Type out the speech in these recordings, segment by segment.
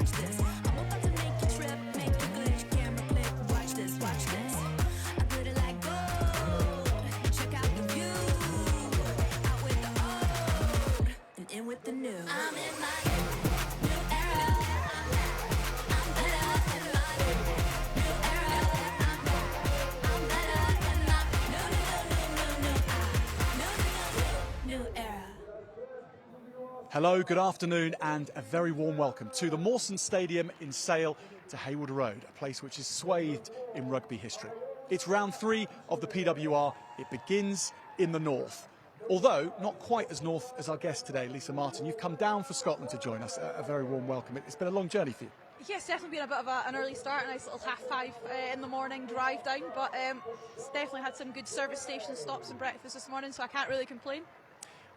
watch this. I'm about to make you trip, make you glitch, camera click, watch this, watch this. I put it like gold, check out the view. Out with the old, and in with the new. I'm in my new era. I'm better in my new era. I'm better in my new era. Hello, good afternoon, and a very warm welcome to the Mawson Stadium in Sale to Haywood Road, a place which is swathed in rugby history. It's round 3 of the PWR. It begins in the north. Although not quite as north as our guest today, Lisa Martin. You've come down for Scotland to join us. A very warm welcome. It's been a long journey for you. Yes, definitely been a bit of an early start, a nice little 5:30 in the morning drive down, but it's definitely had some good service station stops and breakfast this morning, so I can't really complain.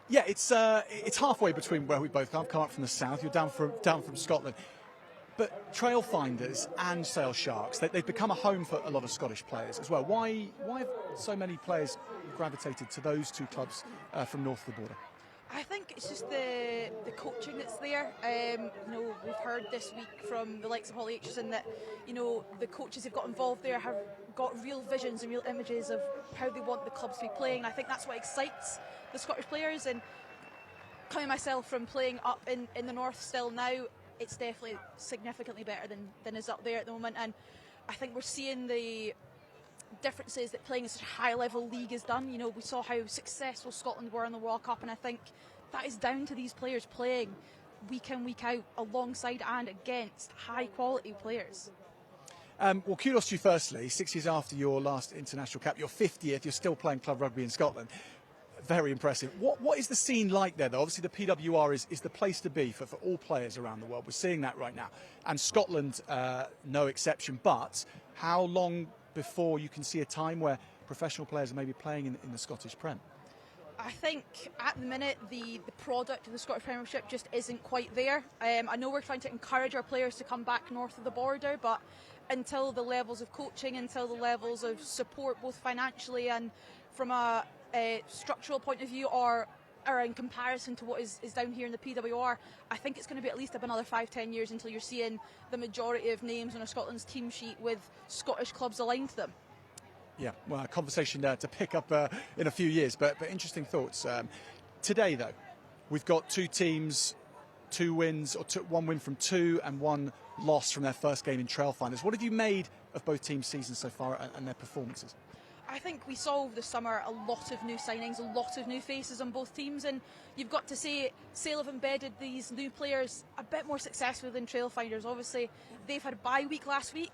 Yeah, it's halfway between where we both come. I've come up from the south. You're down from Scotland. But Trailfinders and Sale Sharks, they've become a home for a lot of Scottish players as well. Why have so many players gravitated to those two clubs from north of the border? I think it's just the coaching that's there. We've heard this week from the likes of Holly Aitchison that, the coaches who've got involved there have got real visions and real images of how they want the clubs to be playing. And I think that's what excites the Scottish players. And coming myself from playing up in the north still now, it's definitely significantly better than is up there at the moment. And I think we're seeing the differences that playing in such a high-level league has done. We saw how successful Scotland were in the World Cup, and I think that is down to these players playing week in, week out, alongside and against high-quality players. Well, kudos to you firstly. 6 years after your last international cap, your 50th, you're still playing club rugby in Scotland. Very impressive. What is the scene like there, though? Obviously, the PWR is the place to be for all players around the world. We're seeing that right now. And Scotland, no exception. But how long before you can see a time where professional players are maybe playing in the Scottish Prem? I think at the minute the product of the Scottish Premiership just isn't quite there. I know we're trying to encourage our players to come back north of the border, but until the levels of coaching, until the levels of support, both financially and from a structural point of view, or in comparison to what is down here in the PWR, I think it's going to be at least another 5-10 years until you're seeing the majority of names on a Scotland's team sheet with Scottish clubs aligned to them. Yeah, well, a conversation to pick up in a few years, but interesting thoughts. Today, though, we've got two teams, 2 wins, or 1 win from 2 and 1 loss from their first game in Trailfinders. What have you made of both teams' seasons so far and their performances? I think we saw over the summer a lot of new signings, a lot of new faces on both teams, and you've got to say Sale have embedded these new players a bit more successfully than Trailfinders. Obviously, they've had a bye week last week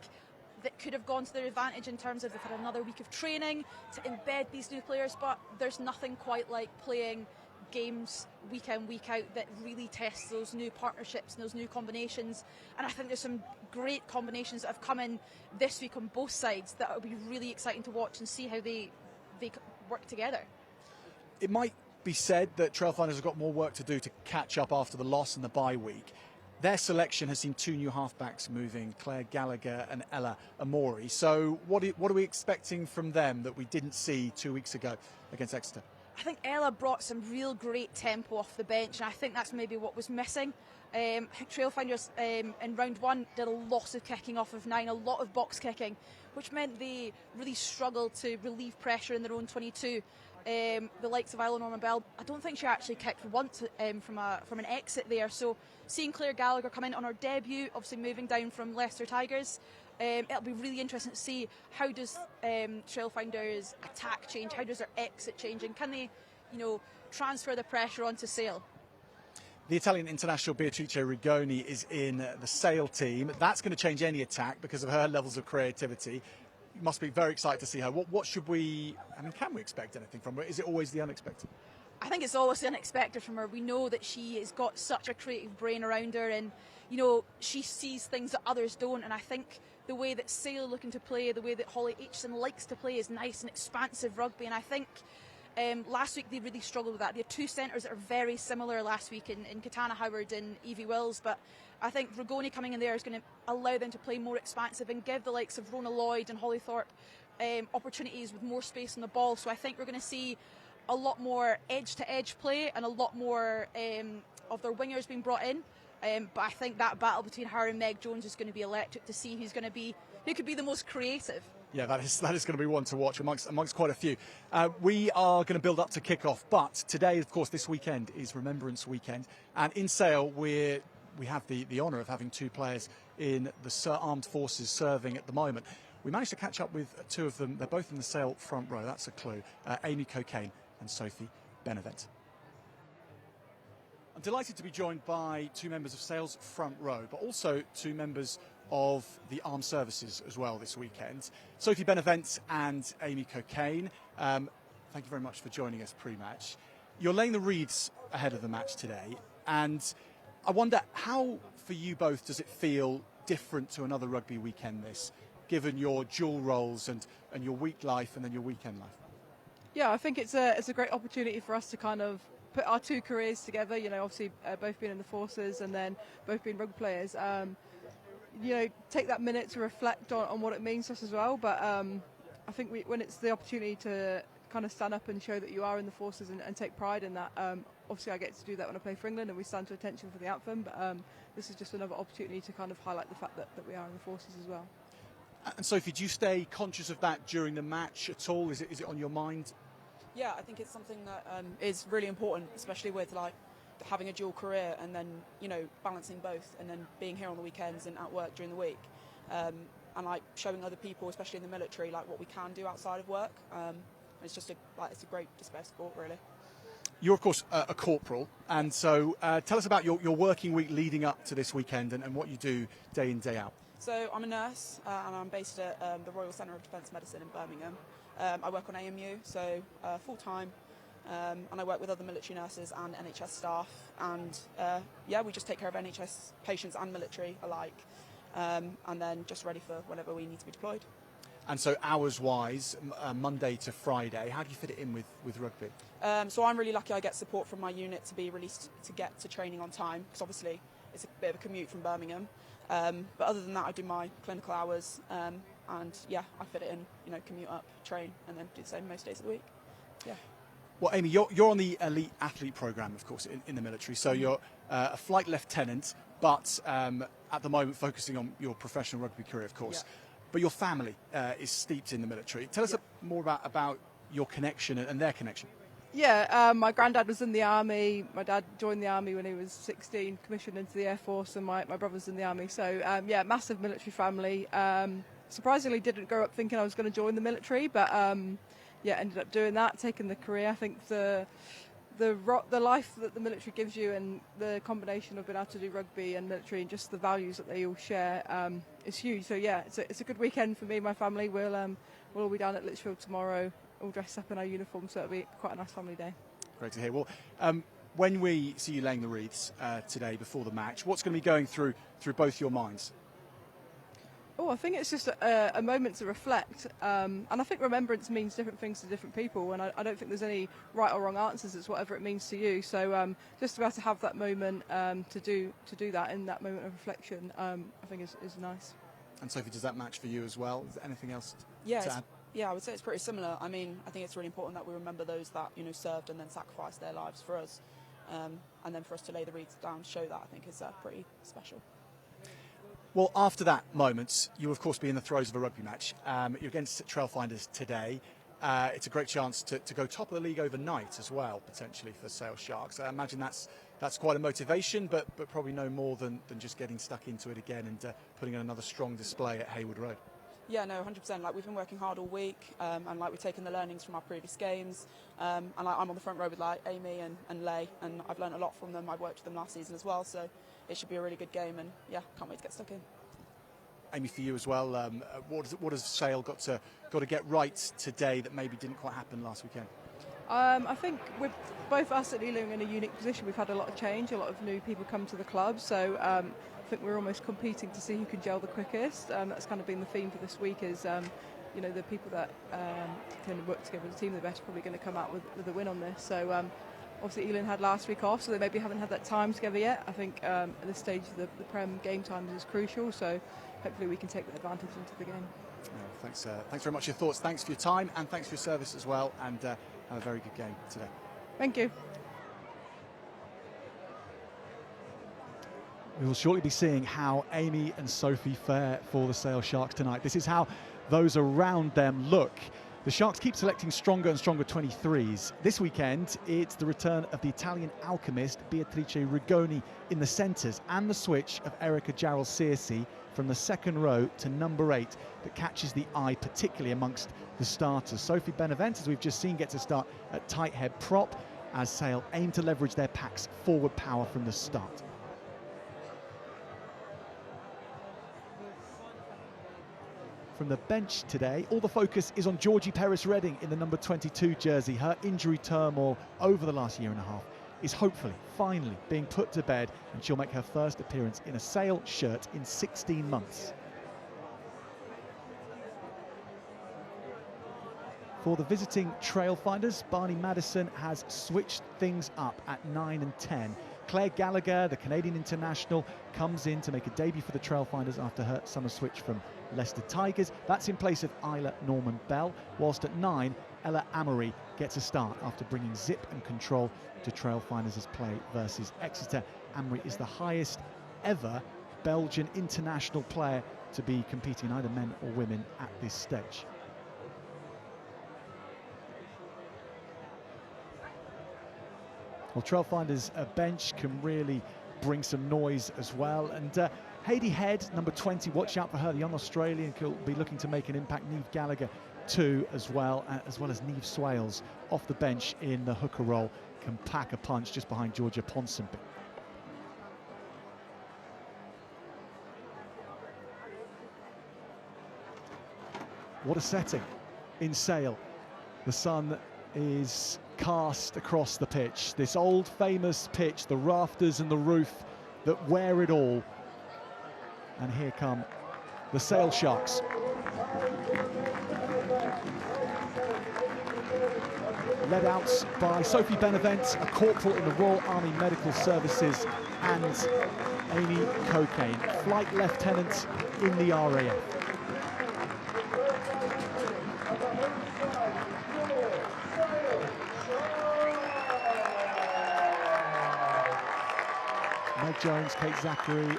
that could have gone to their advantage in terms of they've had another week of training to embed these new players, but there's nothing quite like playing games week in, week out that really tests those new partnerships and those new combinations. And I think there's some great combinations that have come in this week on both sides that will be really exciting to watch and see how they work together. It might be said that Trailfinders have got more work to do to catch up after the loss and the bye week. Their selection has seen 2 new halfbacks moving, Claire Gallagher and Ella Amori. So what are we expecting from them that we didn't see 2 weeks ago against Exeter? I think Ella brought some real great tempo off the bench, and I think that's maybe what was missing. Trailfinders in round 1 did a lot of kicking off of 9, a lot of box kicking, which meant they really struggled to relieve pressure in their own 22. The likes of Isla Norman Bell, I don't think she actually kicked once from an exit there. So seeing Claire Gallagher come in on her debut, obviously moving down from Leicester Tigers, it'll be really interesting to see how does Trailfinders' attack change, how does their exit change, and can they, transfer the pressure onto Sale. The Italian international Beatrice Rigoni is in the Sale team. That's going to change any attack because of her levels of creativity. You must be very excited to see her. What should we, can we expect anything from her? Is it always the unexpected? I think it's always the unexpected from her. We know that she has got such a creative brain around her, and she sees things that others don't. And I think the way that Sale looking to play, the way that Holly Aitchison likes to play, is nice and expansive rugby. And I think last week they really struggled with that. They had 2 centres that are very similar last week in Katana Howard and Evie Wills, but I think Rigoni coming in there is going to allow them to play more expansive and give the likes of Rona Lloyd and Holly Thorpe opportunities with more space on the ball. So I think we're going to see a lot more edge-to-edge play and a lot more of their wingers being brought in. But I think that battle between her and Meg Jones is going to be electric to see who could be the most creative. Yeah, that is going to be one to watch amongst quite a few. We are going to build up to kick-off, but today, of course, this weekend is Remembrance weekend, and in Sale we have the honour of having two players in the armed forces serving at the moment. We managed to catch up with two of them. They're both in the Sale front row. That's a clue. Amy Cocaine and Sophie Benevent. I'm delighted to be joined by two members of Sale's front row, but also two members of the armed services as well this weekend. Sophie Benevent and Amy Cocaine, thank you very much for joining us pre-match. You're laying the wreaths ahead of the match today, and I wonder how, for you both, does it feel different to another rugby weekend this, given your dual roles and your week life and then your weekend life? Yeah, I think it's a great opportunity for us to kind of put our two careers together. You know, obviously both being in the forces and then both being rugby players. You know, take that minute to reflect on what it means to us as well. But I think when it's the opportunity to kind of stand up and show that you are in the forces and take pride in that. Obviously, I get to do that when I play for England and we stand to attention for the anthem. But this is just another opportunity to kind of highlight the fact that we are in the forces as well. And Sophie, do you stay conscious of that during the match at all? Is it on your mind? Yeah, I think it's something that is really important, especially with like having a dual career and then, you know, balancing both and then being here on the weekends and at work during the week. And like showing other people, especially in the military, like what we can do outside of work. It's just it's a great display of sport, really. You're, of course, a corporal, and so tell us about your working week leading up to this weekend and what you do day in, day out. So I'm a nurse and I'm based at the Royal Centre of Defence Medicine in Birmingham. I work on AMU, so full-time, and I work with other military nurses and NHS staff, and we just take care of NHS patients and military alike, and then just ready for whenever we need to be deployed. And so hours-wise, Monday to Friday, how do you fit it in with rugby? So I'm really lucky I get support from my unit to be released to get to training on time, because obviously it's a bit of a commute from Birmingham. But other than that, I do my clinical hours, and I fit it in, you know, commute up, train, and then do the same most days of the week. Yeah. Well, Amy, you're on the elite athlete programme, of course, in the military. So you're a flight lieutenant, but at the moment focusing on your professional rugby career, of course. Yeah. But your family is steeped in the military. Tell us more about your connection and their connection. Yeah, my granddad was in the army. My dad joined the army when he was 16, commissioned into the Air Force, and my brother's in the army. So, massive military family. Surprisingly, didn't grow up thinking I was going to join the military, but ended up doing that, taking the career. I think the life that the military gives you and the combination of being able to do rugby and military and just the values that they all share is huge. So, it's a good weekend for me and my family. We'll all be down at Lichfield tomorrow, all dressed up in our uniforms, so it'll be quite a nice family day. Great to hear. Well, when we see you laying the wreaths today before the match, what's going to be going through both your minds? Oh, I think it's just a moment to reflect, and I think remembrance means different things to different people, and I don't think there's any right or wrong answers. It's whatever it means to you. So just to be able to have that moment to do that in that moment of reflection, I think is nice. And Sophie, does that match for you as well? Is there anything else to add? Yeah, I would say it's pretty similar. I mean, I think it's really important that we remember those that, you know, served and then sacrificed their lives for us, and then for us to lay the wreaths down to show that, I think is pretty special. Well, after that moment, you'll of course be in the throes of a rugby match. You're against Trailfinders today. It's a great chance to go top of the league overnight as well, potentially for Sale Sharks. I imagine that's quite a motivation, but probably no more than just getting stuck into it again and putting in another strong display at Haywood Road. Yeah, no, 100%. Like, we've been working hard all week, and like we've taken the learnings from our previous games. And like, I'm on the front row with like Amy and Leigh, and I've learned a lot from them. I've worked with them last season as well, so it should be a really good game. And yeah, can't wait to get stuck in. Amy, for you as well, what has Sale got to get right today that maybe didn't quite happen last weekend? I think with both us at Ealing in a unique position, we've had a lot of change, a lot of new people come to the club, so I think we're almost competing to see who can gel the quickest. That's kind of been the theme for this week is, you know, the people that can work together as a team the best are probably going to come out with a win on this. So obviously Ealing had last week off, so they maybe haven't had that time together yet. I think at this stage the Prem game time is crucial, so hopefully we can take that advantage into the game. Thanks very much for your thoughts. Thanks for your time and thanks for your service as well. And have a very good game today. Thank you. We will shortly be seeing how Amy and Sophie fare for the Sale Sharks tonight. This is how those around them look. The Sharks keep selecting stronger and stronger 23s. This weekend, it's the return of the Italian alchemist Beatrice Rigoni in the centres and the switch of Erica Jarrell-Searcy from the second row to number 8 that catches the eye, particularly amongst the starters. Sophie Benevent, as we've just seen, gets a start at tight head prop as Sale aim to leverage their pack's forward power from the start. From the bench today, all the focus is on Georgie Perez-Redding in the number 22 jersey. Her injury turmoil over the last year and a half is hopefully, finally, being put to bed, and she'll make her first appearance in a Sale shirt in 16 months. For the visiting Trailfinders, Barney Madison has switched things up at 9 and 10. Claire Gallagher, the Canadian international, comes in to make a debut for the Trailfinders after her summer switch from Leicester Tigers. That's in place of Isla Norman-Bell, whilst at 9, Ella Amory gets a start after bringing zip and control to Trailfinders' play versus Exeter. Amory is the highest ever Belgian international player to be competing, either men or women, at this stage. Well, Trailfinders' bench can really bring some noise as well. And Hayley Head, number 20, watch out for her. The young Australian will be looking to make an impact. Niamh Gallagher too, as well as Niamh Swales off the bench in the hooker role, can pack a punch just behind Georgia Ponsonby. What a setting in Sale. The sun is cast across the pitch, this old famous pitch, the rafters and the roof that wear it all. And here come the Sale Sharks. Led out by Sophie Benevent, a corporal in the Royal Army Medical Services, and Amy Cocaine, flight lieutenant in the RAF. Meg Jones, Kate Zachary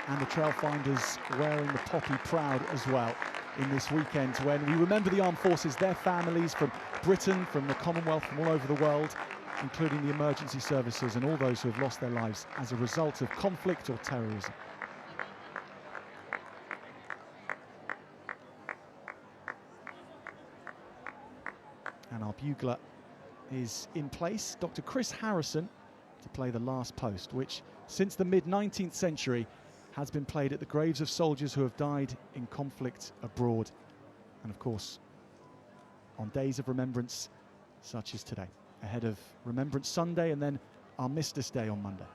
and the Trailfinders wearing the poppy proud as well in this weekend, when we remember the armed forces, their families from Britain, from the Commonwealth, from all over the world, including the emergency services and all those who have lost their lives as a result of conflict or terrorism. And our bugler is in place, Dr. Chris Harrison, to play the last post, which since the mid-19th century has been played at the graves of soldiers who have died in conflict abroad, and of course on days of remembrance such as today, ahead of Remembrance Sunday and then Armistice Day on Monday.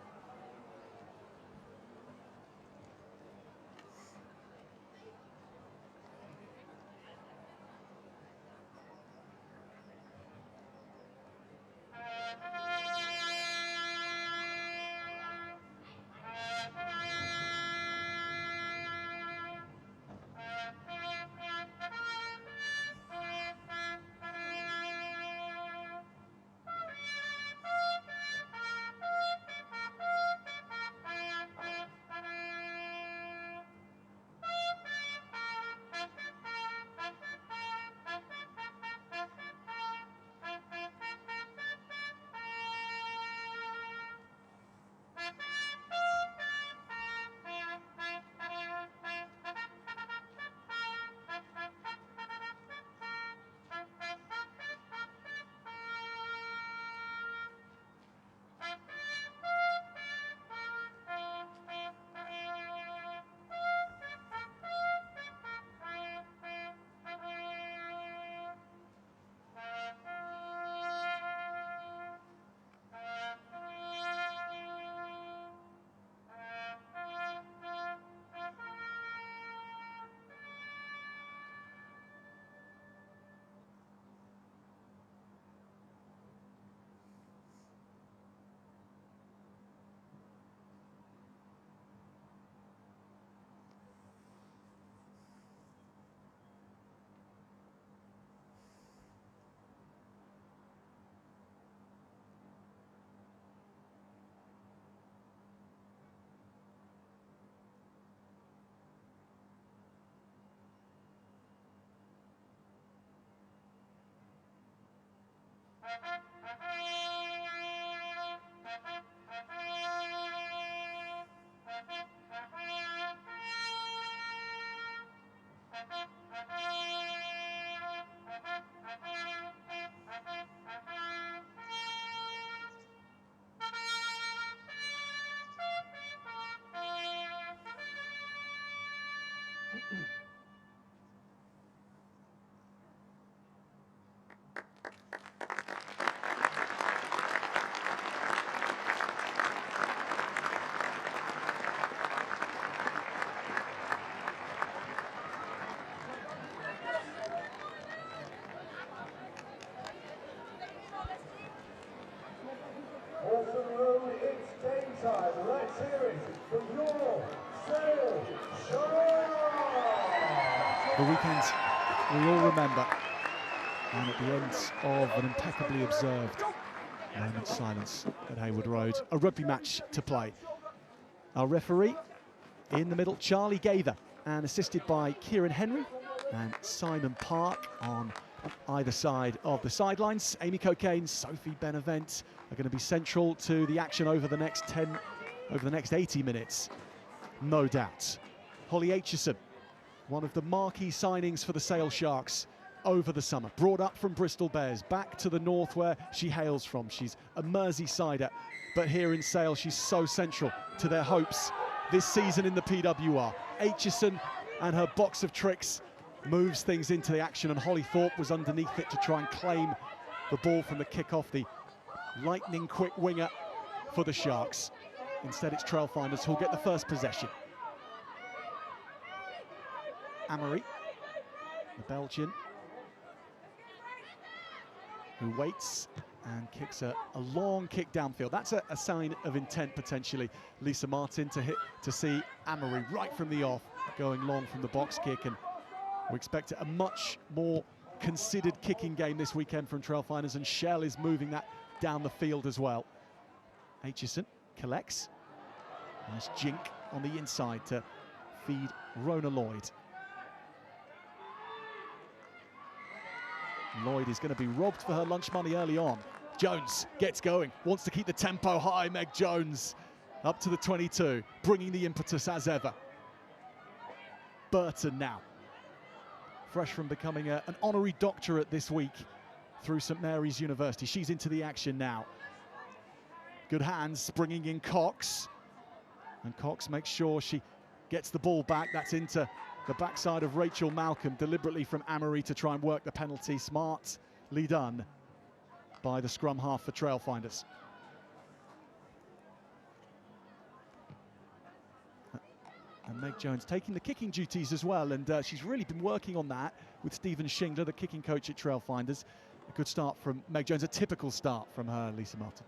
the road, it's game time. Let's hear it for your Sale Sharks! The weekend we all remember, and at the end of an impeccably observed moment's silence at Hayward Road, a rugby match to play. Our referee in the middle, Charlie Gaither, and assisted by Kieran Henry and Simon Park on either side of the sidelines. Amy Cocaine, Sophie Benevent are going to be central to the action over the next 80 minutes, no doubt. Holly Aitchison, one of the marquee signings for the Sale Sharks over the summer, brought up from Bristol Bears, back to the north where she hails from. She's a Merseysider, but here in Sale she's so central to their hopes this season in the PWR. Aitchison and her box of tricks moves things into the action, and Holly Thorpe was underneath it to try and claim the ball from the kickoff, the lightning quick winger for the Sharks. Instead it's Trailfinders who'll get the first possession. Amory, the Belgian, who waits and kicks a long kick downfield. That's a sign of intent potentially. Lisa Martin to see Amory right from the off going long from the box kick, and we expect a much more considered kicking game this weekend from Trailfinders, and Shell is moving that down the field as well. Aitchison collects. Nice jink on the inside to feed Rona Lloyd. Lloyd is going to be robbed for her lunch money early on. Jones gets going, wants to keep the tempo high. Meg Jones up to the 22, bringing the impetus as ever. Burton now, fresh from becoming an honorary doctorate this week through St Mary's University. She's into the action now. Good hands, bringing in Cox. And Cox makes sure she gets the ball back. That's into the backside of Rachel Malcolm, deliberately from Amory to try and work the penalty. Smartly done by the scrum half for Trailfinders. And Meg Jones taking the kicking duties as well, and she's really been working on that with Stephen Shingler, the kicking coach at Trailfinders. A good start from Meg Jones, a typical start from her, Lisa Martin.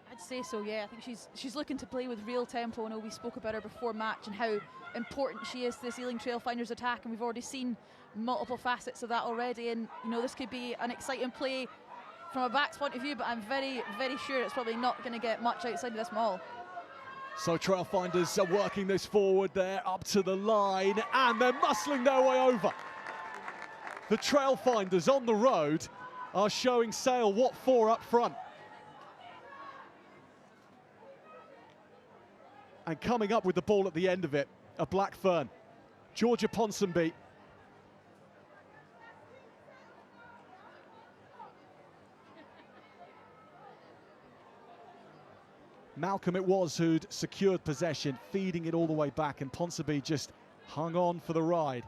I'd say so, yeah. I think she's looking to play with real tempo. I know we spoke about her before match and how important she is to this Ealing Trailfinders attack, and we've already seen multiple facets of that already. And you know, this could be an exciting play from a back's point of view, but I'm very, very sure it's probably not going to get much outside of this maul. So Trailfinders are working this forward there up to the line, and they're muscling their way over. The Trailfinders on the road are showing Sale what for up front. And coming up with the ball at the end of it, a Blackfern. Georgia Ponsonby. Malcolm it was who'd secured possession, feeding it all the way back, and Ponsonby just hung on for the ride.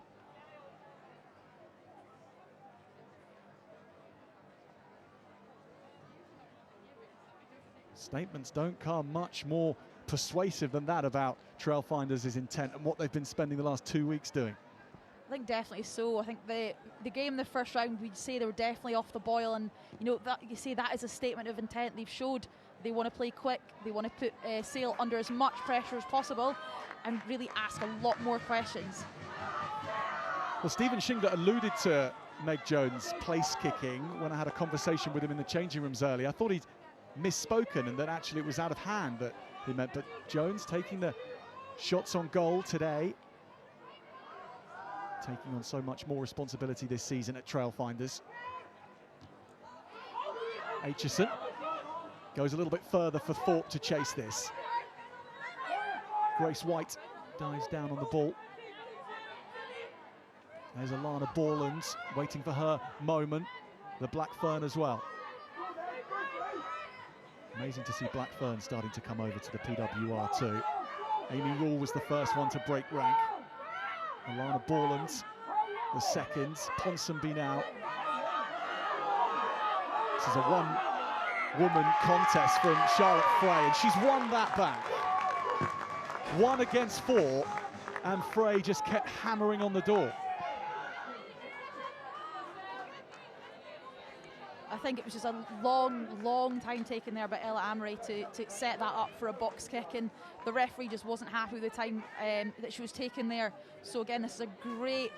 Statements don't come much more persuasive than that about Trailfinders' intent and what they've been spending the last 2 weeks doing. I think definitely so. I think the game in the first round, we'd say they were definitely off the boil, and you know that you say that is a statement of intent. They've showed they want to play quick, they want to put Sale under as much pressure as possible and really ask a lot more questions. Well, Stephen Shingler alluded to Meg Jones' place kicking when I had a conversation with him in the changing rooms earlier. I thought he'd misspoken and that actually it was out of hand that he meant, but Jones taking the shots on goal today, taking on so much more responsibility this season at Trailfinders. Aitchison goes a little bit further for Thorpe to chase this. Grace White dives down on the ball. There's Alana Borland waiting for her moment. The Blackfern as well. Amazing to see Blackfern starting to come over to the PWR too. Amy Rule was the first one to break rank. Alana Borland, the second. Ponsonby now. This is a one-woman contest from Charlotte Frey, and she's won that back. 1 against 4, and Frey just kept hammering on the door. I think it was just a long time taken there by Ella Amory to set that up for a box kick, and the referee just wasn't happy with the time that she was taking there. So again, this is a great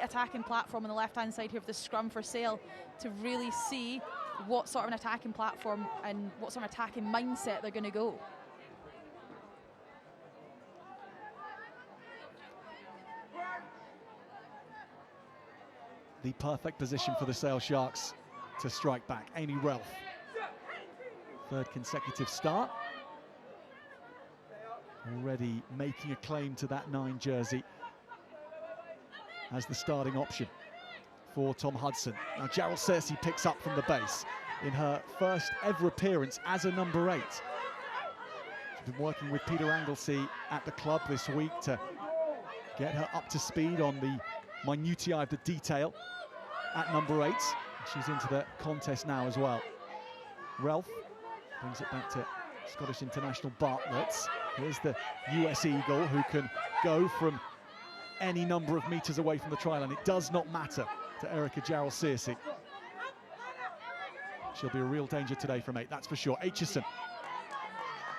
attacking platform on the left-hand side here of the scrum for Sale to really see what sort of an attacking platform and what sort of attacking mindset they're going to go. The perfect position for the Sale Sharks to strike back. Amy Ralph, third consecutive start. Already making a claim to that 9 jersey as the starting option for Tom Hudson. Now Gerald Searcy picks up from the base in her first ever appearance as a number 8. She's been working with Peter Anglesey at the club this week to get her up to speed on the minutiae of the detail at number 8. She's into the contest now as well. Ralph brings it back to Scottish international Bartlett. Here's the US Eagle, who can go from any number of metres away from the try line. It does not matter to Erica Gerald Searcy. She'll be a real danger today from 8, that's for sure. Aitchison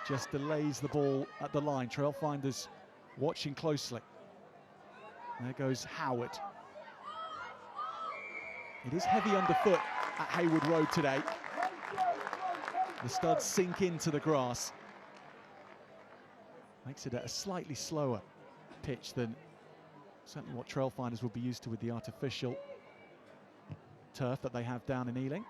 just delays the ball at the line. Trailfinders watching closely. There goes Howard. It is heavy underfoot at Hayward Road today. The studs sink into the grass. Makes it a slightly slower pitch than certainly what Trailfinders will be used to with the artificial turf that they have down in Ealing.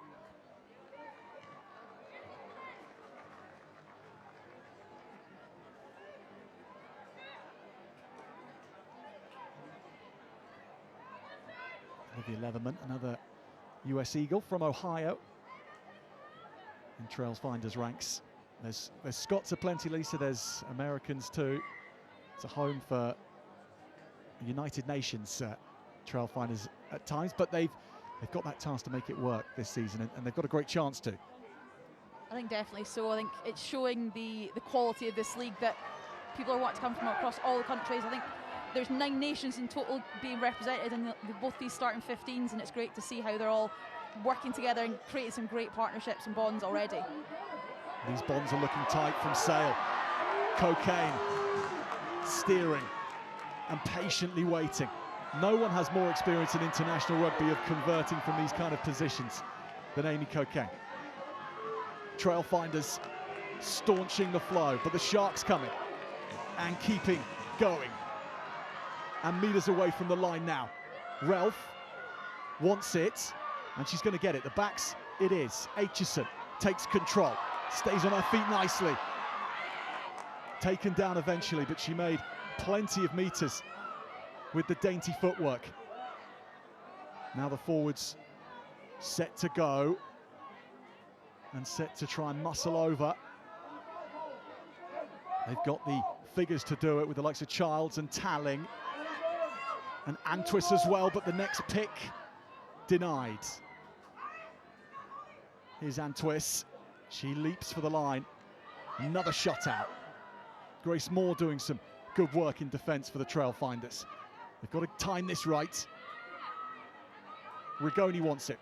Olivia Leatherman, another US Eagle from Ohio in Trailfinders ranks. There's Scots aplenty, Lisa, there's Americans too. It's a home for United Nations Trailfinders at times, but they've got that task to make it work this season, and they've got a great chance to. I think definitely so. I think it's showing the quality of this league, that people are wanting to come from across all the countries. I think there's 9 nations in total being represented in both these starting 15s, and it's great to see how they're all working together and creating some great partnerships and bonds already. These bonds are looking tight from Sale. Cocaine, steering and patiently waiting. No one has more experience in international rugby of converting from these kind of positions than Amy Cocaine. Trailfinders staunching the flow, but the Sharks coming and keeping going. And metres away from the line now. Ralph wants it, and she's going to get it. The backs, it is. Aitchison takes control, stays on her feet nicely. Taken down eventually, but she made plenty of metres with the dainty footwork. Now the forwards set to go and set to try and muscle over. They've got the figures to do it with the likes of Childs and Talling and Antwis as well, but the next pick denied. Here's Antwis. She leaps for the line. Another shot out. Grace Moore doing some good work in defence for the Trailfinders. They've got to time this right. Rigoni wants it.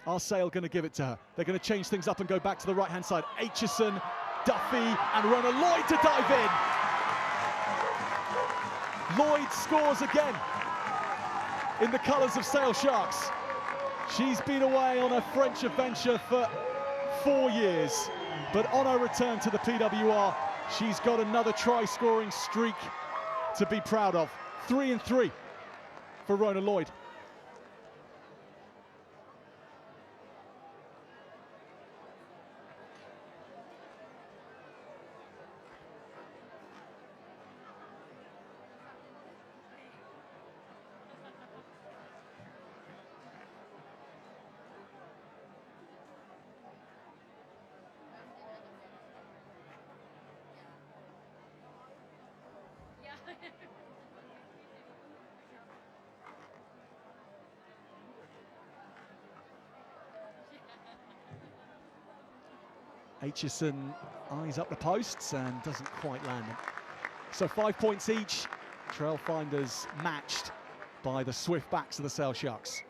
Are Sale going to give it to her? They're going to change things up and go back to the right-hand side. Aitchison, Duffy and Rona Lloyd to dive in. Lloyd scores again in the colours of Sale Sharks. She's been away on a French adventure for 4 years, but on her return to the PWR, she's got another try-scoring streak to be proud of. 3-3 for Rona Lloyd. Aitchison eyes up the posts and doesn't quite land them. So 5 points each. Trailfinders matched by the swift backs of the Sale Sharks.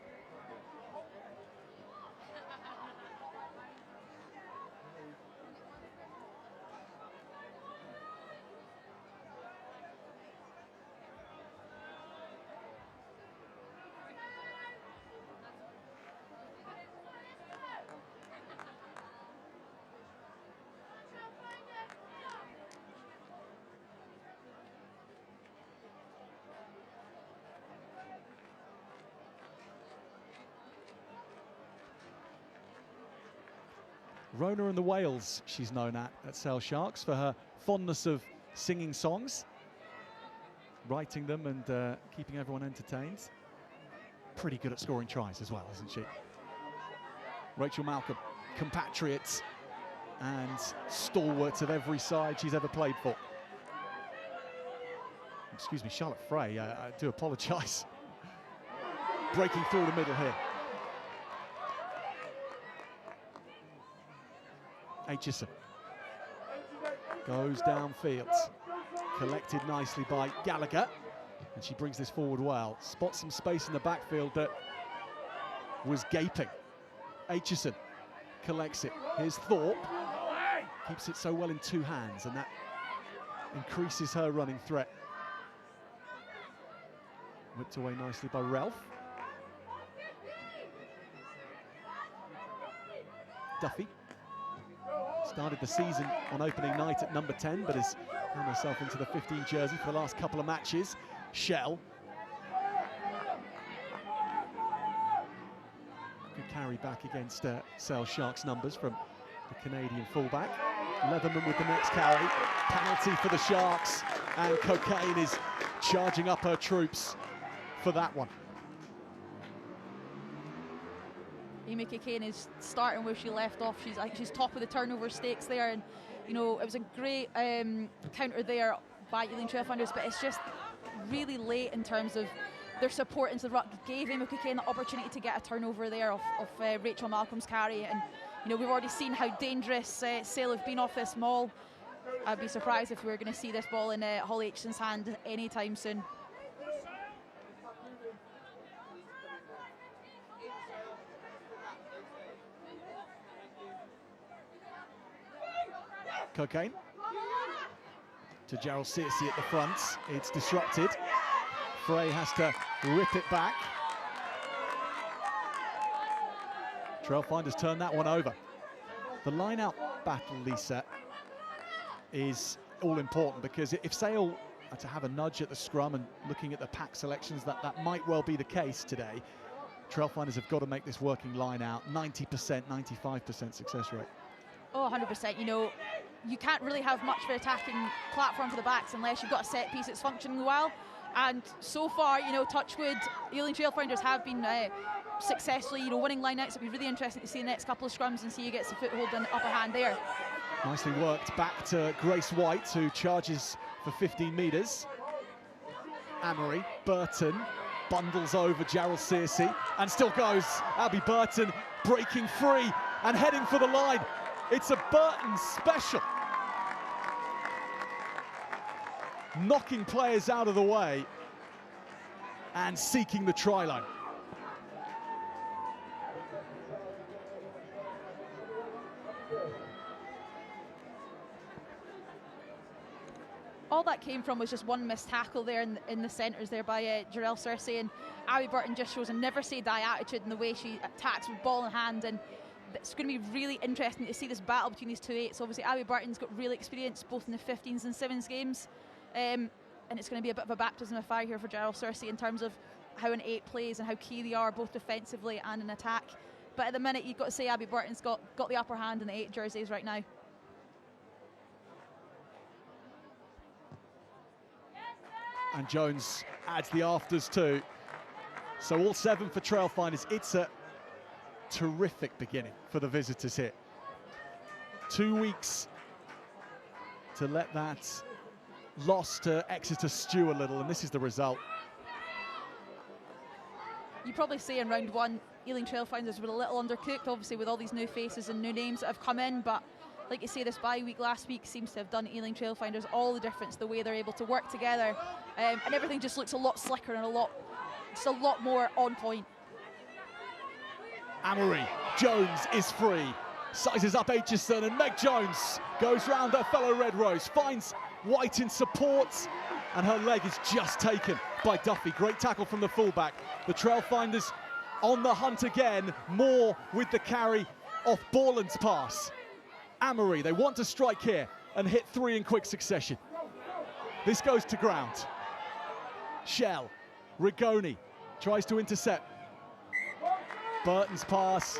Rona and the Whales, she's known at Sale Sharks for her fondness of singing songs, writing them and keeping everyone entertained. Pretty good at scoring tries as well, isn't she? Rachel Malcolm, compatriots and stalwarts of every side she's ever played for. Excuse me, Charlotte Frey, I do apologise. Breaking through the middle here. Aitchison goes downfield, collected nicely by Gallagher, and she brings this forward well. Spots some space in the backfield that was gaping. Aitchison collects it. Here's Thorpe, keeps it so well in two hands, and that increases her running threat. Whipped away nicely by Ralph. Duffy started the season on opening night at number 10, but has found herself into the 15 jersey for the last couple of matches. Shell. Good carry back against Sale Sharks numbers from the Canadian fullback. Leatherman with the next carry. Penalty for the Sharks, and Cocaine is charging up her troops for that one. Amy Cocaine is starting where she left off. I think she's top of the turnover stakes there, and you know, it was a great counter there by Ealing Trailfinders, but it's just really late in terms of their support into the ruck. Gave Amy Cocaine the opportunity to get a turnover there off Rachel Malcolm's carry, and you know, we've already seen how dangerous Sale have been off this maul. I'd be surprised if we were going to see this ball in Holly Aitchison's hand anytime soon. Cocaine to Gerald Searcy at the front. It's disrupted. Frey has to rip it back. Trailfinders turn that one over. The line-out battle, Lisa, is all important, because if Sale are to have a nudge at the scrum, and looking at the pack selections, that might well be the case today, Trailfinders have got to make this working line-out. 90%, 95% success rate. Oh, 100%. You know, you can't really have much of an attacking platform for the backs unless you've got a set piece that's functioning well. And so far, you know, touchwood, Ealing Trailfinders have been successfully, you know, winning lineouts. It'll be really interesting to see the next couple of scrums and see who gets the foothold and upper hand there. Nicely worked back to Grace White, who charges for 15 metres. Amory, Burton bundles over Gerald Searcy and still goes. Abby Burton breaking free and heading for the line. It's a Burton special. Knocking players out of the way and seeking the try line. All that came from was just one missed tackle there in the centres there by Jarell Searcy, and Abby Burton just shows a never say die attitude in the way she attacks with ball in hand, and it's going to be really interesting to see this battle between these two eights. Obviously, Abby Burton's got real experience both in the 15s and 7s games, and it's going to be a bit of a baptism of fire here for Gerald Searcy in terms of how an 8 plays and how key they are both defensively and in attack. But at the minute, you've got to say Abby Burton's got the upper hand in the 8 jerseys right now. And Jones adds the afters too. So all 7 for Trailfinders. It's a terrific beginning for the visitors here. 2 weeks to let that loss to Exeter stew a little, and this is the result. You probably say in round 1, Ealing Trailfinders were a little undercooked, obviously with all these new faces and new names that have come in, but like you say, this bye week last week seems to have done Ealing Trailfinders all the difference, the way they're able to work together, and everything just looks a lot slicker and a lot more on point. Amory, Jones is free, sizes up Aitchison, and Meg Jones goes round her fellow Red Rose, finds White in support, and her leg is just taken by Duffy. Great tackle from the fullback. The Trailfinders on the hunt again, more with the carry off Borland's pass. Amory, they want to strike here and hit 3 in quick succession. This goes to ground. Shell, Rigoni tries to intercept. Burton's pass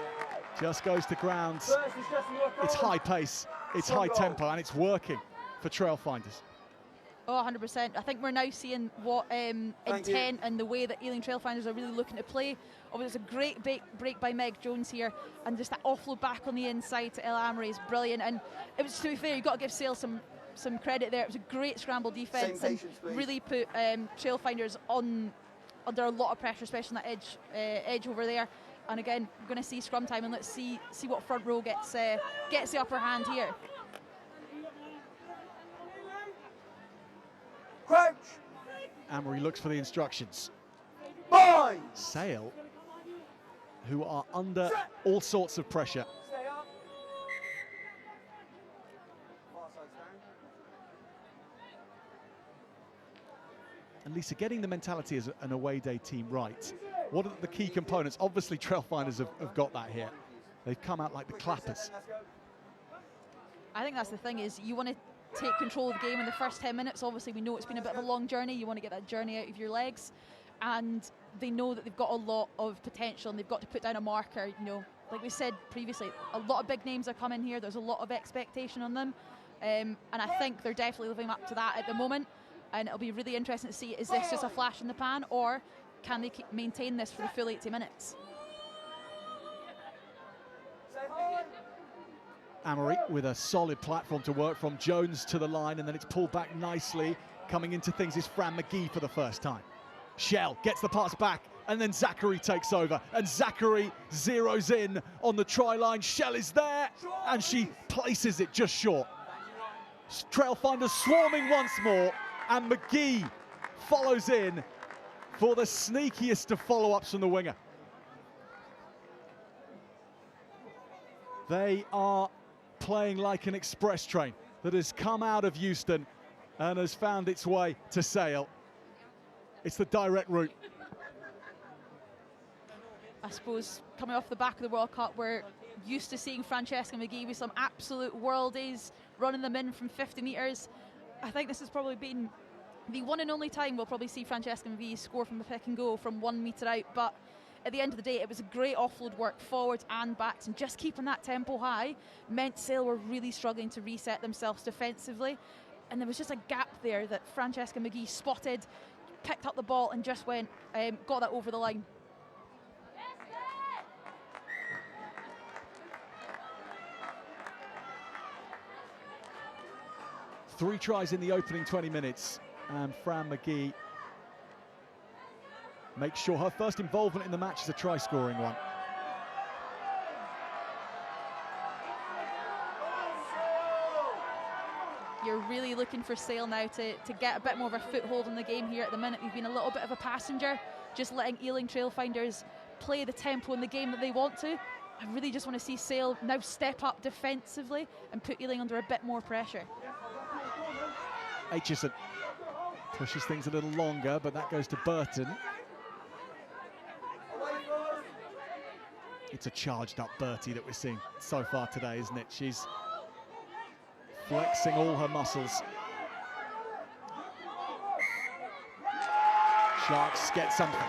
Just goes to ground. First is just your It's goal. high pace, it's high tempo, and it's working for Trailfinders. Oh, 100%. I think we're now seeing what intent and the way that Ealing Trailfinders are really looking to play. Obviously, it's a great break by Meg Jones here, and just that offload back on the inside to Ella Amory is brilliant. And it was, to be fair, you've got to give Sale some credit there. It was a great scramble defence and really put Trailfinders under a lot of pressure, especially on that edge over there. And again, we're going to see scrum time, and let's see what front row gets the upper hand here. Crouch. Amory looks for the instructions. Bind. Sale, who are under all sorts of pressure. Stay up. And Lisa, getting the mentality as an away day team right, what are the key components? Obviously, Trailfinders have got that here. They've come out like the clappers. I think that's the thing, is you want to take control of the game in the first 10 minutes. Obviously, we know it's been a bit of a long journey. You want to get that journey out of your legs. And they know that they've got a lot of potential, and they've got to put down a marker. You know, like we said previously, a lot of big names are coming here. There's a lot of expectation on them. And I think they're definitely living up to that at the moment. And it'll be really interesting to see, is this just a flash in the pan, or can they maintain this for the full 80 minutes? Amory with a solid platform to work from. Jones to the line, and then it's pulled back nicely. Coming into things is Fran McGee for the first time. Shell gets the pass back, and then Zachary takes over, and Zachary zeroes in on the try line. Shell is there, and she places it just short. Trailfinders swarming once more, and McGee follows in for the sneakiest of follow-ups from the winger. They are playing like an express train that has come out of Euston and has found its way to Sale. It's the direct route. I suppose coming off the back of the World Cup, we're used to seeing Francesca McGee with some absolute worldies, running them in from 50 metres. I think this has probably been the one and only time we'll probably see Francesca McGee score from the pick and go from 1 metre out. But at the end of the day, it was a great offload work forwards and backs, and just keeping that tempo high meant Sale were really struggling to reset themselves defensively. And there was just a gap there that Francesca McGee spotted, picked up the ball and just went, got that over the line. Three tries in the opening 20 minutes, and Fran McGee makes sure her first involvement in the match is a try-scoring one. You're really looking for Sale now to get a bit more of a foothold in the game here at the minute. We've been a little bit of a passenger, just letting Ealing Trailfinders play the tempo in the game that they want to. I really just want to see Sale now step up defensively and put Ealing under a bit more pressure. Aitchison pushes things a little longer, but that goes to Burton. It's a charged up Bertie that we're seeing so far today, isn't it? She's flexing all her muscles. Sharks get something.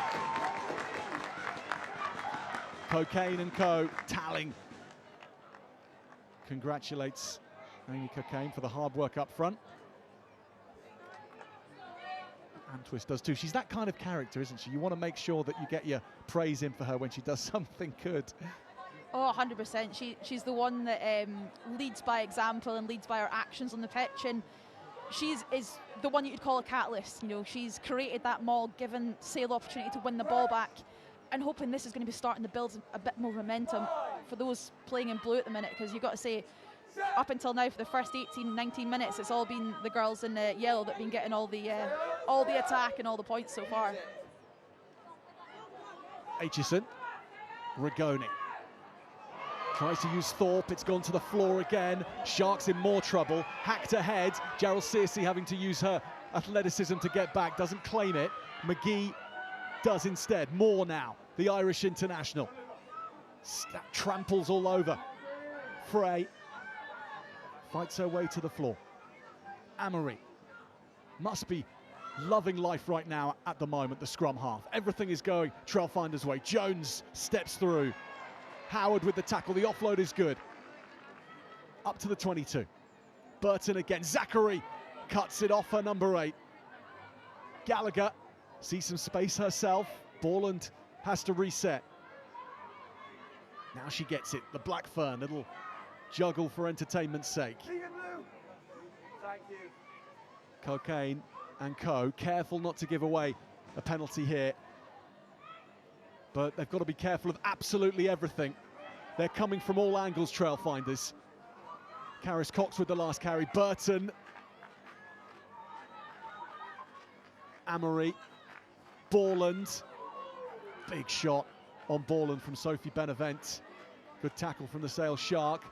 Cocaine and Co. Talling congratulates Amy Cocaine for the hard work up front. And Twist does too. She's that kind of character, isn't she? You want to make sure that you get your praise in for her when she does something good. Oh, 100%. She's the one that leads by example and leads by her actions on the pitch, and is the one you'd call a catalyst. You know, she's created that maul, given Sale the opportunity to win the ball back, and hoping this is going to be starting to build a bit more momentum for those playing in blue at the minute, because you've got to say, up until now, for the first 18, 19 minutes, it's all been the girls in yellow that have been getting all the attack and all the points so far. Aitchison, Rigoni tries to use Thorpe, it's gone to the floor again. Sharks in more trouble, hacked ahead. Gerald Searcy having to use her athleticism to get back, doesn't claim it. McGee does instead. More now, the Irish international. Tramples all over. Frey fights her way to the floor. Amory must be loving life right now at the moment, the scrum half. Everything is going Trailfinders' way. Jones steps through. Howard with the tackle, the offload is good. Up to the 22. Burton again, Zachary cuts it off her number 8. Gallagher sees some space herself. Borland has to reset. Now she gets it, the Blackfern, little juggle for entertainment's sake. Cocaine and Co. Careful not to give away a penalty here. But they've got to be careful of absolutely everything. They're coming from all angles, Trailfinders. Karis Cox with the last carry. Burton. Amory. Borland. Big shot on Borland from Sophie Benevent. Good tackle from the Sale Shark.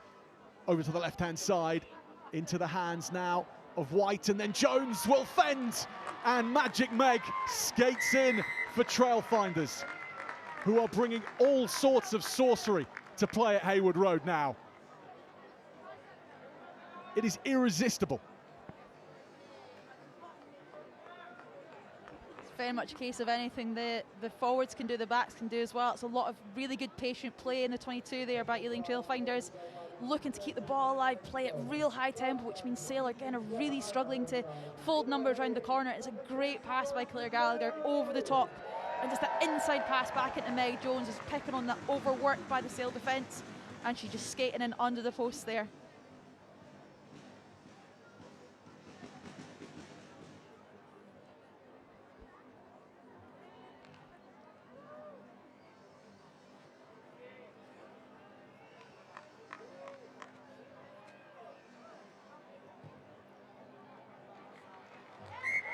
Over to the left-hand side. Into the hands now of White, and then Jones will fend. And Magic Meg skates in for Trailfinders, who are bringing all sorts of sorcery to play at Hayward Road now. It is irresistible. It's very much a case of anything the forwards can do, the backs can do as well. It's a lot of really good patient play in the 22 there by Ealing Trailfinders, looking to keep the ball alive, play at real high tempo, which means Sale again are really struggling to fold numbers around the corner. It's a great pass by Claire Gallagher over the top, and just that inside pass back into Meg Jones is picking on that overwork by the Sale defence, and she's just skating in under the post there.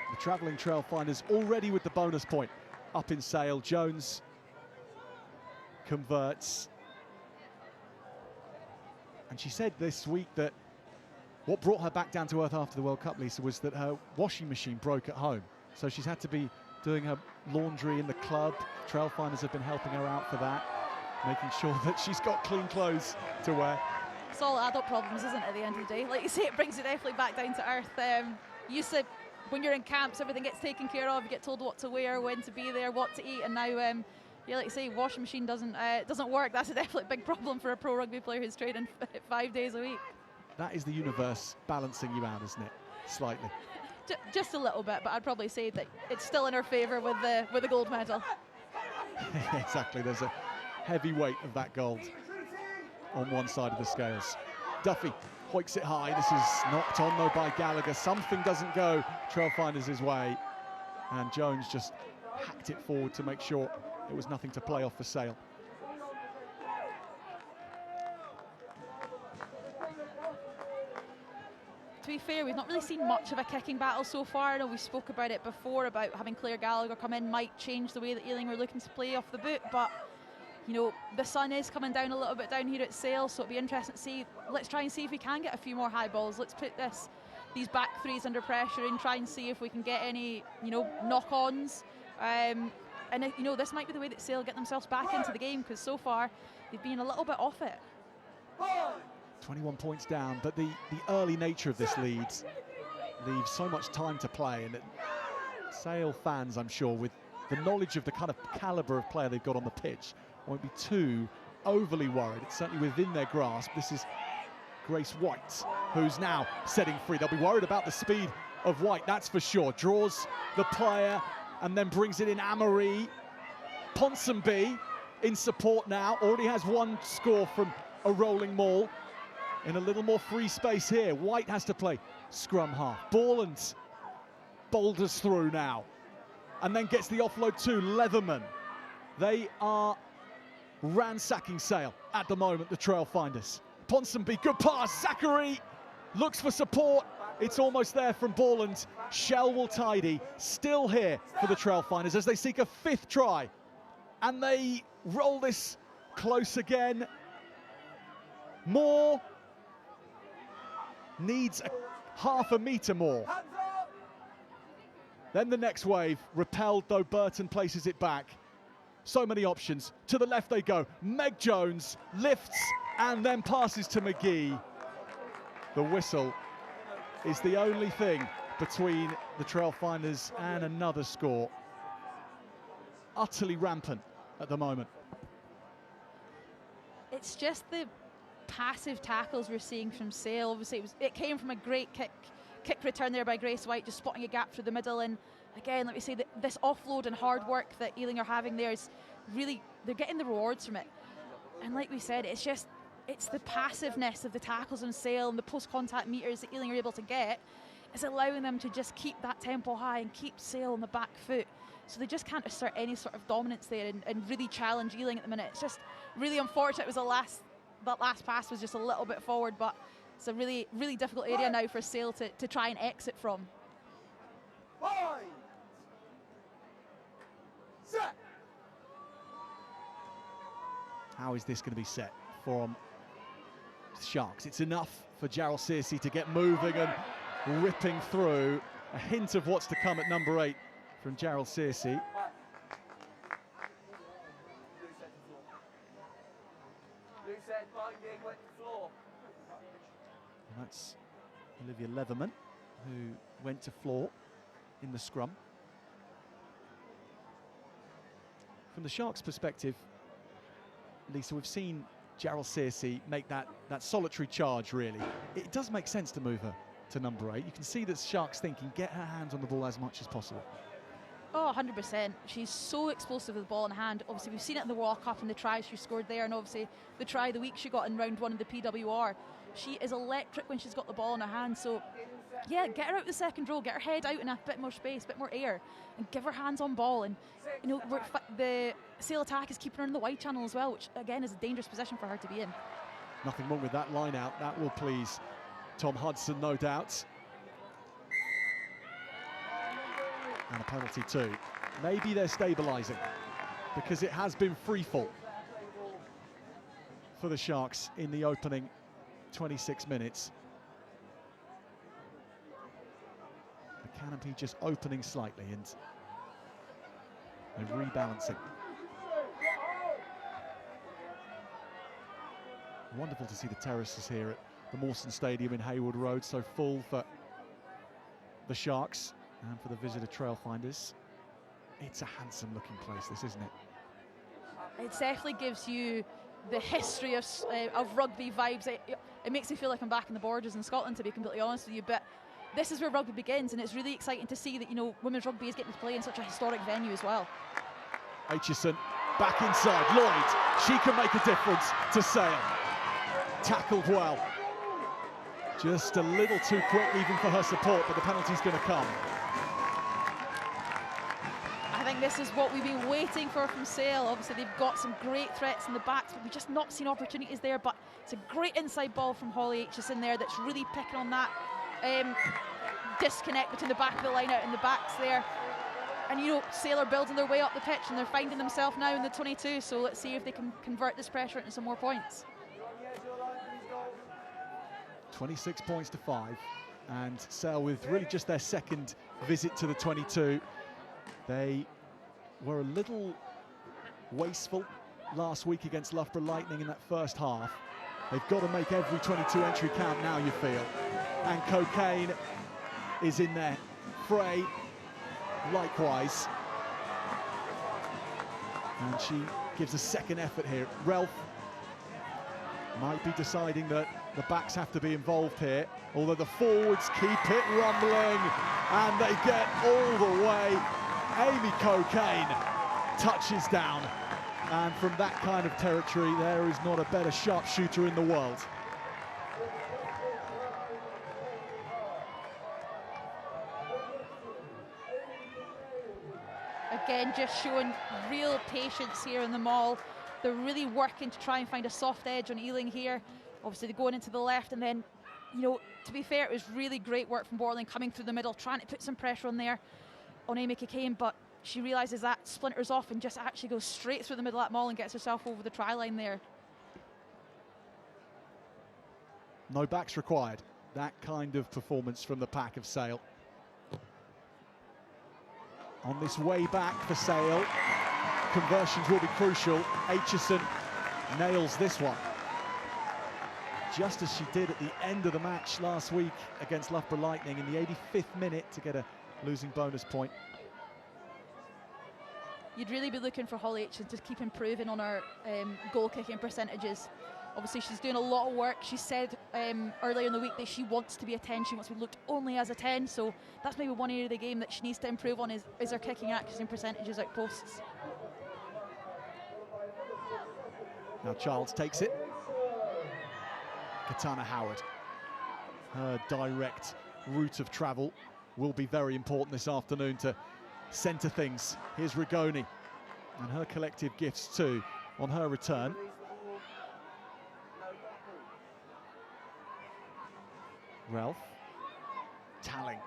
The travelling Trailfinders already with the bonus point up in Sale. Jones converts. And she said this week that what brought her back down to earth after the World Cup, Lisa, was that her washing machine broke at home. So she's had to be doing her laundry in the club. Trailfinders have been helping her out for that, making sure that she's got clean clothes to wear. It's all adult problems, isn't it, at the end of the day? Like you say, it brings it definitely back down to earth. You said when you're in camps, everything gets taken care of. You get told what to wear, when to be there, what to eat, and now, yeah, like you say, washing machine doesn't work. That's a definitely big problem for a pro rugby player who's training 5 days a week. That is the universe balancing you out, isn't it? Slightly. Just a little bit, but I'd probably say that it's still in her favour with the gold medal. Exactly. There's a heavy weight of that gold on one side of the scales. Duffy hoiks it high. This is knocked on though by Gallagher. Something doesn't go Trailfinders' way, and Jones just hacked it forward to make sure it was nothing to play off for Sale. To be fair, we've not really seen much of a kicking battle so far. I know we spoke about it before, about having Claire Gallagher come in might change the way that Ealing were looking to play off the boot, but you know, the sun is coming down a little bit down here at Sale, so it'll be interesting to see. Let's try and see if we can get a few more high balls. Let's put these back threes under pressure and try and see if we can get any, you know, knock-ons. And you know, this might be the way that Sale get themselves back into the game, because so far they've been a little bit off it. 21 points down, but the early nature of this lead leaves so much time to play, and Sale fans, I'm sure, with the knowledge of the kind of calibre of player they've got on the pitch, won't be too overly worried. It's certainly within their grasp. This is Grace White, who's now setting free. They'll be worried about the speed of White, that's for sure. Draws the player and then brings it in. Amory. Ponsonby in support now. Already has one score from a rolling maul. In a little more free space here. White has to play scrum half. Borland boulders through now and then gets the offload to Leatherman. They are ransacking Sale at the moment, the Trailfinders. Ponsonby, good pass. Zachary looks for support. It's almost there from Borland. Shell will tidy. Still here for the Trailfinders as they seek a 5th try. And they roll this close again. Moore needs a half a metre more. Then the next wave, repelled though Burton places it back. So many options. To the left they go. Meg Jones lifts and then passes to McGee. The whistle is the only thing between the Trailfinders and another score. Utterly rampant at the moment. it's just the passive tackles we're seeing from Sale. Obviously, it came from a great kick return there by Grace White, just spotting a gap through the middle. And again, let me say that this offload and hard work that Ealing are having there is really, they're getting the rewards from it. And like we said, it's the passiveness of the tackles on Sale and the post-contact meters that Ealing are able to get is allowing them to just keep that tempo high and keep Sale on the back foot. So they just can't assert any sort of dominance there and really challenge Ealing at the minute. It's just really unfortunate. It was that last pass was just a little bit forward, but it's a really, really difficult area now for Sale to try and exit from. How is this going to be set from Sharks? It's enough for Jarrell Searcy to get moving and ripping through. A hint of what's to come at number 8 from Jarrell Searcy. And that's Olivia Leatherman, who went to floor in the scrum. From the Sharks' perspective, Lisa, we've seen Jarrell Searcy make that solitary charge, really. It does make sense to move her to number 8. You can see that Sharks thinking, get her hands on the ball as much as possible. Oh, 100%. She's so explosive with the ball in hand. Obviously, we've seen it in the World Cup and the tries she scored there, and obviously the try of the week she got in round 1 of the PWR. She is electric when she's got the ball in her hand. So, yeah, get her out the second row, get her head out in a bit more space, a bit more air, and give her hands on ball. And, you know, the Sale attack is keeping her in the wide channel as well, which, again, is a dangerous position for her to be in. Nothing wrong with that line out. That will please Tom Hudson, no doubt. And a penalty too. Maybe they're stabilising, because it has been free fall for the Sharks in the opening 26 minutes. The canopy just opening slightly and they're rebalancing. Wonderful to see the terraces here at the Mawson Stadium in Haywood Road, so full for the Sharks and for the visitor Trailfinders. It's a handsome looking place, this, isn't it? It definitely gives you the history of rugby vibes. It makes me feel like I'm back in the borders in Scotland, to be completely honest with you, but this is where rugby begins, and it's really exciting to see that, you know, women's rugby is getting to play in such a historic venue as well. Aitchison back inside. Lloyd, she can make a difference to Sale. Tackled well. Just a little too quick even for her support, but the penalty's going to come. I think this is what we've been waiting for from Sale. Obviously, they've got some great threats in the backs, but we've just not seen opportunities there. But it's a great inside ball from Holly Aitchison there that's really picking on that disconnect between the back of the line out and the backs there. And, you know, Sale are building their way up the pitch and they're finding themselves now in the 22. So let's see if they can convert this pressure into some more points. 26 points to 5, and Sale with really just their second visit to the 22. They were a little wasteful last week against Loughborough Lightning in that first half. They've got to make every 22 entry count now, you feel. And Cocaine is in there. Frey, likewise. And she gives a second effort here. Relf might be deciding that the backs have to be involved here, although the forwards keep it rumbling, and they get all the way. Amy Cocaine touches down, and from that kind of territory, there is not a better sharpshooter in the world. Again, just showing real patience here in the maul. They're really working to try and find a soft edge on Ealing here. Obviously, they're going into the left, and then, you know, to be fair, it was really great work from Borland coming through the middle, trying to put some pressure on there on Amy Cocaine, but she realises that splinters off and just actually goes straight through the middle of that maul and gets herself over the try line there. No backs required. That kind of performance from the pack of Sale. On this way back for Sale, conversions will be crucial. Aitchison nails this one, just as she did at the end of the match last week against Loughborough Lightning in the 85th minute to get a losing bonus point. you'd really be looking for Holly Aitchison to keep improving on her goal kicking percentages. Obviously, she's doing a lot of work. She said earlier in the week that she wants to be a 10. She wants to be looked only as a 10. So that's maybe one area of the game that she needs to improve on is her kicking accuracy and percentages out posts. Now Childs takes it. Katana Howard. Her direct route of travel will be very important this afternoon to centre things. Here's Rigoni and her collective gifts too on her return. Ralph. Talling.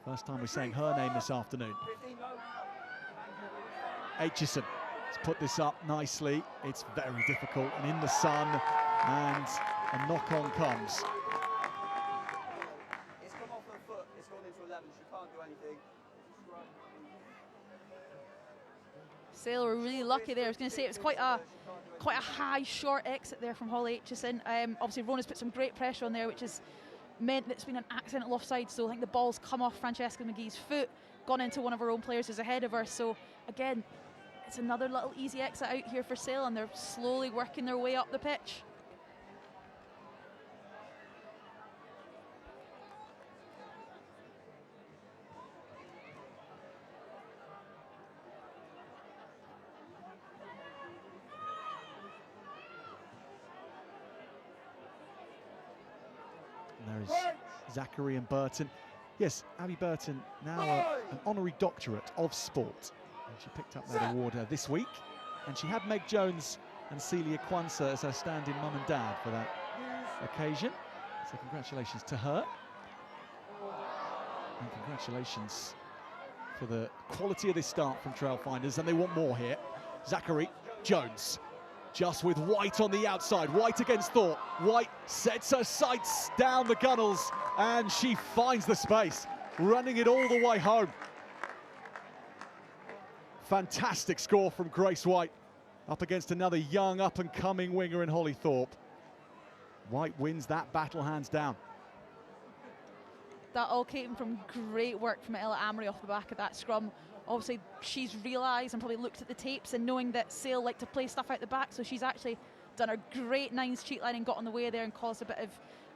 First time we're saying her name this afternoon. Aitchison has put this up nicely. It's very difficult and in the sun, and a knock-on comes. It's come off her foot, it's gone into 11, she can't do anything. Sale were really lucky there. I was going to say it was quite a high short exit there from Holly Aitchison. Obviously Rona's put some great pressure on there, which has meant that it's been an accidental offside. So I think the ball's come off Francesca McGee's foot, gone into one of her own players who's ahead of her. So again, it's another little easy exit out here for Sale, and they're slowly working their way up the pitch. And there is Zachary and Burton. Yes, Abby Burton, now an honorary doctorate of sport. And she picked up that award this week. And she had Meg Jones and Celia Kwanzaa as her stand-in mum and dad for that occasion. So congratulations to her. And congratulations for the quality of this start from Trailfinders. And they want more here. Zachary, Jones. Just with White on the outside, White against Thorpe. White sets her sights down the gunnels and she finds the space, running it all the way home. Fantastic score from Grace White, up against another young up-and-coming winger in Holly Thorpe. White wins that battle hands down. That all came from great work from Ella Amory off the back of that scrum. Obviously, she's realised and probably looked at the tapes and knowing that Sale like to play stuff out the back, so she's actually done a great nines cheat line and got on the way there and caused a bit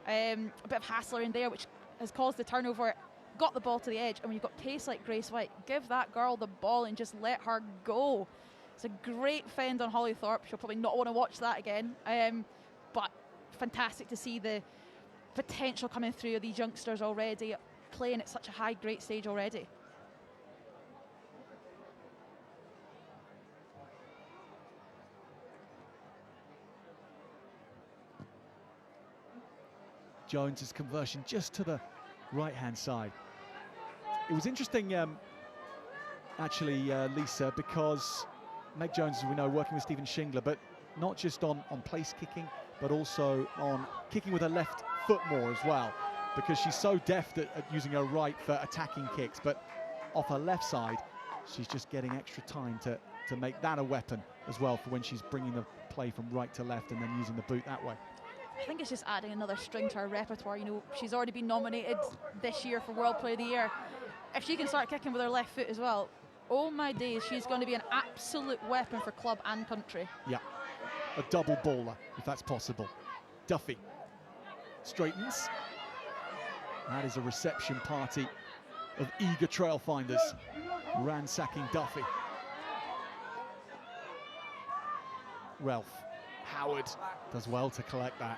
of hassle in there, which has caused the turnover. Got the ball to the edge, and when you've got pace like Grace White, give that girl the ball and just let her go. It's a great fend on Holly Thorpe. She'll probably not want to watch that again, but fantastic to see the potential coming through of these youngsters already, playing at such a high, great stage already. Jones's conversion just to the right-hand side. It was interesting, actually, Lisa, because Meg Jones, as we know, working with Stephen Shingler, but not just on place kicking, but also on kicking with her left foot more as well, because she's so deft at using her right for attacking kicks, but off her left side, she's just getting extra time to make that a weapon as well for when she's bringing the play from right to left and then using the boot that way. I think it's just adding another string to her repertoire. You know, she's already been nominated this year for World Player of the Year. If she can start kicking with her left foot as well, oh my days, she's going to be an absolute weapon for club and country. Yeah, a double baller, if that's possible. Duffy straightens. That is a reception party of eager Trailfinders ransacking Duffy. Ralph Howard does well to collect that.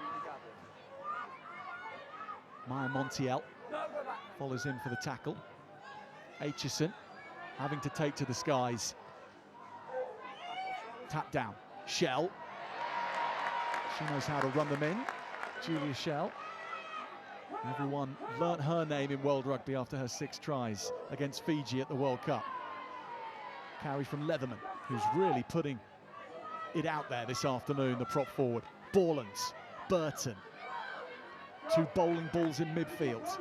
Maya Montiel follows in for the tackle. Aitchison having to take to the skies. Tap down. Shell. She knows how to run them in. Julia Shell. Everyone learnt her name in World Rugby after her 6 tries against Fiji at the World Cup. Carry from Leatherman, who's really putting it out there this afternoon, the prop forward. Borlands, Burton. 2 bowling balls in midfield.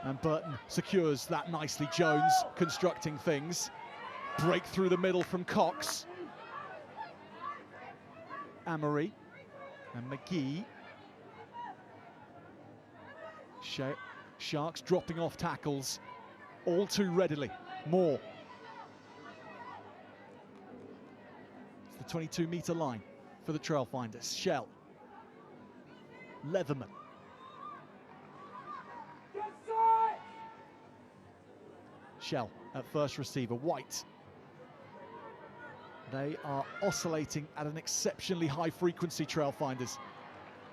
And Burton secures that nicely. Jones constructing things. Break through the middle from Cox. Amory and McGee. Sharks dropping off tackles all too readily. Moore 22-metre line for the Trailfinders. Shell. Leatherman. Shell at first receiver. White. They are oscillating at an exceptionally high frequency, Trailfinders.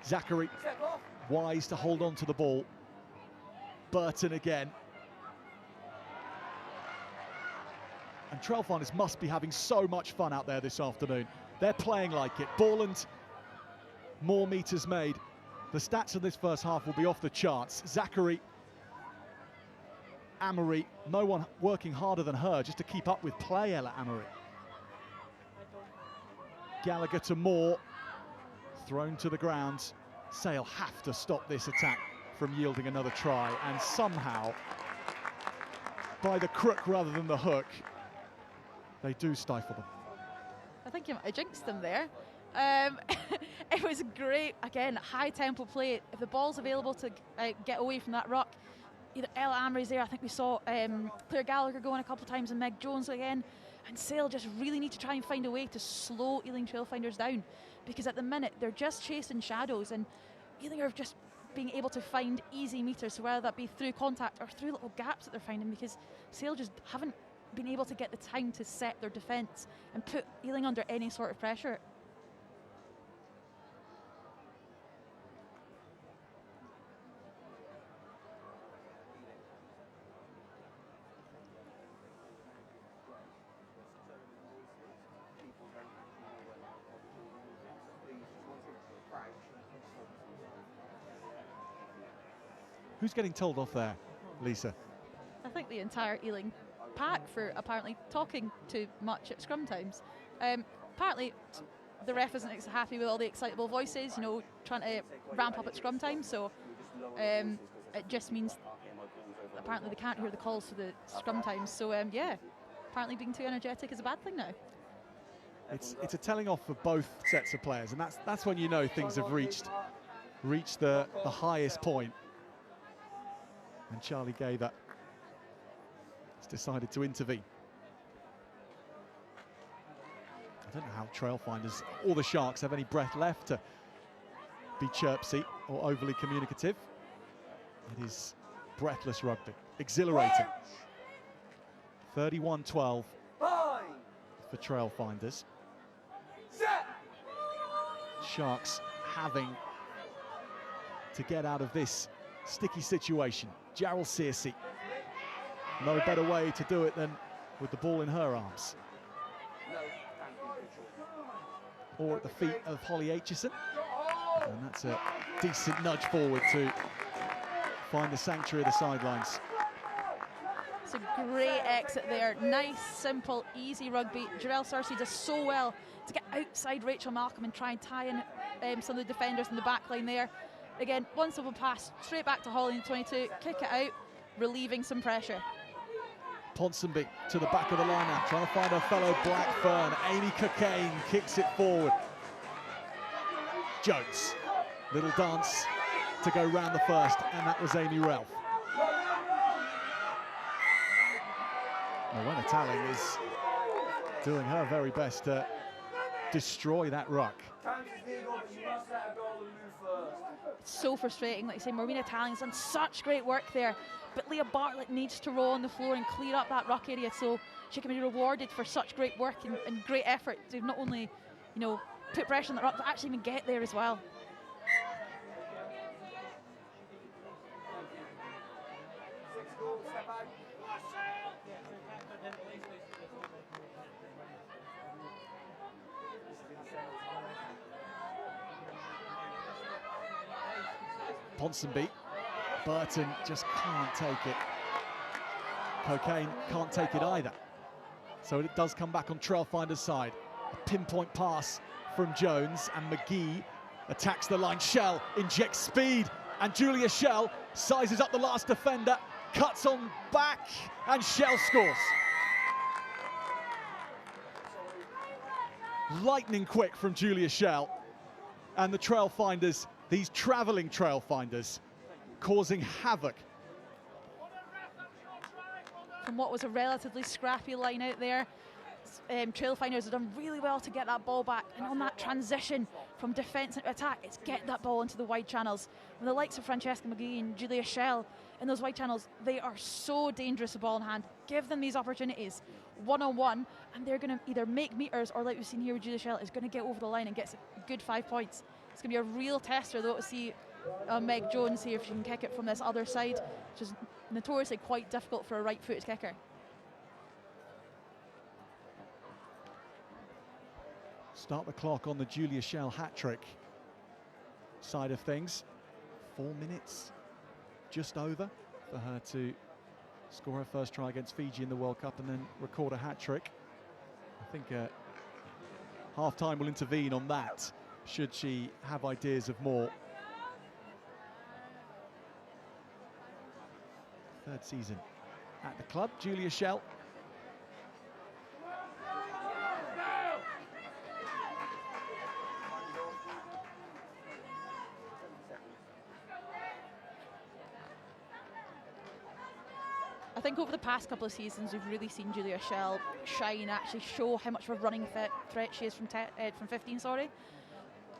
Zachary wise to hold on to the ball. Burton again. And Trailfinders must be having so much fun out there this afternoon. They're playing like it. Ball and more meters made. The stats of this first half will be off the charts. Zachary, Amory, no one working harder than her just to keep up with play, Ella Amory. Gallagher to Moore, thrown to the ground. Sale have to stop this attack from yielding another try, and somehow, by the crook rather than the hook, they do stifle them. I think you might have jinxed them there. It was great, again, high tempo play. If the ball's available to get away from that ruck, either Ella Amory's there, I think we saw Claire Gallagher going a couple of times, and Meg Jones again. And Sale just really need to try and find a way to slow Ealing Trailfinders down, because at the minute they're just chasing shadows, and Ealing are just being able to find easy meters, so whether that be through contact or through little gaps that they're finding, because Sale just haven't been able to get the time to set their defence and put Ealing under any sort of pressure. Who's getting told off there, Lisa? I think the entire Ealing pack for apparently talking too much at scrum times. Apparently the ref isn't happy with all the excitable voices, you know, trying to ramp up at scrum time, so it just means apparently they can't hear the calls for the scrum times, so yeah, apparently being too energetic is a bad thing now. It's a telling off for both sets of players, and that's when you know things have reached the highest point. And Charlie Gaither has decided to intervene. I don't know how Trailfinders or the Sharks have any breath left to be chirpsy or overly communicative. It is breathless rugby, exhilarating. 31-12 for Trailfinders. Sharks having to get out of this sticky situation. Gerald Searcy, no better way to do it than with the ball in her arms. Or at the feet of Holly Aitchison. And that's a decent nudge forward to find the sanctuary of the sidelines. It's a great exit there. Nice, simple, easy rugby. Jarell Searcy does so well to get outside Rachel Malcolm and try and tie in some of the defenders in the back line there. Again, one simple pass, straight back to Holly in the 22, kick it out, relieving some pressure. Ponsonby to the back of the line now, trying to find her fellow Blackburn. Amy Cockayne kicks it forward. Jones, little dance to go round the first, and that was Amy Ralph. Rowena Talling is doing her very best to destroy that ruck. It's so frustrating, like I say, Marina Talling's done such great work there, but Leah Bartlett needs to roll on the floor and clear up that ruck area so she can be rewarded for such great work and great effort to not only, you know, put pressure on that ruck, but actually even get there as well. Ponsonby, Burton just can't take it. Cockayne can't take it either. So it does come back on Trailfinders' side. A pinpoint pass from Jones, and McGee attacks the line. Shell injects speed, and Julia Shell sizes up the last defender, cuts on back, and Shell scores. Lightning quick from Julia Shell, and the Trailfinders, these travelling Trailfinders, causing havoc. From what was a relatively scrappy line out there, Trailfinders have done really well to get that ball back, and on that transition from defence into attack, it's get that ball into the wide channels. And the likes of Francesca McGee and Julia Schell in those wide channels, they are so dangerous with ball in hand. Give them these opportunities one-on-one, and they're going to either make meters, or like we've seen here with Julia Schell, is going to get over the line and get a good 5 points. It's going to be a real tester, though, to see Meg Jones here if she can kick it from this other side, which is notoriously quite difficult for a right-footed kicker. Start the clock on the Julia Schell hat-trick side of things. 4 minutes, just over, for her to score her first try against Fiji in the World Cup and then record a hat-trick. I think half-time will intervene on that, should she have ideas of more. Third season at the club, Julia Schell. I think over the past couple of seasons, we've really seen Julia Schell shine, actually show how much of a running threat she is from 15.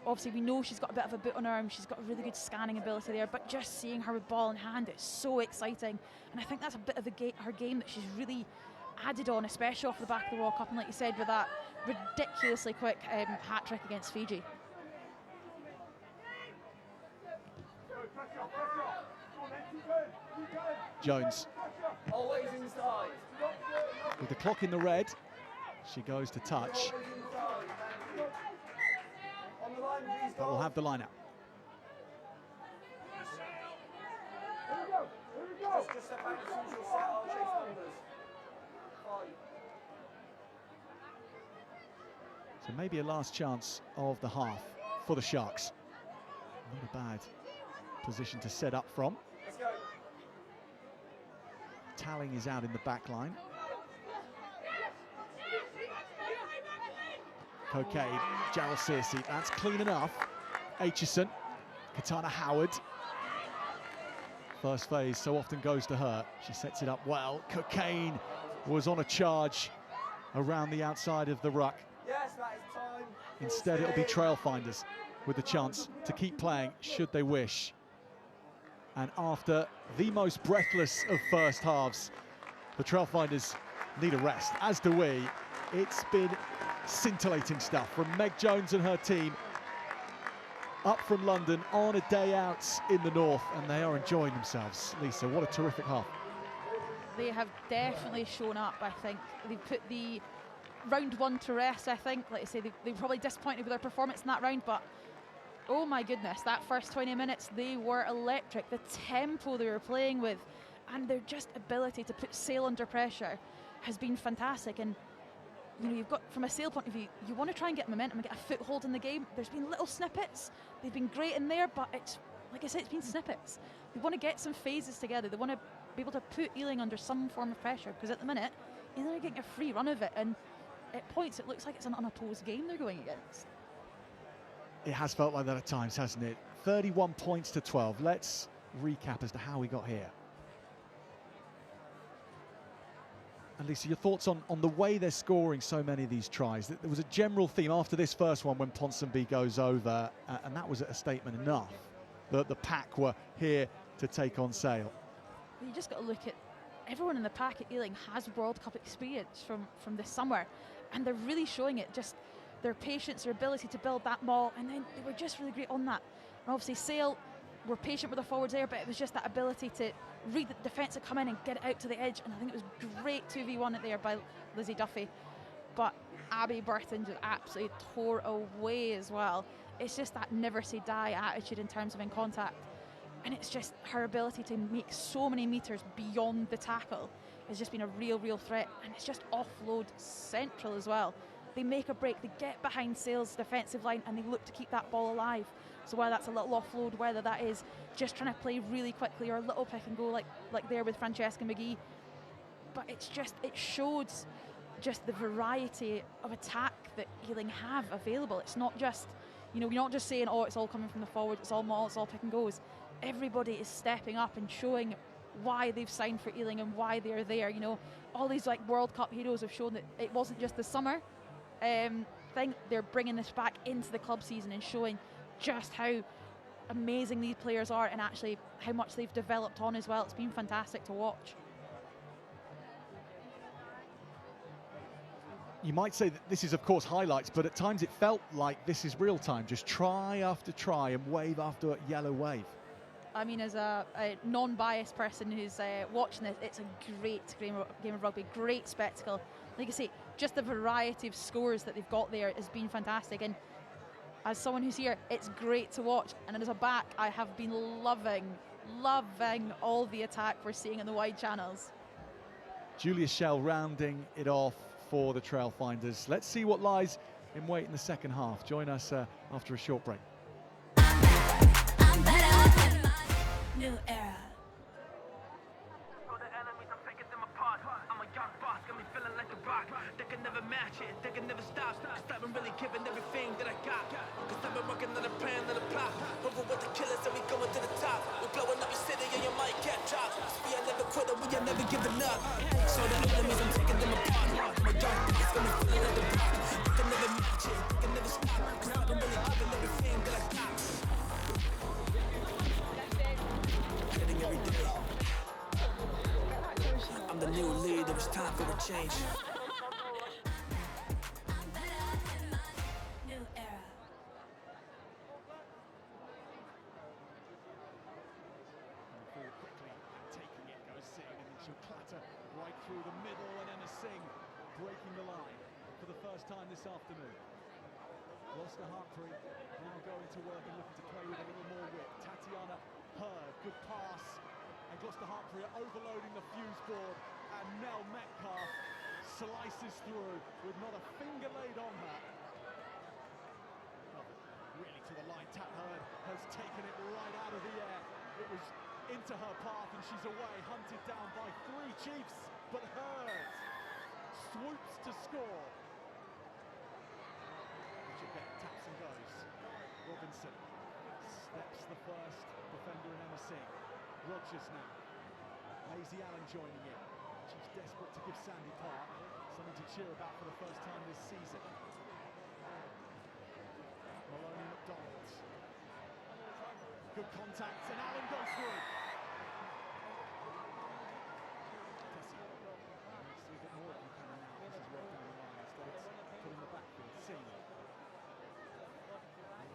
Obviously, we know she's got a bit of a boot on her arm, she's got a really good scanning ability there, but just seeing her with ball in hand is so exciting. And I think that's a bit of her game that she's really added on, especially off the back of the World Cup, and like you said, with that ridiculously quick hat-trick against Fiji. Jones. Always inside. With the clock in the red, she goes to touch. On the line, please, But we'll have the line out. Just step back as soon as you're set. I'll chase numbers. 5. So maybe a last chance of the half for the Sharks. Not a bad position to set up from. Let's go. Talling is out in the back line. Cocaine, Gerald Searcy, that's clean enough. Aitchison, Katana Howard. First phase so often goes to her. She sets it up well. Cocaine was on a charge around the outside of the ruck. Yes, that is time. Instead, it'll be Trailfinders with the chance to keep playing should they wish. And after the most breathless of first halves, the Trailfinders need a rest, as do we. It's been scintillating stuff from Meg Jones and her team up from London on a day out in the north, and they are enjoying themselves. Lisa, what a terrific half. They have definitely shown up, I think. They've put the round one to rest, I think. Like I say, they were probably disappointed with their performance in that round, but oh my goodness, that first 20 minutes, they were electric. The tempo they were playing with and their just ability to put Sale under pressure has been fantastic. And you know, you've got, from a Sale point of view, you want to try and get momentum and get a foothold in the game. There's been little snippets. They've been great in there, but it's, like I said, it's been snippets. They want to get some phases together. They want to be able to put Ealing under some form of pressure, because at the minute, Ealing are getting a free run of it, and at points it looks like it's an unopposed game they're going against. It has felt like that at times, hasn't it? 31 points to 12. Let's recap as to how we got here. And Lisa, your thoughts on the way they're scoring so many of these tries. There was a general theme after this first one when Ponsonby goes over, and that was a statement enough that the pack were here to take on Sale. You just got to look at everyone in the pack at Ealing has World Cup experience from this summer, and they're really showing it. Just their patience, their ability to build that ball, and then they were just really great on that. And obviously Sale were patient with the forwards there, but it was just that ability to read the defence and come in and get it out to the edge, and I think it was great 2v1 it there by Lizzie Duffy. But Abby Burton just absolutely tore away as well. It's just that never say die attitude in terms of in contact, and it's just her ability to make so many meters beyond the tackle has just been a real threat, and it's just offload central as well. They make a break, they get behind Sale's defensive line, and they look to keep that ball alive. So whether that's a little offload, whether that is just trying to play really quickly, or a little pick and go like there with Francesca McGee, but it's just, it shows just the variety of attack that Ealing have available. It's not just, you know, you're not just saying, oh, it's all coming from the forward, it's all maul, it's all pick and goes. Everybody is stepping up and showing why they've signed for Ealing and why they're there. You know, all these like World Cup heroes have shown that it wasn't just the summer thing. They're bringing this back into the club season and showing just how amazing these players are and actually how much they've developed on as well. It's been fantastic to watch. You might say that this is, of course, highlights, but at times it felt like this is real time. Just try after try and wave after yellow wave. I mean, as a non-biased person who's watching this, it's a great game of rugby, great spectacle. Like I say, just the variety of scores that they've got there has been fantastic. And as someone who's here, it's great to watch. And as a back, I have been loving all the attack we're seeing in the wide channels. Julia Schell rounding it off for the Trailfinders. Let's see what lies in wait in the second half. Join us after a short break. I'm better than my new era. For the enemies, I'm taking them apart. I'm a young boss, got me feeling like a rock. They can never match it, they can never stop. Cause I've been really giving everything that I got. Cause I've been working on a plan and a plot. Over with the killers and we going to the top. We blowing up your city and your mic can't drop. Cause we are never quitting, we are never giving up. So the enemies, I'm taking them apart. I'm a young boss, got me feeling like a rock. They can never match it, they can never stop. Cause I've been really giving everything that I got. Getting every day. I'm the new leader, it's time for a change. I'm better than my new era. Forward quickly, and taking it goes Singh, and then she'll clatter right through the middle, and Emma Singh breaking the line for the first time this afternoon. Gloucester Hartbury now going to work and looking to play with a little more width. Tatiana Hurd, good pass, and Gloucester Hartbury are overloading the fuse board, and Nell Metcalf slices through with not a finger laid on her. Well, really to the line. Tat Hurd has taken it right out of the air. It was into her path and she's away, hunted down by three Chiefs, but Hurd swoops to score. Richard Beck taps and goes. Robinson steps the first defender in Emma Singh. Rogers now. Maisie Allen joining in. She's desperate to give Sandy Park something to cheer about for the first time this season. Maloney McDonald. Good contact, and Allen goes through. Tessie needs to do a bit more if you can now. This is work down the line. Instead it's put in the backfield. Singh.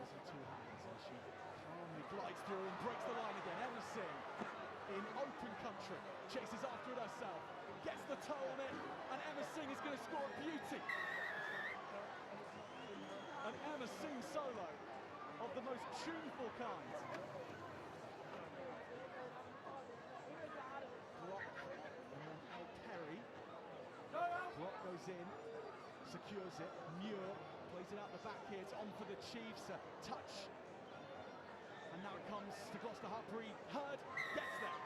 Using two hands as she calmly glides through and breaks the line again. Emma Singh in open country, chases after it herself, gets the toe on it, and Emma Singh is going to score a beauty. An Emma Singh solo of the most tuneful kind. Brock and then El Perry. Brock goes in, secures it. Muir plays it out the back here. It's on for the Chiefs. A touch. And now it comes to Gloucester Hartbury. Hurd gets there.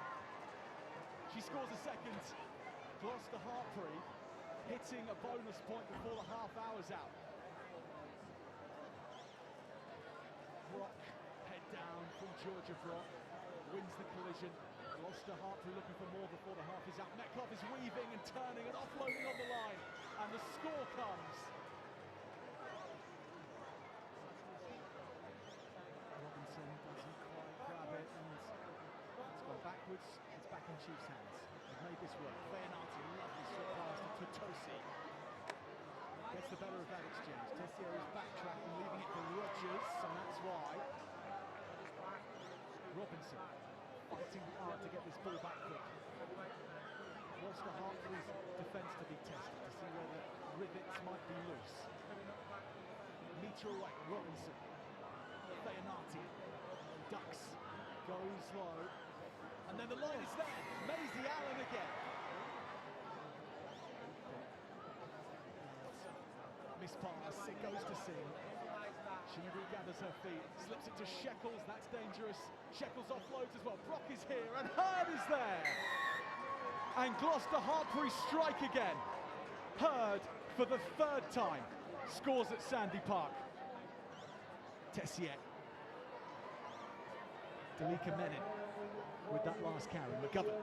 She scores a second. Gloucester Hartbury hitting a bonus point before the half hour's out. Brock, head down from Georgia Brock, wins the collision. Gloucester Hartbury looking for more before the half is out. Metcalf is weaving and turning and offloading on the line, and the score comes. Robinson doesn't quite grab it, and it's gone backwards. It's back in Chiefs' hands. They've made this work. Feyanati, lovely slip pass to Totosi. Gets the better of that exchange. Tessier is backtracking, leaving it for Rogers, and that's why. Robinson fighting hard to get this ball back quick. Gloucester Hartbury's defence to be tested to see where the rivets might be loose. Metre away, Robinson. Feyanati ducks, goes low, and then the line is there. Maisie Allen again. Miss pass, it goes to Singh. She regathers her feet, slips it to Sheckles, that's dangerous. Sheckles offloads as well. Brock is here, and Hurd is there. And Gloucester Hartbury strike again. Hurd, for the third time, scores at Sandy Park. Tessier. Dalika Menin. with that last carry. McGovern.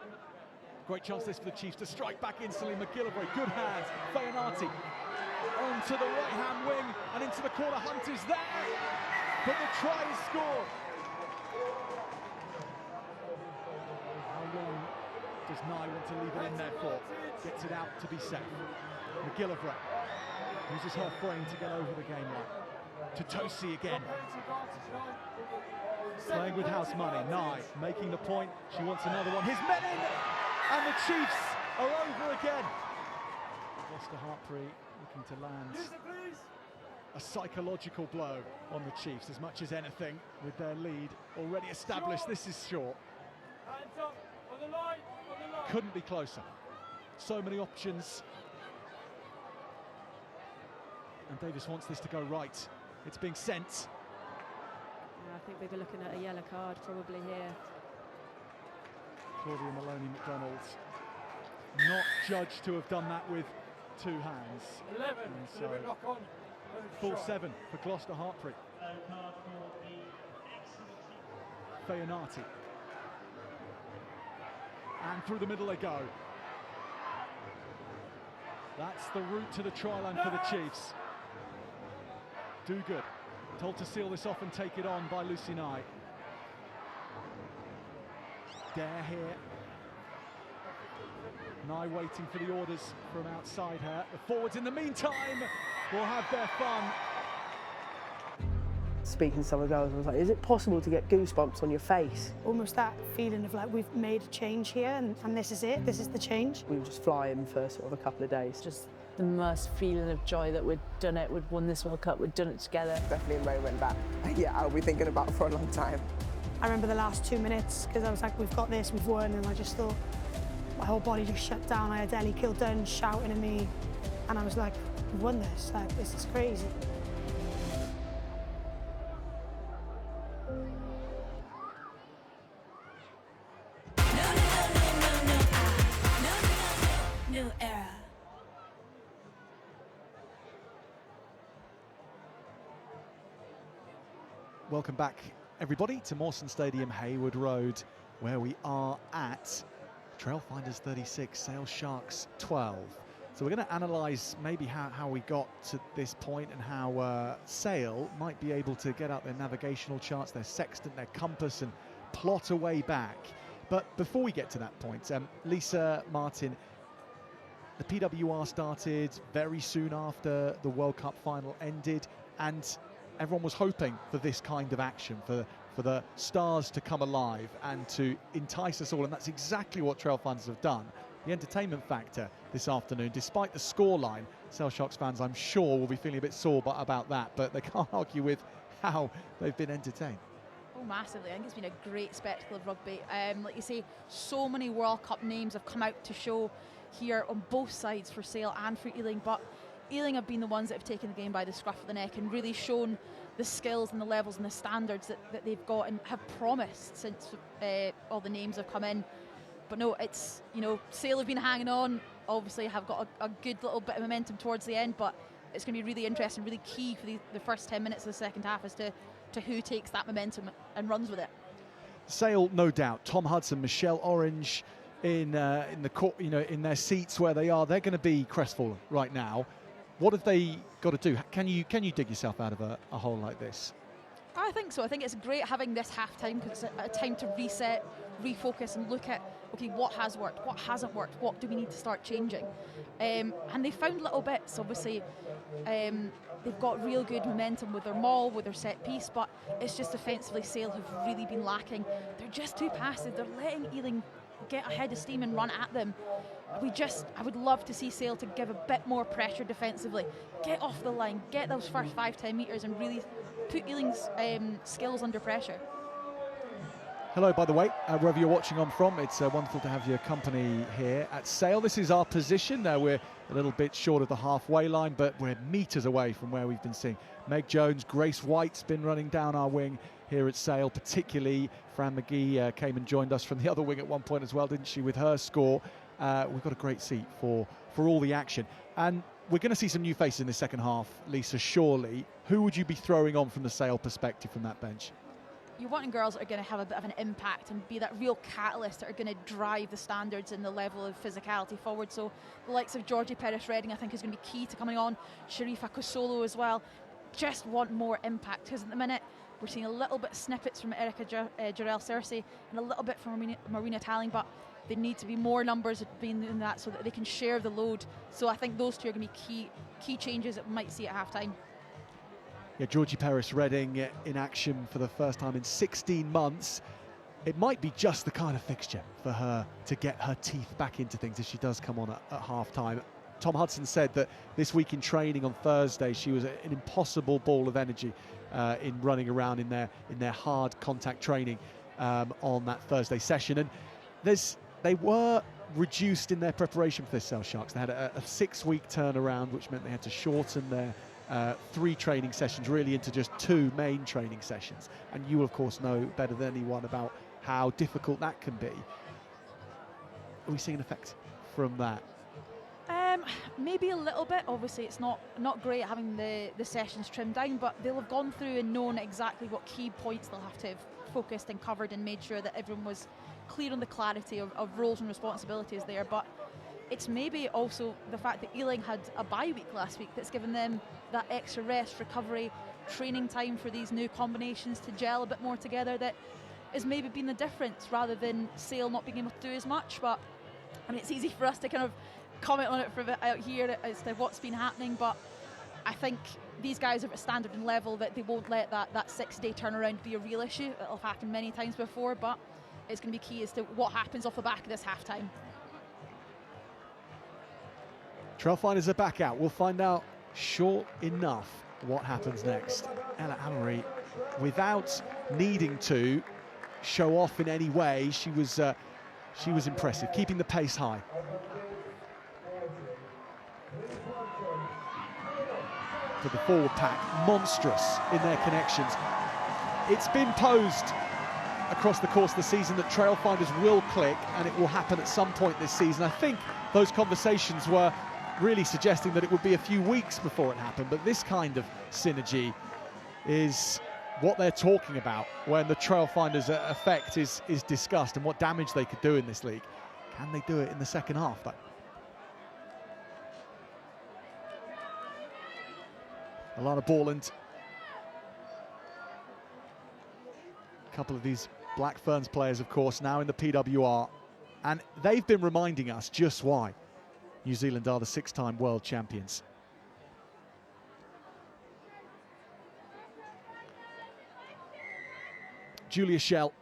Great chance this for the Chiefs to strike back instantly. McGillivray, good hands. Fayanati onto the right-hand wing and into the corner. Hunt is there, but the try is scored. How long does Nye want to leave it in there for? Gets it out to be safe. McGillivray uses her frame to get over the game line. To Tosi again. Playing with house money. Nye making the point. She wants another one. His men in! And the Chiefs are over again. Gloucester Hartpury looking to land a psychological blow on the Chiefs as much as anything with their lead already established. This is short. Couldn't be closer. So many options. And Davis wants this to go right. It's being sent. I think we'd be looking at a yellow card probably here. Claudia Maloney McDonald not judged to have done that with two hands. 11. So full 7 for Gloucester Hartpury. Fayanati. And through the middle they go. That's the route to the try line for the Chiefs. Do good. Told to seal this off and take it on by Lucy Nye. Dare here. Nye waiting for the orders from outside her. The forwards in the meantime will have their fun. Speaking to some of the girls, I was like, is it possible to get goosebumps on your face? Almost that feeling of like we've made a change here and this is it, this is the change. We were just flying for sort of a couple of days. Just the immense feeling of joy that we'd done it, we'd won this World Cup, we'd done it together. Definitely a moment that, yeah, I'll be thinking about for a long time. I remember the last 2 minutes because I was like, we've got this, we've won, and I just thought my whole body just shut down. I had Ellie Kildun shouting at me and I was like, we've won this, like this is crazy. New era. Welcome back, everybody, to Mawson Stadium, Hayward Road, where we are at Trailfinders 36, Sale Sharks 12. So we're going to analyse maybe how we got to this point and how Sale might be able to get out their navigational charts, their sextant, their compass, and plot a way back. But before we get to that point, Lisa, Martin, the PWR started very soon after the World Cup final ended, and everyone was hoping for this kind of action, for the stars to come alive and to entice us all, and that's exactly what Trailfinders have done. The entertainment factor this afternoon, despite the scoreline, Sale Sharks fans, I'm sure, will be feeling a bit sore about that, but they can't argue with how they've been entertained. Oh, massively. I think it's been a great spectacle of rugby. Like you say, so many World Cup names have come out to show here on both sides for Sale and for Ealing, but Ealing have been the ones that have taken the game by the scruff of the neck and really shown the skills and the levels and the standards that they've got and have promised since all the names have come in. But no, it's, you know, Sale have been hanging on, obviously have got a good little bit of momentum towards the end, but it's going to be really interesting, really key for the first 10 minutes of the second half as to who takes that momentum and runs with it. Sale, no doubt. Tom Hudson, Michelle Orange in the court, you know, in their seats where they are. They're going to be crestfallen right now. What have they got to do? Can you dig yourself out of a hole like this? I think so. I think it's great having this half-time because it's a time to reset, refocus and look at, okay, what has worked, what hasn't worked, what do we need to start changing? And they found little bits, obviously. They've got real good momentum with their maul, with their set piece, but it's just defensively Sale have really been lacking. They're just too passive. They're letting Ealing get ahead of steam and run at them. I would love to see Sale to give a bit more pressure defensively. Get off the line, get those first 5-10 metres and really put Ealing's skills under pressure. Hello, by the way, wherever you're watching on from, it's wonderful to have your company here at Sale. This is our position. We're a little bit short of the halfway line, but we're metres away from where we've been seeing Meg Jones. Grace White's been running down our wing here at Sale, particularly Fran McGee came and joined us from the other wing at one point as well, didn't she, with her score. We've got a great seat for all the action. And we're going to see some new faces in the second half, Lisa, surely. Who would you be throwing on from the Sale perspective from that bench? you're wanting girls that are going to have a bit of an impact and be that real catalyst that are going to drive the standards and the level of physicality forward. So the likes of Georgie Perez-Redding, I think, is going to be key to coming on. Sharifa Kosolo as well. Just want more impact, because at the minute we're seeing a little bit of snippets from Erica Jarrell-Cersei and a little bit from Marina Talling, but they need to be more numbers being in that so that they can share the load. So I think those two are going to be key changes that we might see at half-time. Yeah, Georgie Perez-Redding in action for the first time in 16 months. It might be just the kind of fixture for her to get her teeth back into things if she does come on at half-time. Tom Hudson said that this week in training on Thursday, she was an impossible ball of energy in running around in their hard contact training on that Thursday session. And they were reduced in their preparation for this Sale Sharks. They had a 6-week turnaround, which meant they had to shorten their 3 training sessions really into just 2 main training sessions. And you, of course, know better than anyone about how difficult that can be. Are we seeing an effect from that? Maybe a little bit. Obviously, it's not great having the sessions trimmed down, but they'll have gone through and known exactly what key points they'll have to have focused and covered and made sure that everyone was clear on the clarity of roles and responsibilities there. But it's maybe also the fact that Ealing had a bye week last week that's given them that extra rest, recovery, training time for these new combinations to gel a bit more together, that has maybe been the difference, rather than Sale not being able to do as much. But I mean, it's easy for us to kind of comment on it for a bit out here as to what's been happening, but I think these guys are at a standard and level that they won't let that 6-day turnaround be a real issue. It'll happen many times before, but it's going to be key as to what happens off the back of this half-time. Trailfinders are back out. We'll find out sure enough what happens next. Ella Amory, without needing to show off in any way, she was impressive, keeping the pace high. For the forward pack, monstrous in their connections. It's been posed across the course of the season that Trailfinders will click, and it will happen at some point this season. I think those conversations were really suggesting that it would be a few weeks before it happened, but this kind of synergy is what they're talking about when the Trailfinders effect is discussed and what damage they could do in this league. Can they do it in the second half, though? Alana Borland. A couple of these Black Ferns players, of course, now in the PWR. And they've been reminding us just why New Zealand are the 6-time world champions. Julia Schell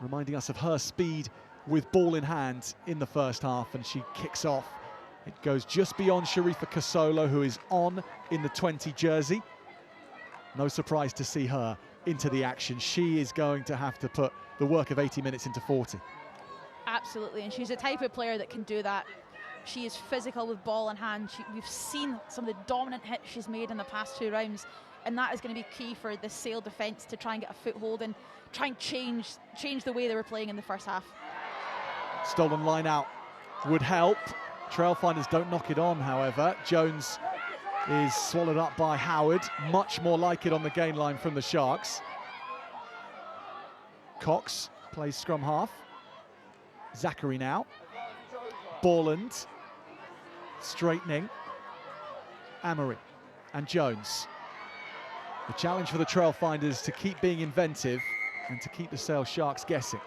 reminding us of her speed with ball in hand in the first half, and she kicks off. It goes just beyond Sharifa Kosolo, who is on in the 20 jersey. No surprise to see her into the action. She is going to have to put the work of 80 minutes into 40. Absolutely, and she's the type of player that can do that. She is physical with ball in hand. We've seen some of the dominant hits she's made in the past 2 rounds, and that is going to be key for the Sale defence to try and get a foothold and try and change the way they were playing in the first half. Stolen line out would help. Trailfinders don't knock it on, however. Jones is swallowed up by Howard. Much more like it on the gain line from the Sharks. Cox plays scrum half. Zachary now. Borland. Straightening. Amory and Jones. The challenge for the Trailfinders to keep being inventive and to keep the Sale Sharks guessing.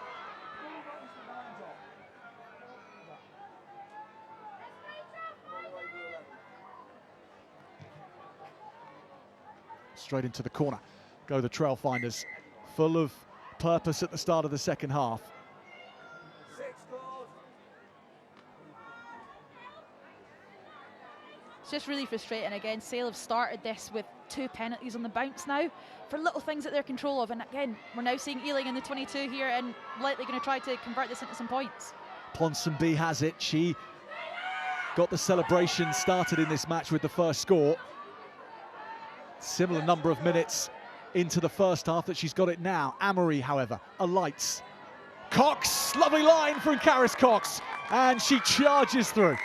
Straight into the corner go the Trailfinders, full of purpose at the start of the second half. It's just really frustrating. Again, Sale have started this with 2 penalties on the bounce now for little things that they're control of, and again we're now seeing Ealing in the 22 here and likely going to try to convert this into some points. Ponsonby has it. She got the celebration started in this match with the first score. Similar number of minutes into the first half that she's got it now. Amory, however, alights. Cox, lovely line from Karis Cox, and she charges through.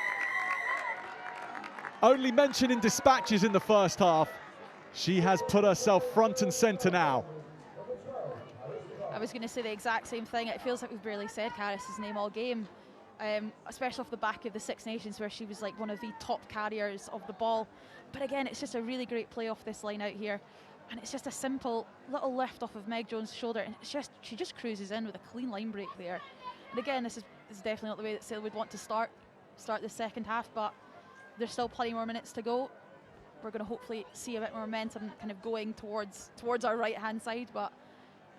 Only mentioned in dispatches in the first half. She has put herself front and centre now. was going to say the exact same thing. It feels like we've barely said Caris's name all game, especially off the back of the Six Nations, where she was like one of the top carriers of the ball. But again, it's just a really great play off this line out here. And it's just a simple little lift off of Meg Jones' shoulder, and it's just she just cruises in with a clean line break there. And again, this is definitely not the way that Sale would want to start the second half, but there's still plenty more minutes to go. We're going to hopefully see a bit more momentum kind of going towards our right hand side. But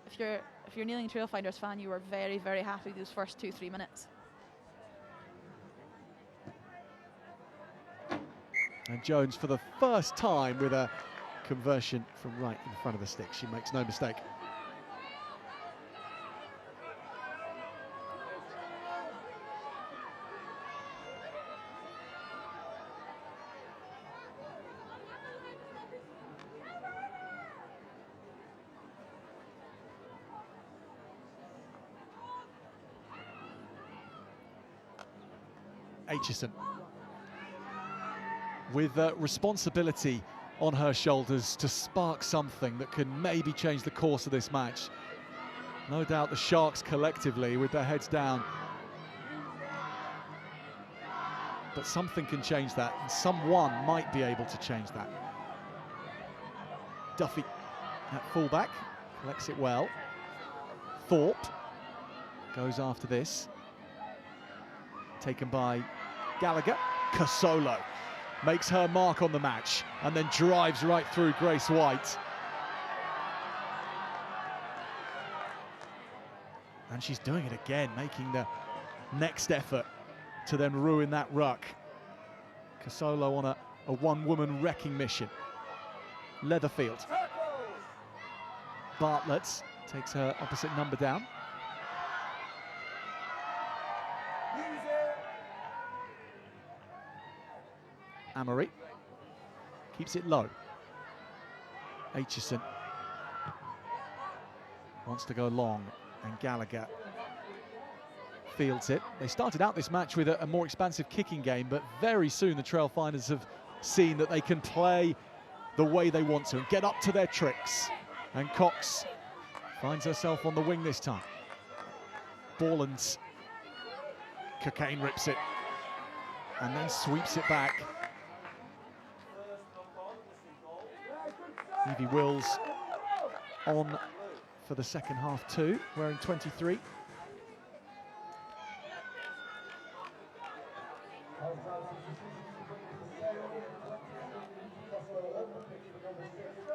if you're Kneeling Trailfinders fan, you were very, very happy with those first 2-3 minutes. And Jones, for the first time, with a conversion from right in front of the stick. She makes no mistake. Aitchison, with responsibility on her shoulders to spark something that can maybe change the course of this match. No doubt the Sharks collectively with their heads down. But something can change that, and someone might be able to change that. Duffy at fullback, collects it well. Thorpe goes after this. Taken by Gallagher. Casolo makes her mark on the match and then drives right through Grace White. And she's doing it again, making the next effort to then ruin that ruck. Casolo on a one-woman wrecking mission. Leatherfield. Bartlett takes her opposite number down. Amory keeps it low. Aitchison wants to go long, and Gallagher fields it. They started out this match with a more expansive kicking game, but very soon the Trailfinders have seen that they can play the way they want to and get up to their tricks. And Cox finds herself on the wing this time. Borland's Cocaine rips it and then sweeps it back. Evie Wills on for the second half too, wearing 23.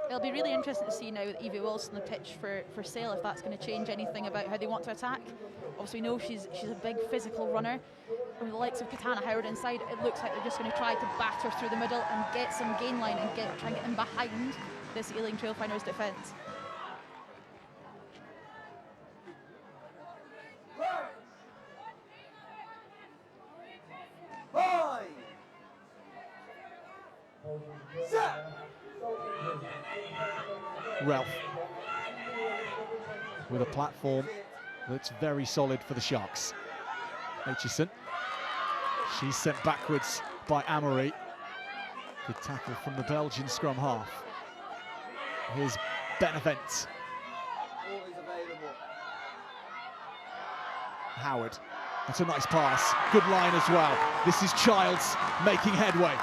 It'll be really interesting to see now with Evie Wilson on the pitch for Sale if that's going to change anything about how they want to attack. Obviously, we know she's a big physical runner. With the likes of Katana Howard inside, it looks like they're just going to try to batter through the middle and get some gain line and try and get in behind this Ealing Trailfinders defence. Ralph with a platform that's very solid for the Sharks. Aitchison, she's sent backwards by Amory. Good tackle from the Belgian scrum half. Here's Benevent. Howard, that's a nice pass, good line as well. This is Childs making headway.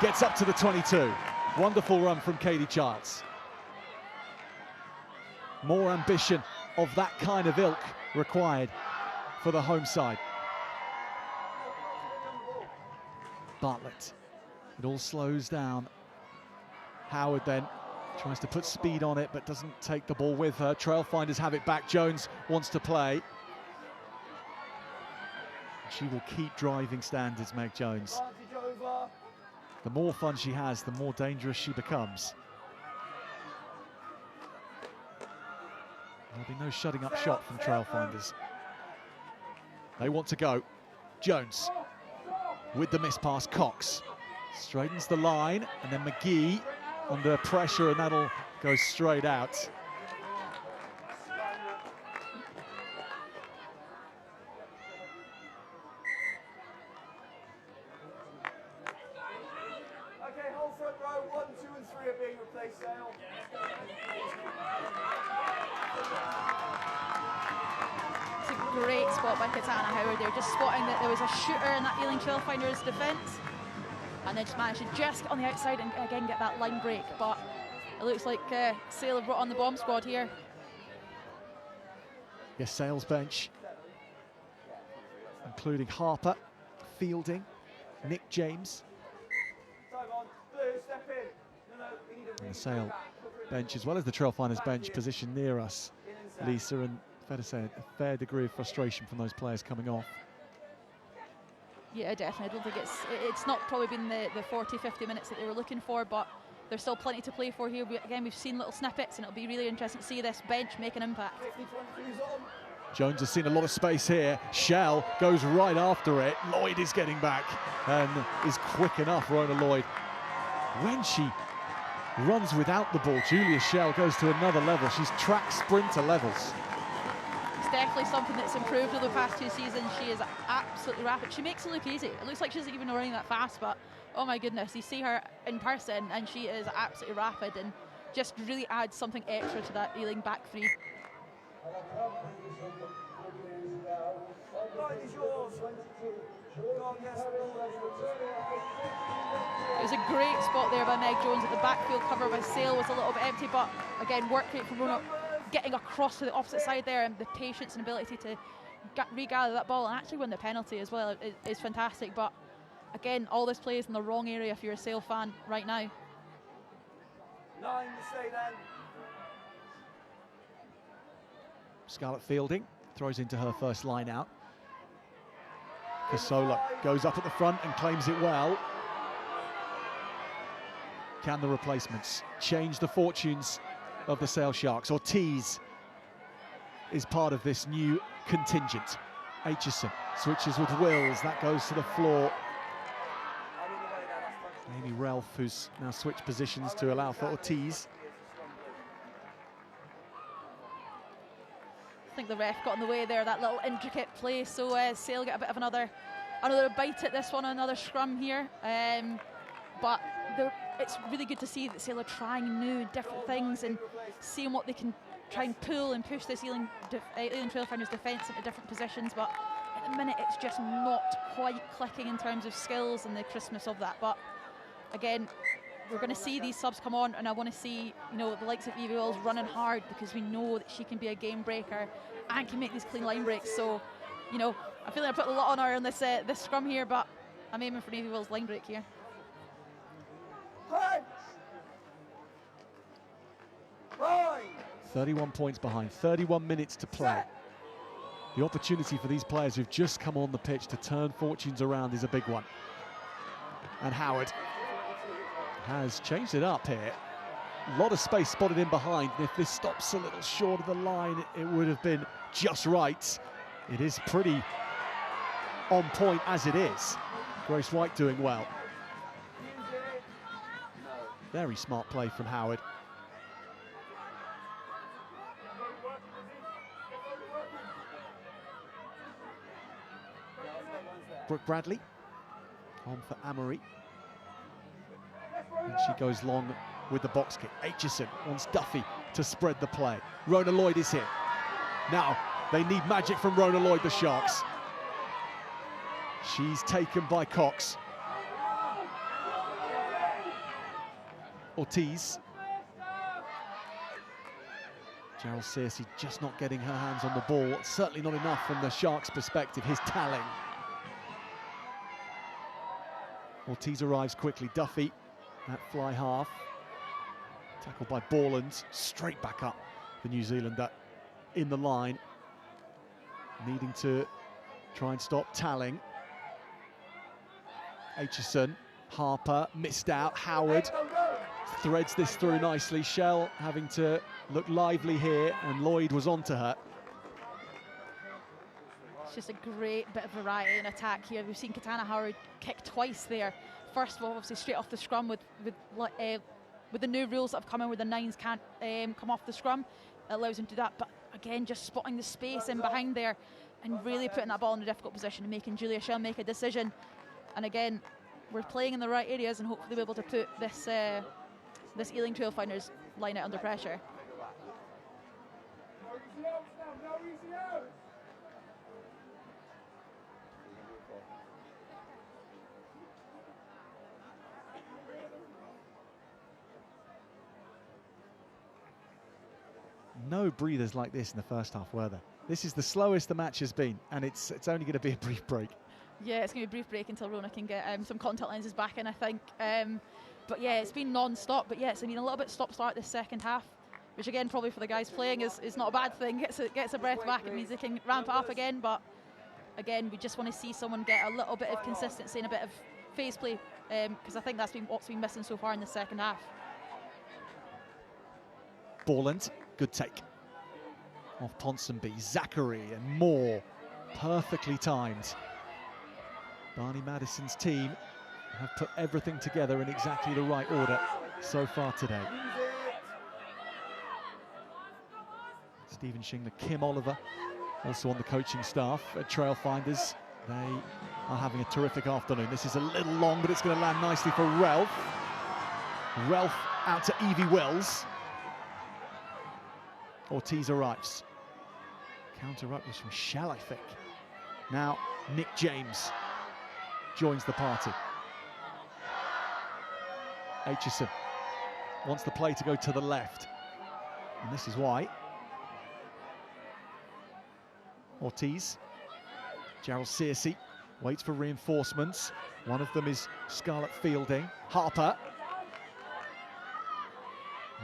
Gets up to the 22. Wonderful run from Katie Childs. More ambition of that kind of ilk required for the home side. Bartlett, it all slows down. Howard then tries to put speed on it, but doesn't take the ball with her. Trailfinders have it back. Jones wants to play. She will keep driving standards, Meg Jones. The more fun she has, the more dangerous she becomes. There'll be no shutting up shop from Trailfinders. They want to go. Jones with the miss pass. Cox straightens the line, and then McGee under pressure, and that'll go straight out. Okay, whole front row, 1, 2 and 3 are being replaced, Sale. spot by Katana Howard there, just spotting that there was a shooter in that Ealing Trailfinders defence, and then just managed to just get on the outside and again get that line break. But it looks like Sale have brought on the bomb squad here. Yes, Sale's bench, including Harper, Fielding, Nick James. And the Sale bench, as well as the Trailfinders bench, positioned near us, Lisa, and fair to say a fair degree of frustration from those players coming off. Yeah, definitely. I don't think it's not probably been the 40-50 minutes that they were looking for, but there's still plenty to play for here. Again, we've seen little snippets, and it'll be really interesting to see this bench make an impact. Jones has seen a lot of space here. Shell goes right after it. Lloyd is getting back and is quick enough, Rona Lloyd. When she runs without the ball, Julia Shell goes to another level. She's track sprinter levels. It's definitely something that's improved over the past 2 seasons. She is absolutely rapid. She makes it look easy. It looks like she isn't even running that fast, but oh my goodness, you see her in person and she is absolutely rapid and just really adds something extra to that Ealing back three. It was a great spot there by Meg Jones at the backfield cover by Sale was a little bit empty, but again, work rate from Rona getting across to the opposite side there, and the patience and ability to regather that ball and actually win the penalty as well is fantastic. But again, all this play is in the wrong area if you're a Sale fan right now. 9 to stay then. Scarlett Fielding throws into her first line out. Casola goes up at the front and claims it well. Can the replacements change the fortunes of the Sale Sharks? Ortiz is part of this new contingent. Aitchison switches with Wills, that goes to the floor. Amy Ralph, who's now switched positions to allow for Ortiz. I think the ref got in the way there, that little intricate play, so Sale get a bit of another bite at this one, another scrum here. But it's really good to see that Sale are trying new, different things and seeing what they can try and pull and push this Ealing Trailfinders defence into different positions. But at the minute, it's just not quite clicking in terms of skills and the crispness of that. But again, we're going to see these subs come on, and I want to see, the likes of Evie Wills running hard, because we know that she can be a game breaker and can make these clean line breaks. So, I feel like I put a lot on her in this scrum here, but I'm aiming for Evie Wills' line break here. 31 points behind, 31 minutes to play. The opportunity for these players who've just come on the pitch to turn fortunes around is a big one. And Howard has changed it up here. A lot of space spotted in behind, and if this stops a little short of the line, it would have been just right. It is pretty on point as it is. Grace White doing well. Very smart play from Howard. Brooke Bradley on for Amory. And she goes long with the box kick. Aitchison wants Duffy to spread the play. Rona Lloyd is here. Now they need magic from Rona Lloyd, the Sharks. She's taken by Cox. Ortiz. Gerald Searcy just not getting her hands on the ball. Certainly not enough from the Sharks' perspective. His tallying. Ortiz arrives quickly. Duffy at fly half. Tackled by Borland. Straight back up the New Zealander in the line. Needing to try and stop Talling. Aitchison. Harper missed out. Howard threads this through nicely. Shell having to look lively here, and Lloyd was onto her. It's just a great bit of variety in attack here. We've seen Katana Howard kick twice there. First of all, obviously straight off the scrum with the new rules that have come in where the nines can't come off the scrum. It allows him to do that. But again, just spotting the space in behind there and really putting that ball in a difficult position and making Julia Shell make a decision. And again, we're playing in the right areas and hopefully be able to put this this Ealing Trailfinders line out under pressure. no breathers like this in the first half, were there? This is the slowest the match has been, and it's only going to be a brief break. Yeah, it's going to be a brief break until Rona can get some contact lenses back in, I think. But yeah, it's been non-stop. But yeah, it's been a little bit stop-start this second half, which again, probably for the guys playing is not a bad thing. Gets a breath back. It means they can ramp it up again. But again, we just want to see someone get a little bit of consistency and a bit of phase play, because I think that's been what's been missing so far in the second half. Borland, good take. Off Ponsonby, Zachary and Moore, perfectly timed. Barney Madison's team have put everything together in exactly the right order so far today. Stephen Shingler, Kim Oliver, also on the coaching staff at Trailfinders. They are having a terrific afternoon. This is a little long, but it's going to land nicely for Ralph. Ralph out to Evie Wells. Ortiz arrives. Counter up was from Shell, I think. Now Nick James joins the party. Aitchison wants the play to go to the left, and this is why. Ortiz, Gerald Searcy waits for reinforcements. One of them is Scarlett Fielding. Harper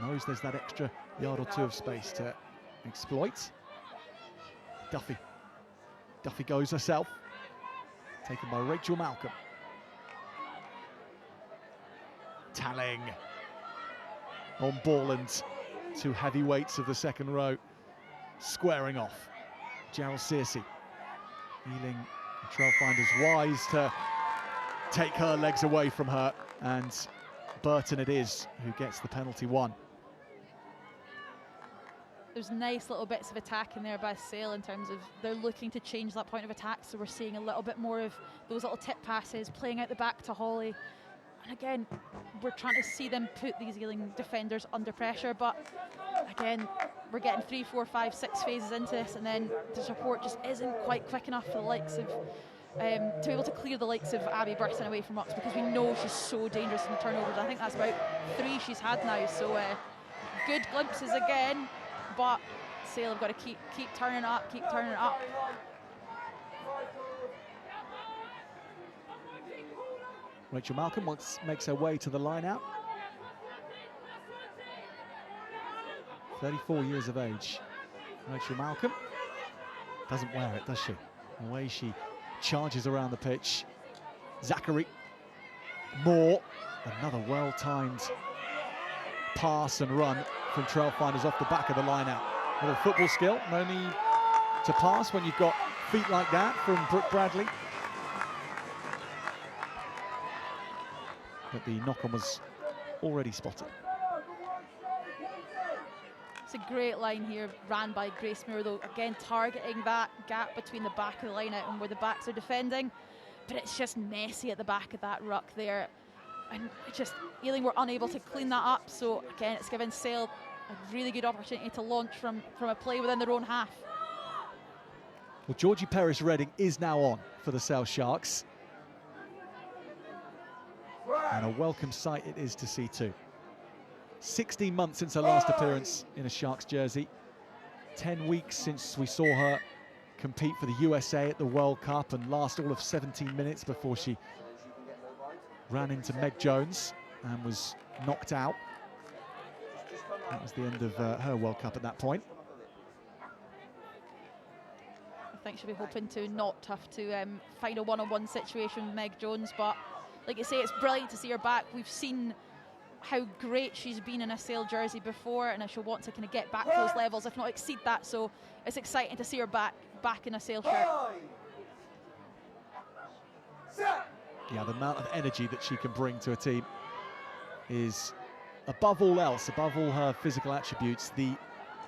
knows there's that extra yard or two of space to exploit. Duffy goes herself, taken by Rachel Malcolm. Talling on Borland, two heavyweights of the second row squaring off. Gerald Searcy, Ealing Trailfinders wise to take her legs away from her, and Burton it is who gets the penalty one. There's nice little bits of attack in there by Sale in terms of they're looking to change that point of attack, so we're seeing a little bit more of those little tip passes, playing out the back to Holly. And again, we're trying to see them put these Ealing defenders under pressure, but again, we're getting 3, 4, 5, 6 phases into this, and then the support just isn't quite quick enough for the likes of to be able to clear the likes of Abby Burton away from us, because we know she's so dangerous in the turnovers. I think that's about 3 she's had now, so good glimpses again. But Sale have got to keep turning it up, keep turning it up. Rachel Malcolm makes her way to the line out. 34 years of age. Rachel Malcolm doesn't wear it, does she? The way she charges around the pitch. Zachary Moore, another well-timed pass and run from Trailfinders off the back of the line out. A little football skill, no need to pass when you've got feet like that from Brooke Bradley. But the knock-on was already spotted. It's a great line here, ran by Grace Moore, though, again targeting that gap between the back of the line out and where the backs are defending. But it's just messy at the back of that ruck there. And just Ealing were unable to clean that up, so again it's given Sale a really good opportunity to launch from a play within their own half. Well, Georgie Perris-Redding is now on for the Sale Sharks. And a welcome sight it is to see too. 16 months since her last appearance in a Sharks jersey. 10 weeks since we saw her compete for the USA at the World Cup and last all of 17 minutes before she ran into Meg Jones and was knocked out. That was the end of her World Cup at that point. I think she'll be hoping to not have to find a one-on-one situation with Meg Jones, but like you say, it's brilliant to see her back. We've seen how great she's been in a Sale jersey before, and she'll want to kind of get back to those levels, if not exceed that. So it's exciting to see her back in a Sale shirt. Yeah, the amount of energy that she can bring to a team is, above all else, above all her physical attributes, the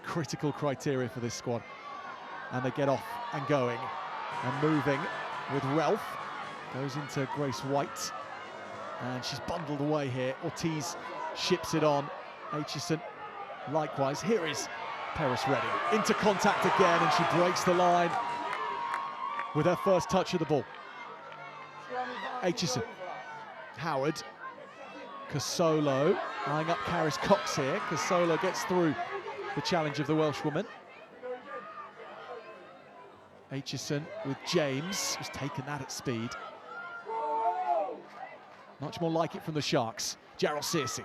critical criteria for this squad. And they get off and going and moving with Ralph. Goes into Grace White. And she's bundled away here. Ortiz ships it on. Aitchison likewise. Here is Perris-Redding into contact again, and she breaks the line with her first touch of the ball. Aitchison, Howard, Casolo eyeing up Karis Cox here. Casolo gets through the challenge of the Welshwoman. Aitchison with James, who's taken that at speed. Much more like it from the Sharks. Gerald Searcy.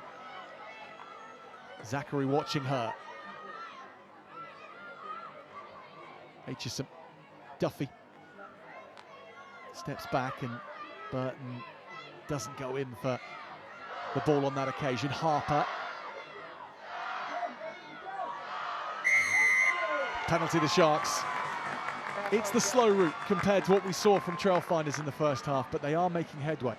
Zachary watching her. Aitchison, Duffy. Steps back and Burton doesn't go in for the ball on that occasion. Harper. Penalty the Sharks. It's the slow route compared to what we saw from Trailfinders in the first half, but they are making headway.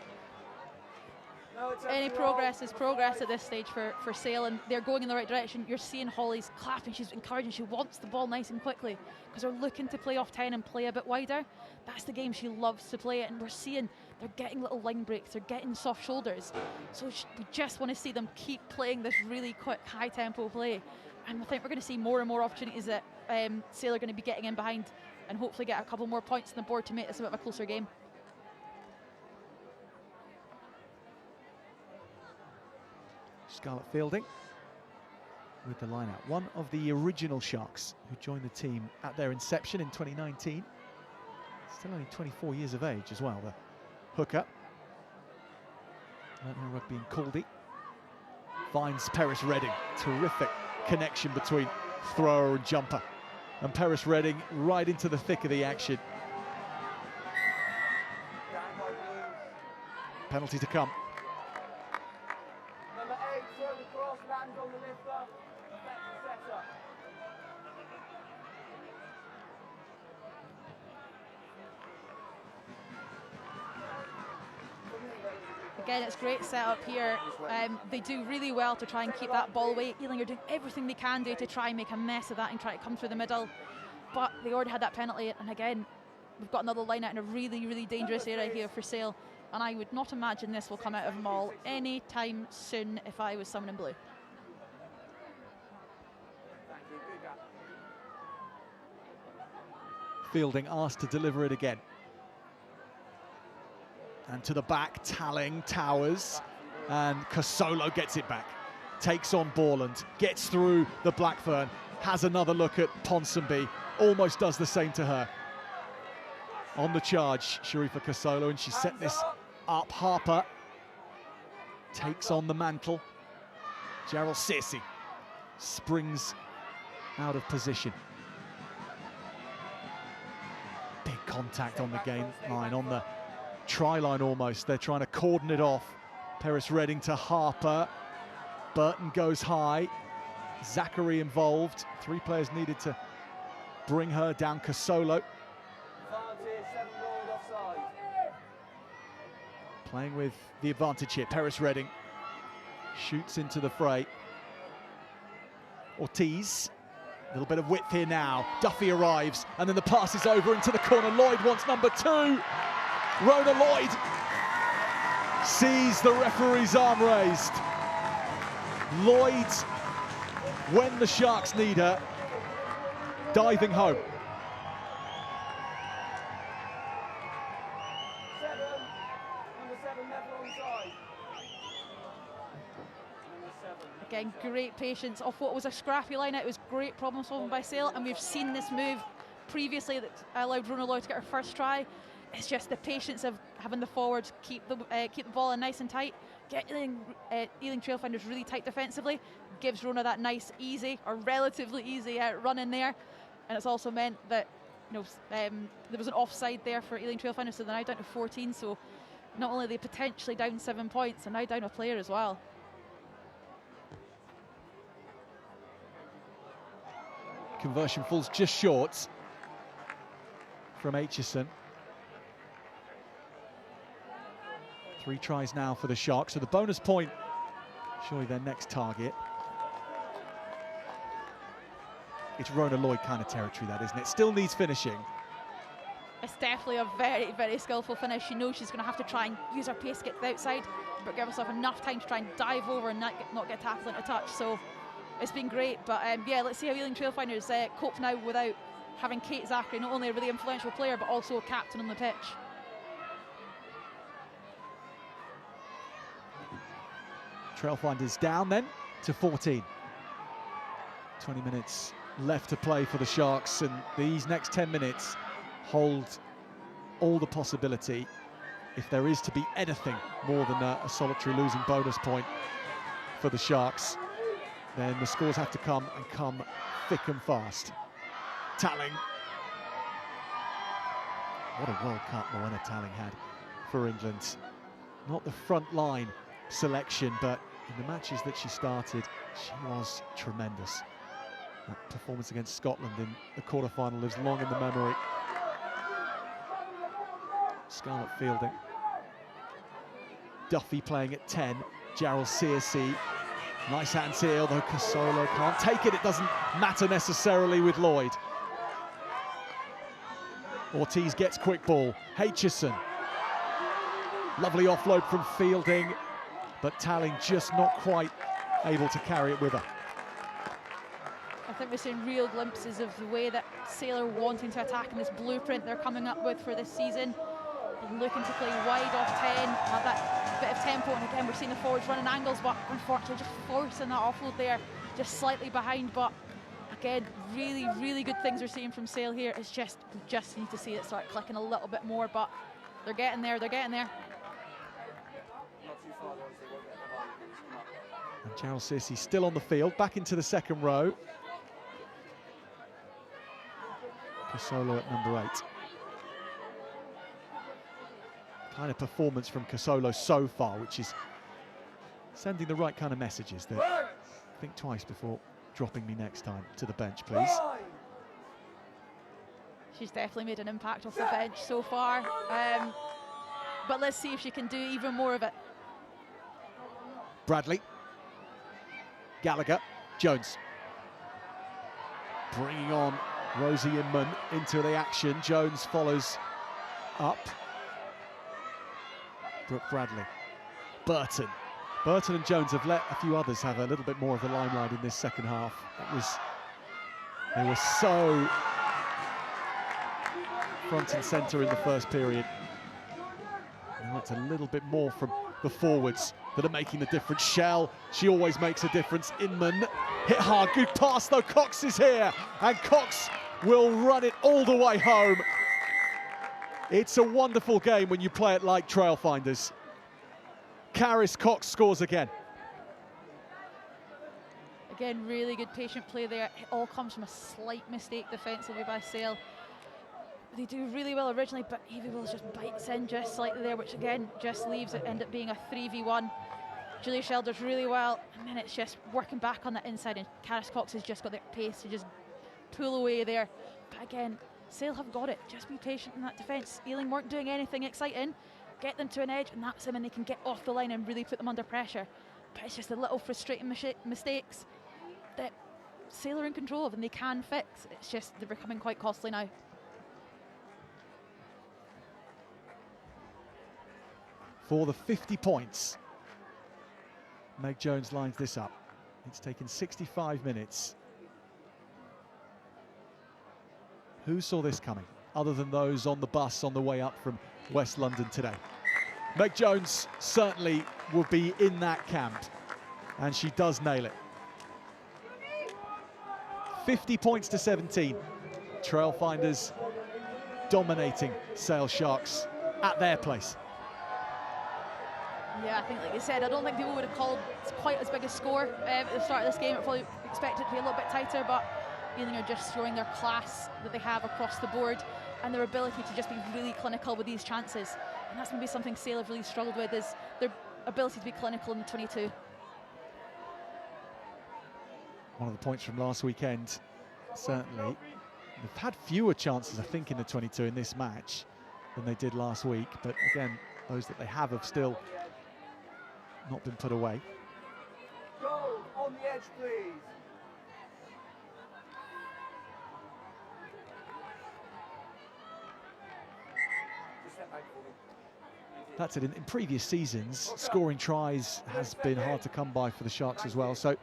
Any progress is progress at this stage for Sale, and they're going in the right direction. You're seeing Holly's clapping, she's encouraging, she wants the ball nice and quickly because they're looking to play off 10 and play a bit wider. That's the game she loves to play, and we're seeing they're getting little line breaks, they're getting soft shoulders. So we just want to see them keep playing this really quick, high tempo play. And I think we're going to see more and more opportunities that Sale are going to be getting in behind and hopefully get a couple more points on the board to make this a bit of a closer game. Scarlett Fielding with the line-out. One of the original Sharks who joined the team at their inception in 2019. Still only 24 years of age as well, the hooker. Learned her rugby in Caldy. Finds Paris Redding. Terrific connection between thrower and jumper. And Paris Redding right into the thick of the action. Penalty to come. Number 8, throw the cross, lands on the lifter, setter. Again, it's great setup here. They do really well to try and keep that ball away. Ealing are doing everything they can do to try and make a mess of that and try to come through the middle. But they already had that penalty, and again, we've got another line out in a really, really dangerous area here for Sale. And I would not imagine this will come out of them all anytime soon if I was someone in blue. Fielding asked to deliver it again. And to the back, Talling, Towers, and Casolo gets it back. Takes on Borland, gets through the Blackfern, has another look at Ponsonby, almost does the same to her. On the charge, Sharifa Casolo, and she set this up. Harper takes on the mantle. Gerald Searcy springs out of position. Big contact on the game line, on the try line almost. They're trying to cordon it off. Paris Redding to Harper. Burton goes high. Zachary involved. 3 players needed to bring her down. Casolo playing with the advantage here. Paris Redding shoots into the fray. Ortiz, a little bit of width here now. Duffy arrives, and then the pass is over into the corner. Lloyd wants number 2. Rona Lloyd sees the referee's arm raised. Lloyd, when the Sharks need her, diving home. Again, great patience off what was a scrappy line out. It was great problem solving by Sale, and we've seen this move previously that allowed Rona Lloyd to get her first try. It's just the patience of having the forwards keep the ball in nice and tight, getting Ealing Trailfinders really tight defensively, gives Rona that nice, easy or relatively easy run in there, and it's also meant that there was an offside there for Ealing Trailfinders, so they're now down to 14. So not only are they potentially down 7 points, they're now down a player as well. Conversion falls just short from Aitchison. 3 tries now for the Sharks, so the bonus point, surely their next target. It's Rona Lloyd kind of territory, that, isn't it? Still needs finishing. It's definitely a very, very skillful finish. She knows she's going to have to try and use her pace to get to the outside, but give herself enough time to try and dive over and not get tackled into touch. So it's been great, but yeah, let's see how Ealing Trailfinders cope now without having Kate Zachary, not only a really influential player, but also a captain on the pitch. Trailfinders down then to 14. 20 minutes left to play for the Sharks, and these next 10 minutes hold all the possibility, if there is to be anything more than a solitary losing bonus point for the Sharks, then the scores have to come, and come thick and fast. Talling. What a World Cup Moena Talling had for England. Not the front line selection, but in the matches that she started, she was tremendous. That performance against Scotland in the quarter-final lives long in the memory. Scarlett fielding. Duffy playing at 10. Gerald Searcy. Nice hands here, although Casolo can't take it. It doesn't matter necessarily with Lloyd. Ortiz gets quick ball. Aitchison. Lovely offload from Fielding, but Talling just not quite able to carry it with her. I think we're seeing real glimpses of the way that Sale are wanting to attack in this blueprint they're coming up with for this season. They're looking to play wide off 10, have that bit of tempo, and again we're seeing the forwards running angles, but unfortunately just forcing that offload there, just slightly behind. But again, really, really good things we're seeing from Sale here. It's just, we just need to see it start clicking a little bit more, but they're getting there, they're getting there. And Gerald Searcy still on the field, back into the second row. Casolo at number 8. Kind of performance from Casolo so far, which is sending the right kind of messages. That think twice before dropping me next time to the bench, please. She's definitely made an impact off the bench so far, but let's see if she can do even more of it. Bradley. Gallagher. Jones. Bringing on Rosie Inman into the action. Jones follows up. Brooke Bradley. Burton. Burton and Jones have let a few others have a little bit more of the limelight in this second half. They were so front and centre in the first period. Now it's a little bit more from the forwards that are making the difference. Shell, she always makes a difference. Inman hit hard, good pass though. Cox is here, and Cox will run it all the way home. It's a wonderful game when you play it like Trailfinders. Caris Cox scores again. Again, really good patient play there. It all comes from a slight mistake defensively by Sale. They do really well originally, but Evie Wills just bites in just slightly there, which again just leaves it end up being a 3v1. Julia Shell does really well, and then it's just working back on that inside, and Caris Cox has just got the pace to just pull away there. But again, Sale have got it. Just be patient in that defence. Ealing weren't doing anything exciting. Get them to an edge, and that's when they can get off the line and really put them under pressure. But it's just the little frustrating mistakes that Sale are in control of and they can fix. It's just they're becoming quite costly now. For the 50 points, Meg Jones lines this up. It's taken 65 minutes. Who saw this coming, other than those on the bus on the way up from West London today? Meg Jones certainly will be in that camp, and she does nail it. 50 points to 17. Trailfinders dominating Sale Sharks at their place. Yeah, I think, like you said, I don't think people would have called quite as big a score at the start of this game. I probably expected it to be a little bit tighter, but Ealing are just showing their class that they have across the board and their ability to just be really clinical with these chances. And that's maybe something Sale have really struggled with, is their ability to be clinical in the 22. One of the points from last weekend, certainly. They've had fewer chances, I think, in the 22 in this match than they did last week. But again, those that they have still not been put away. Goal on the edge, please. That's it. In previous seasons, scoring tries has been hard to come by for the Sharks as well. So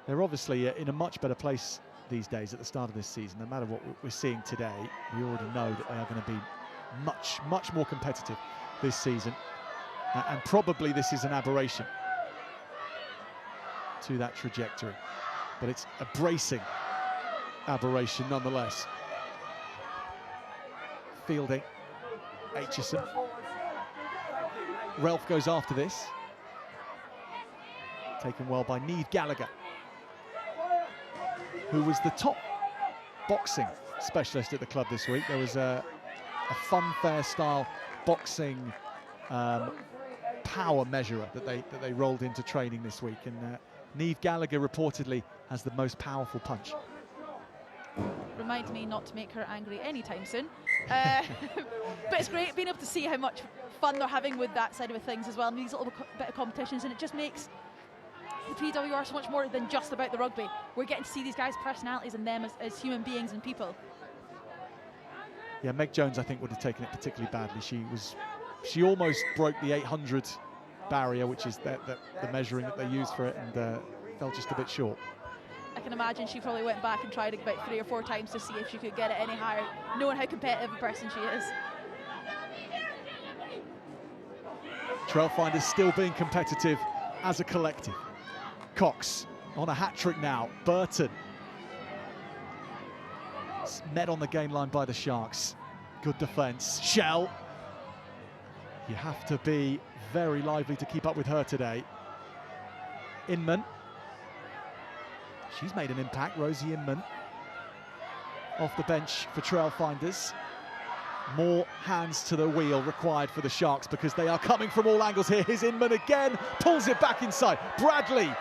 they're obviously in a much better place these days at the start of this season. No matter what we're seeing today, we already know that they are going to be much, much more competitive this season. And probably this is an aberration to that trajectory. but it's a bracing aberration nonetheless. Fielding, Aitchison. Ralph goes after this. Taken well by Niamh Gallagher, who was the top boxing specialist at the club this week. There was a funfair style boxing power measurer that they rolled into training this week, and Niamh Gallagher reportedly has the most powerful punch. Reminds me not to make her angry anytime soon. But it's great being able to see how much fun they're having with that side of things as well, and these little bit of competitions, and it just makes the PWR so much more than just about the rugby. We're getting to see these guys' personalities and them as human beings and people. Yeah, Meg Jones, I think, would have taken it particularly badly. She almost broke the 800 barrier, which is the measuring that they use for it, and fell just a bit short. I can imagine she probably went back and tried it about 3 or 4 times to see if she could get it any higher, knowing how competitive a person she is. Trailfinders still being competitive as a collective. Cox on a hat-trick now. Burton met on the gain line by the Sharks. Good defence. Shell. You have to be very lively to keep up with her today. Inman. She's made an impact, Rosie Inman. Off the bench for Trailfinders. More hands to the wheel required for the Sharks because they are coming from all angles here. Here's Inman again, pulls it back inside. Bradley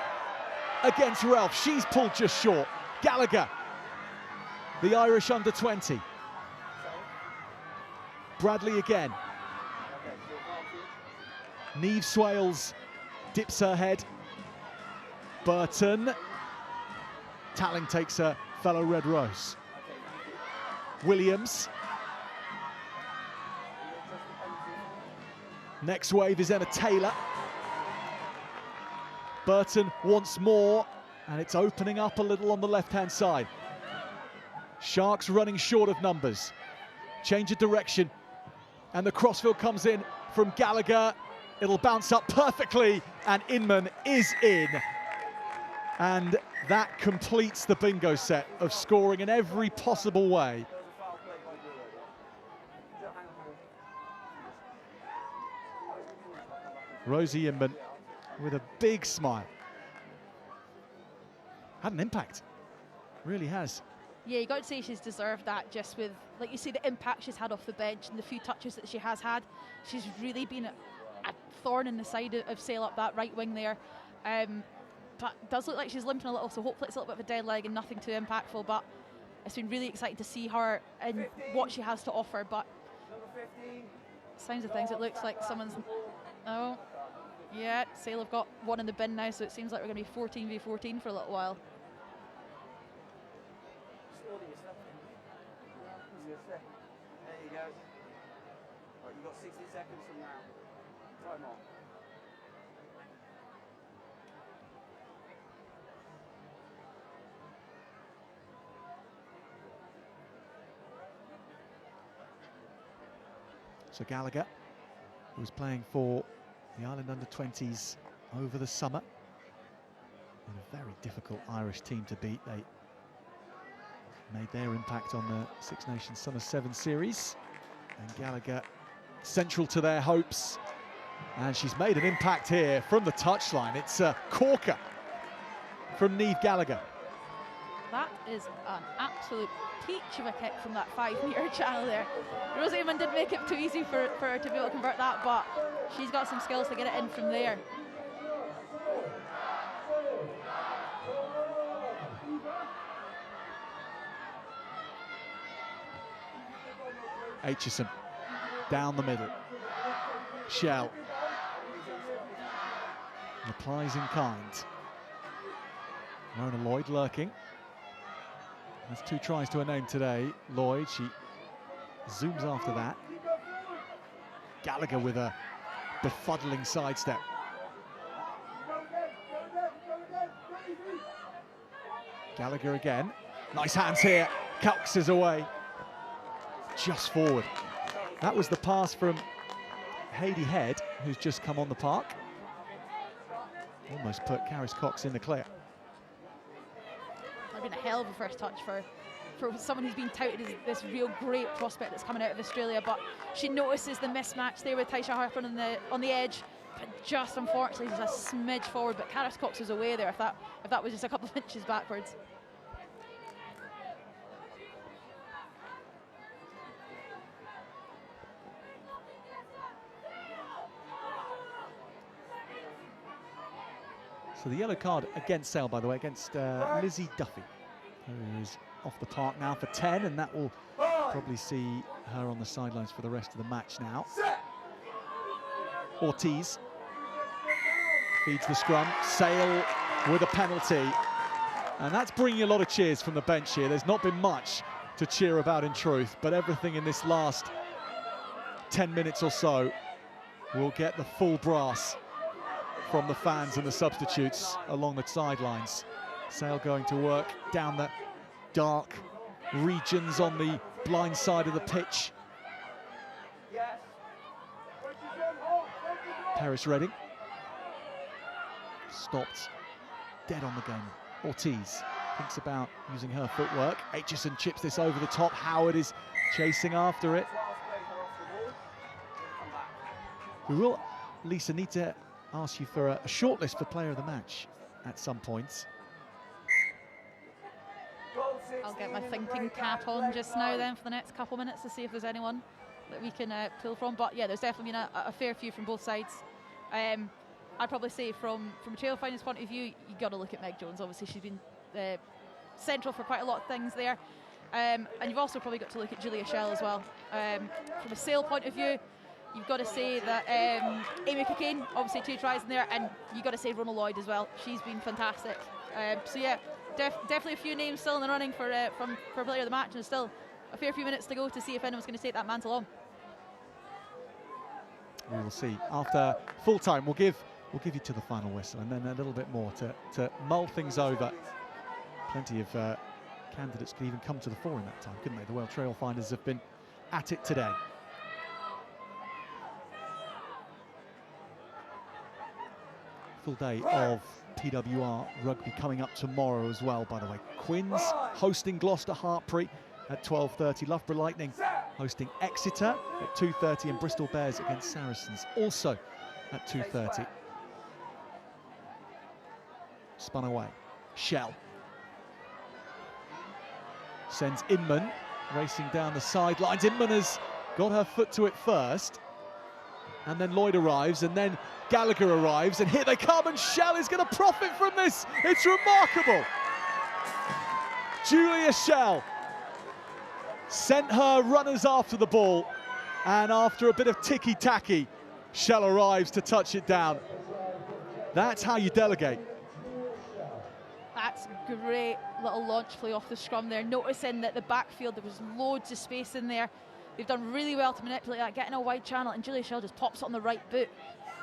against Ralph. She's pulled just short. Gallagher, the Irish under-20. Bradley again. Niamh Swales dips her head. Burton. Talling takes her fellow Red Rose. Williams. Next wave is Emma Taylor. Burton once more, and it's opening up a little on the left-hand side. Sharks running short of numbers. Change of direction, and the crossfield comes in from Gallagher. It'll bounce up perfectly, and Inman is in. And that completes the bingo set of scoring in every possible way. Rosie Inman with a big smile. Had an impact, really has. Yeah, you got to say she's deserved that, just with, like you say, the impact she's had off the bench and the few touches that she has had. She's really been a thorn in the side of Sale up that right wing there. But it does look like she's limping a little, so hopefully it's a little bit of a dead leg and nothing too impactful. But it's been really exciting to see her and what she has to offer. But signs of things, it looks like someone's... Oh, yeah, Sale have got one in the bin now, so it seems like we're going to be 14 v 14 for a little while. There you go. Right, you've got 60 seconds from now. Time on. So Gallagher, who was playing for the Ireland under-20s over the summer, in a very difficult Irish team to beat. They made their impact on the Six Nations Summer 7 series, and Gallagher central to their hopes, and she's made an impact here from the touchline. It's a corker from Niamh Gallagher. That is an absolute peach of a kick from that 5-metre channel there. Rosie Inman didn't make it too easy for her to be able to convert that, but she's got some skills to get it in from there. Aitchison down the middle. Shell replies in kind. Mona Lloyd lurking. There's 2 tries to her name today. Lloyd, she zooms after that. Gallagher with a befuddling sidestep. Gallagher again. Nice hands here. Coxes away. Just forward. That was the pass from Hayley Head, who's just come on the park. Almost put Caris Cox in the clear. have been a hell of a first touch for someone who's been touted as this real great prospect that's coming out of Australia. But she notices the mismatch there with Taisha Harper on the edge, but just unfortunately just a smidge forward. But Karis Cox was away there if that was just a couple of inches backwards. So the yellow card against Sale, by the way, against Lizzie Duffy, who is off the park now for 10, and that will probably see her on the sidelines for the rest of the match now. Ortiz feeds the scrum. Sale with a penalty, and that's bringing a lot of cheers from the bench here. There's not been much to cheer about in truth, but everything in this last 10 minutes or so will get the full brass from the fans and the substitutes along the sidelines. Sale going to work down the dark regions on the blind side of the pitch. Paris Redding stopped dead on the game. Ortiz thinks about using her footwork. Aitchison chips this over the top. Howard is chasing after it. We will, Lisa, need to ask you for a shortlist for player of the match at some points. I'll get my thinking cap on just now then for the next couple minutes to see if there's anyone that we can pull from. But yeah, there's definitely been a fair few from both sides. I'd probably say from a Trailfinders point of view, you got to look at Meg Jones. Obviously, she's been central for quite a lot of things there. And you've also probably got to look at Julia Schell as well. From a Sale point of view, you've got to say that Amy Cockayne, obviously 2 tries in there, and you've got to say Ronald Lloyd as well. She's been fantastic. So yeah, definitely a few names still in the running for player of the match, and there's still a fair few minutes to go to see if anyone's going to take that mantle on. We will see. After full time, we'll give you to the final whistle, and then a little bit more to mull things over. Plenty of candidates could even come to the fore in that time, couldn't they? The World Trailfinders have been at it today. Full day of PWR rugby coming up tomorrow as well, by the way. Quins hosting Gloucester Hartpury at 12:30. Loughborough Lightning hosting Exeter at 2:30, and Bristol Bears against Saracens also at 2:30. Spun away. Shell sends Inman racing down the sidelines. Inman has got her foot to it first, and then Lloyd arrives, and then Gallagher arrives, and here they come, and Shell is going to profit from this. It's remarkable. Julia Shell sent her runners after the ball, and after a bit of ticky-tacky, Shell arrives to touch it down. That's how you delegate. That's great little launch play off the scrum there, noticing that the backfield, there was loads of space in there. They've done really well to manipulate that, getting a wide channel, and Julia Shell just pops it on the right boot.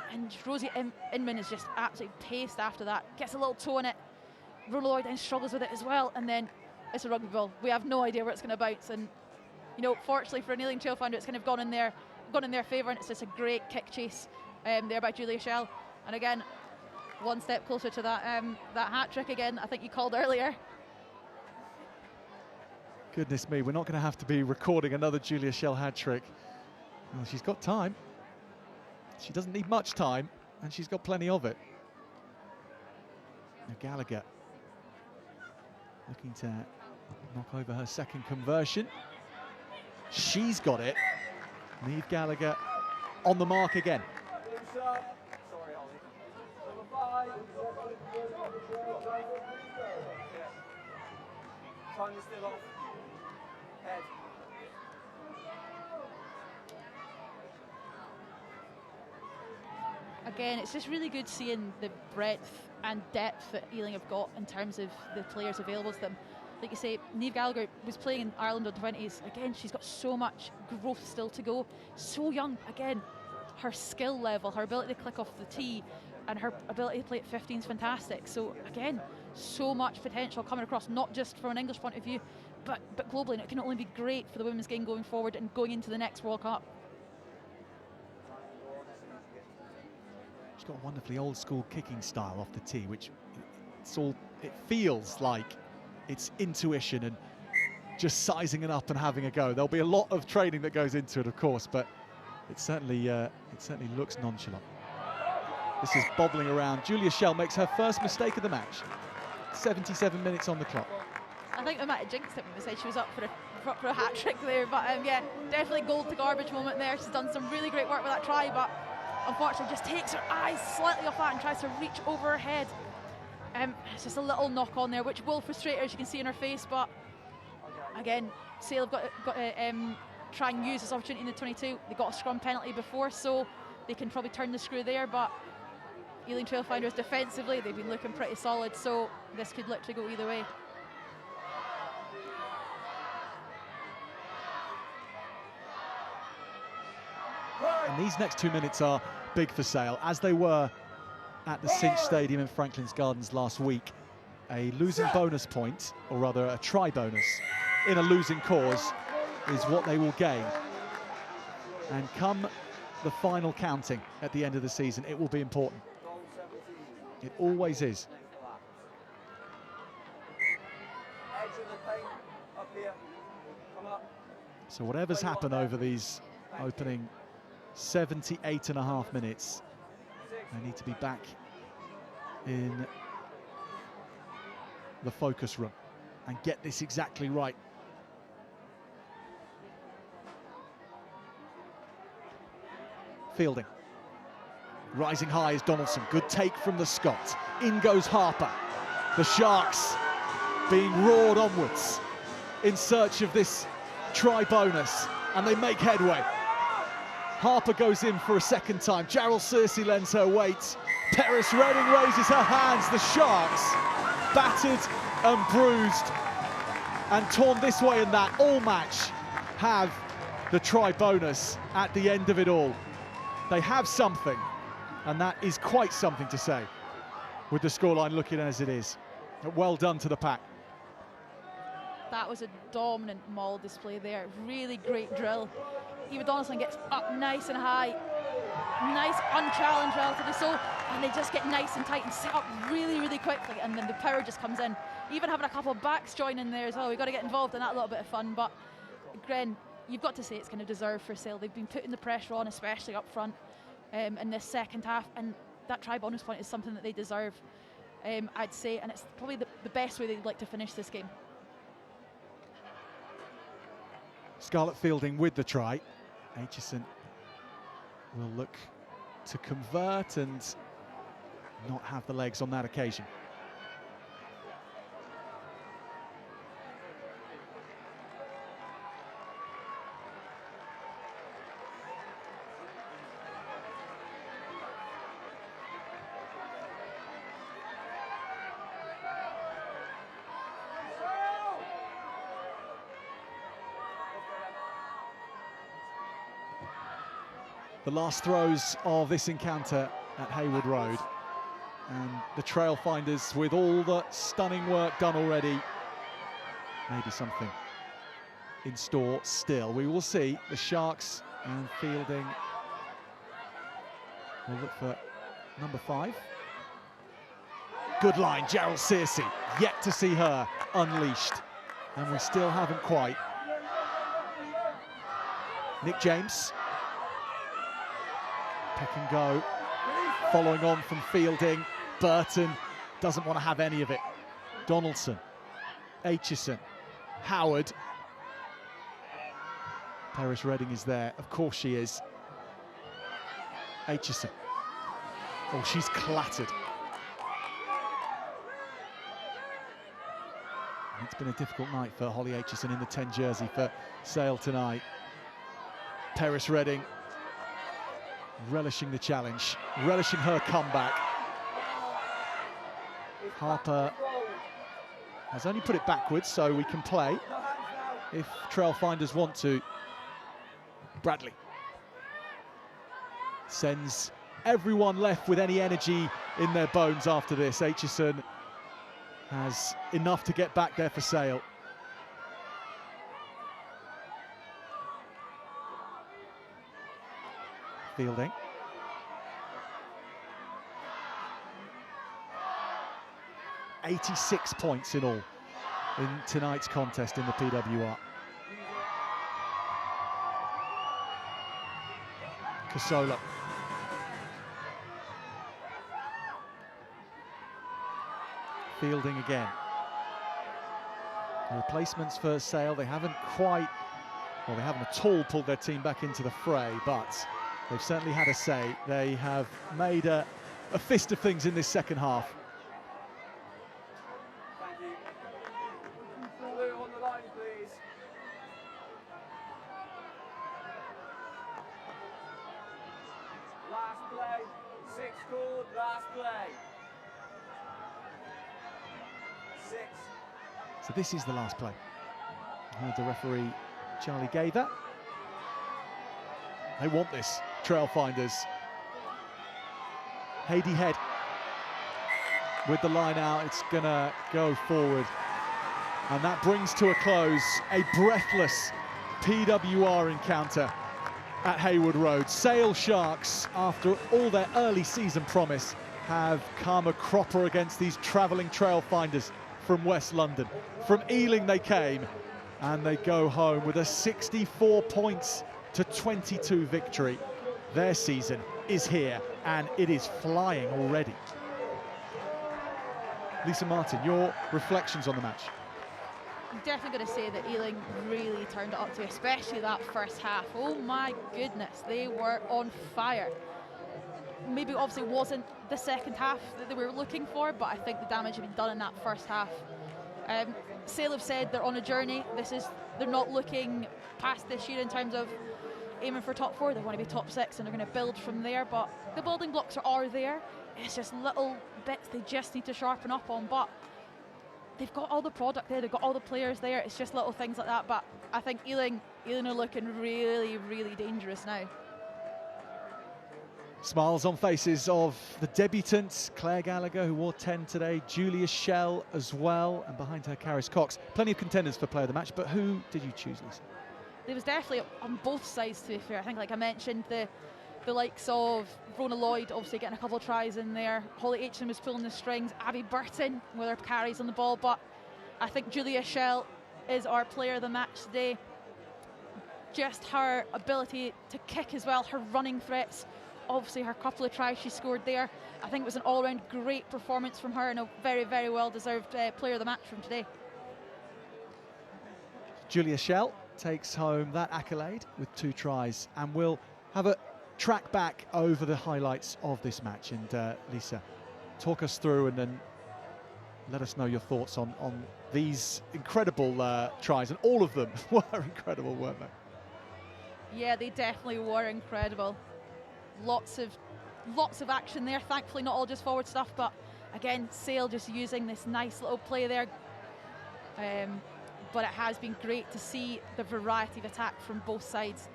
And Rosie Inman is just absolutely paced after that. Gets a little toe in it. Ronald Lloyd then struggles with it as well, and then it's a rugby ball. We have no idea where it's going to bounce, and you know, fortunately for a kneeling Trailfinder, it's kind of gone in their favour, and it's just a great kick chase there by Julia Shell. And again, one step closer to that hat trick again, I think you called earlier. Goodness me, we're not going to have to be recording another Julia Shell hat trick. Well, she's got time. She doesn't need much time, and she's got plenty of it. Now Gallagher looking to knock over her second conversion. She's got it. Niamh Gallagher on the mark again. Time is still off. Head. Again, it's just really good seeing the breadth and depth that Ealing have got in terms of the players available to them. Like you say, Niamh Gallagher was playing in Ireland under-20s. Again, she's got so much growth still to go. So young. Again, her skill level, her ability to click off the tee, and her ability to play at 15 is fantastic. So again, so much potential coming across, not just from an English point of view, but globally. And it can only be great for the women's game going forward and going into the next World Cup. She's got a wonderfully old school kicking style off the tee, which it feels like it's intuition and just sizing it up and having a go. There'll be a lot of training that goes into it, of course, but it certainly looks nonchalant. This is bobbling around. Julia Schell makes her first mistake of the match. 77 minutes on the clock. I think we might have jinxed it when we said she was up for a hat trick there, but yeah, definitely gold to garbage moment there. She's done some really great work with that try, but unfortunately just takes her eyes slightly off that and tries to reach over her head. It's just a little knock on there, which will frustrate her, as you can see in her face, but again, Sale have got to try and use this opportunity in the 22. They got a scrum penalty before, so they can probably turn the screw there, but Ealing Trailfinders defensively, they've been looking pretty solid, so this could literally go either way. And these next 2 minutes are big for Sale, as they were at the Cinch Stadium in Franklin's Gardens last week. A losing bonus point, or rather a try bonus, in a losing cause is what they will gain. And come the final counting at the end of the season, it will be important. It always is. So whatever's happened over these opening 78.5 minutes, they need to be back in the focus room and get this exactly right. Fielding. Rising high is Donaldson. Good take from the Scots. In goes Harper. The Sharks being roared onwards in search of this try bonus, and they make headway. Harper goes in for a second time. Jarrell Searcy lends her weight. Paris Redding raises her hands. The Sharks, battered and bruised and torn this way and that all match, have the try bonus at the end of it all. They have something, and that is quite something to say, with the scoreline looking as it is. Well done to the pack. That was a dominant maul display there. Really great drill. Eva Donaldson gets up nice and high. Nice, unchallenged relatively so, and they just get nice and tight and set up really, really quickly, and then the power just comes in. Even having a couple of backs join in there as well. We've got to get involved in that a little bit of fun, but Gren, you've got to say it's kind of deserved for Sale. They've been putting the pressure on, especially up front in this second half, and that try bonus point is something that they deserve, I'd say, and it's probably the best way they'd like to finish this game. Scarlett Fielding with the try. Aitchison will look to convert and not have the legs on that occasion. The last throws of this encounter at Haywood Road, and the Trailfinders, with all the stunning work done already, maybe something in store still. We will see. The Sharks and Fielding will look for number 5. Good line, Jarrell Searcy, yet to see her unleashed, and we still haven't quite. Nick James. Pick and go, following on from Fielding. Burton doesn't want to have any of it. Donaldson, Aitchison, Howard. Paris Redding is there, of course she is. Aitchison. Oh, she's clattered. It's been a difficult night for Holly Aitchison in the 10 jersey for Sale tonight. Paris Redding relishing the challenge, relishing her comeback. Harper has only put it backwards, so we can play if Trailfinders want to. Bradley sends everyone left with any energy in their bones after this. Aitchison has enough to get back there for Sale. Fielding. "86 points in all in tonight's contest in the PWR. Casola. Fielding again. Replacements for Sale, they haven't quite, well, they haven't at all pulled their team back into the fray, but they've certainly had a say. They have made a fist of things in this second half. Thank you. Blue on the line, please. Last play. 6 scored, last play. 6. So this is the last play. Heard the referee, Charlie Gaither. They want this, Trailfinders. Hady Head with the line out, it's gonna go forward. And that brings to a close a breathless PWR encounter at Haywood Road. Sale Sharks, after all their early season promise, have come a cropper against these travelling Trailfinders from West London. From Ealing they came, and they go home with a 64 points to 22 victory. Their season is here, and it is flying already. Lisa Martin, your reflections on the match? I'm definitely going to say that Ealing really turned it up to, especially that first half. Oh my goodness, they were on fire. Maybe obviously wasn't the second half that they were looking for, but I think the damage had been done in that first half. Sale have said they're on a journey. They're not looking past this year in terms of aiming for top 4. They want to be top 6 and they're going to build from there, but the building blocks are there. It's just little bits they just need to sharpen up on, but they've got all the product there, they've got all the players there. It's just little things like that, but I think Ealing are looking really, really dangerous now. Smiles on faces of the debutants, Claire Gallagher, who wore 10 today, Julia Schell as well, and behind her, Caris Cox. Plenty of contenders for player of the match, but who did you choose, Lisa? There was definitely on both sides, to be fair. I think, like I mentioned, the likes of Rona Lloyd obviously getting a couple of tries in there. Holly Aitchison was pulling the strings. Abby Burton with her carries on the ball, but I think Julia Schell is our player of the match today. Just her ability to kick as well, her running threats. Obviously her couple of tries she scored there. I think it was an all-round great performance from her and a very, very well-deserved player of the match from today. Julia Schell takes home that accolade with 2 tries, and we'll have a track back over the highlights of this match. And Lisa, talk us through and then let us know your thoughts on these incredible tries, and all of them were incredible, weren't they? Yeah, they definitely were incredible. Lots of action there. Thankfully, not all just forward stuff, but again, Sale just using this nice little play there. But it has been great to see the variety of attack from both sides.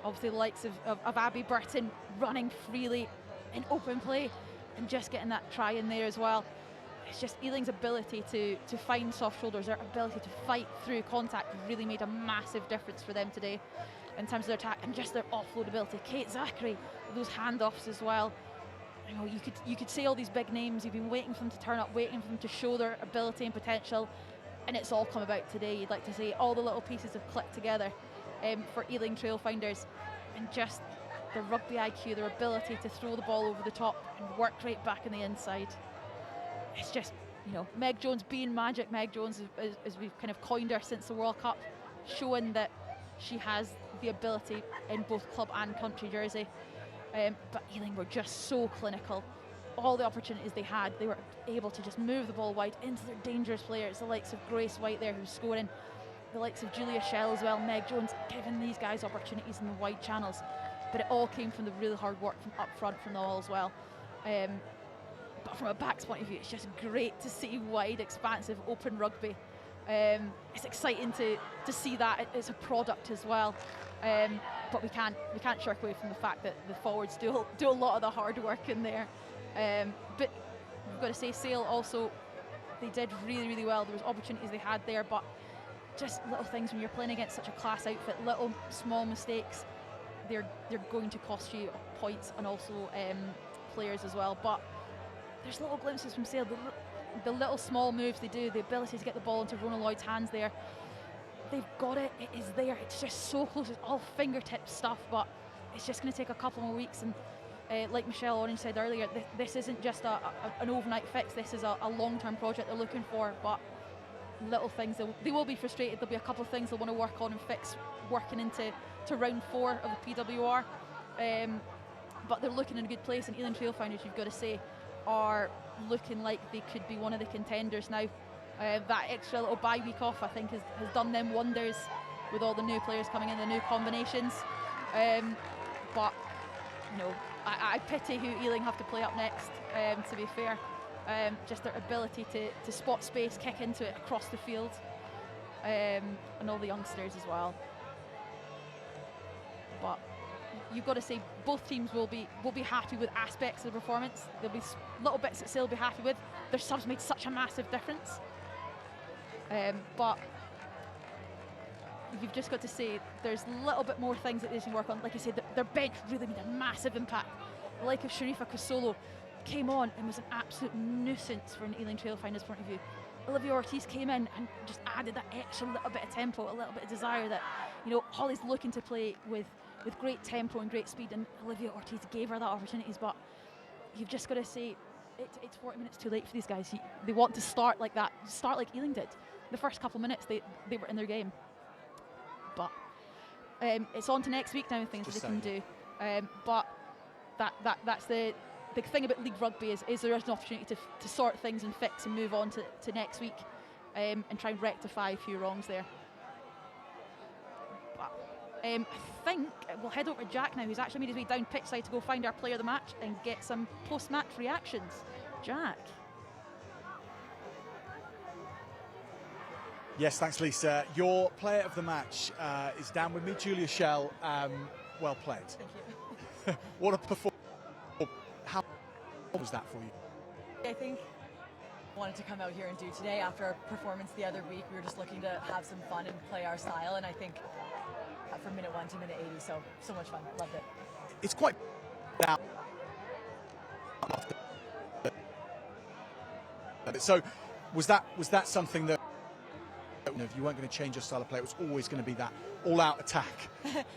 Obviously, the likes of Abby Burton running freely in open play and just getting that try in there as well. It's just Ealing's ability to find soft shoulders, their ability to fight through contact really made a massive difference for them today in terms of their attack and just their offload ability. Kate Zachary, those handoffs as well. You know, you could say all these big names. You've been waiting for them to turn up, waiting for them to show their ability and potential, and it's all come about today. You'd like to say all the little pieces have clicked together for Ealing Trailfinders, and just the rugby IQ, their ability to throw the ball over the top and work right back in the inside. It's just, you know, Meg Jones being magic. Meg Jones, as we've kind of coined her since the World Cup, showing that she has the ability in both club and country jersey. But Ealing were just so clinical. All the opportunities they had, they were able to just move the ball wide into their dangerous players, the likes of Grace White there who's scoring, the likes of Julia Schell as well, Meg Jones, giving these guys opportunities in the wide channels. But it all came from the really hard work from up front from them all as well. But from a back's point of view, it's just great to see wide, expansive, open rugby. It's exciting to see that as a product as well. But we can't shirk away from the fact that the forwards do a lot of the hard work in there. But we've got to say, Sale also, they did really, really well. There was opportunities they had there, but just little things when you're playing against such a class outfit, little small mistakes, they're going to cost you points and also players as well. But there's little glimpses from Sale. the little small moves they do, the ability to get the ball into Rona Lloyd's hands there, they've got it. It is there. It's just so close. It's all fingertip stuff, but it's just going to take a couple more weeks. And like Michelle Orange said earlier, this isn't just an overnight fix. This is a long-term project they're looking for. But little things, they will be frustrated. There'll be a couple of things they'll want to work on and fix working into round 4 of the PWR. But they're looking in a good place. And Ealing Trailfinders, you've got to say, are looking like they could be one of the contenders now. That extra little bye week off, I think, has done them wonders with all the new players coming in, the new combinations. But you know, I pity who Ealing have to play up next. To be fair, just their ability to spot space, kick into it across the field, and all the youngsters as well. But you've got to say both teams will be happy with aspects of the performance. There'll be little bits that they'll be happy with. Their subs made such a massive difference. But you've just got to say there's a little bit more things that they should work on. Like I said, their bench really made a massive impact. The like of Sharifa Cosolo came on and was an absolute nuisance from an Ealing Trailfinders point of view. Olivia Ortiz came in and just added that extra little bit of tempo, a little bit of desire that, you know, Holly's looking to play with great tempo and great speed, and Olivia Ortiz gave her that opportunities. But you've just got to say it's 40 minutes too late for these guys. They want to start like that, start like Ealing did. The first couple of minutes they were in their game. But it's on to next week now and things they can do. But that's the thing about League Rugby is there is an opportunity to sort things and fix and move on to next week and try and rectify a few wrongs there. But I think we'll head over to Jack now, who's actually made his way down pitch side to go find our player of the match and get some post-match reactions. Jack. Yes, thanks, Lisa. Your player of the match is down with me, Julia Schell. Well played. Thank you. What a performance. How was that for you? I think I wanted to come out here and do today after our performance the other week. We were just looking to have some fun and play our style, and I think from minute 1 to minute 80, so much fun. Loved it. It's quite down. So was that something that, you know, if you weren't going to change your style of play, it was always going to be that all-out attack?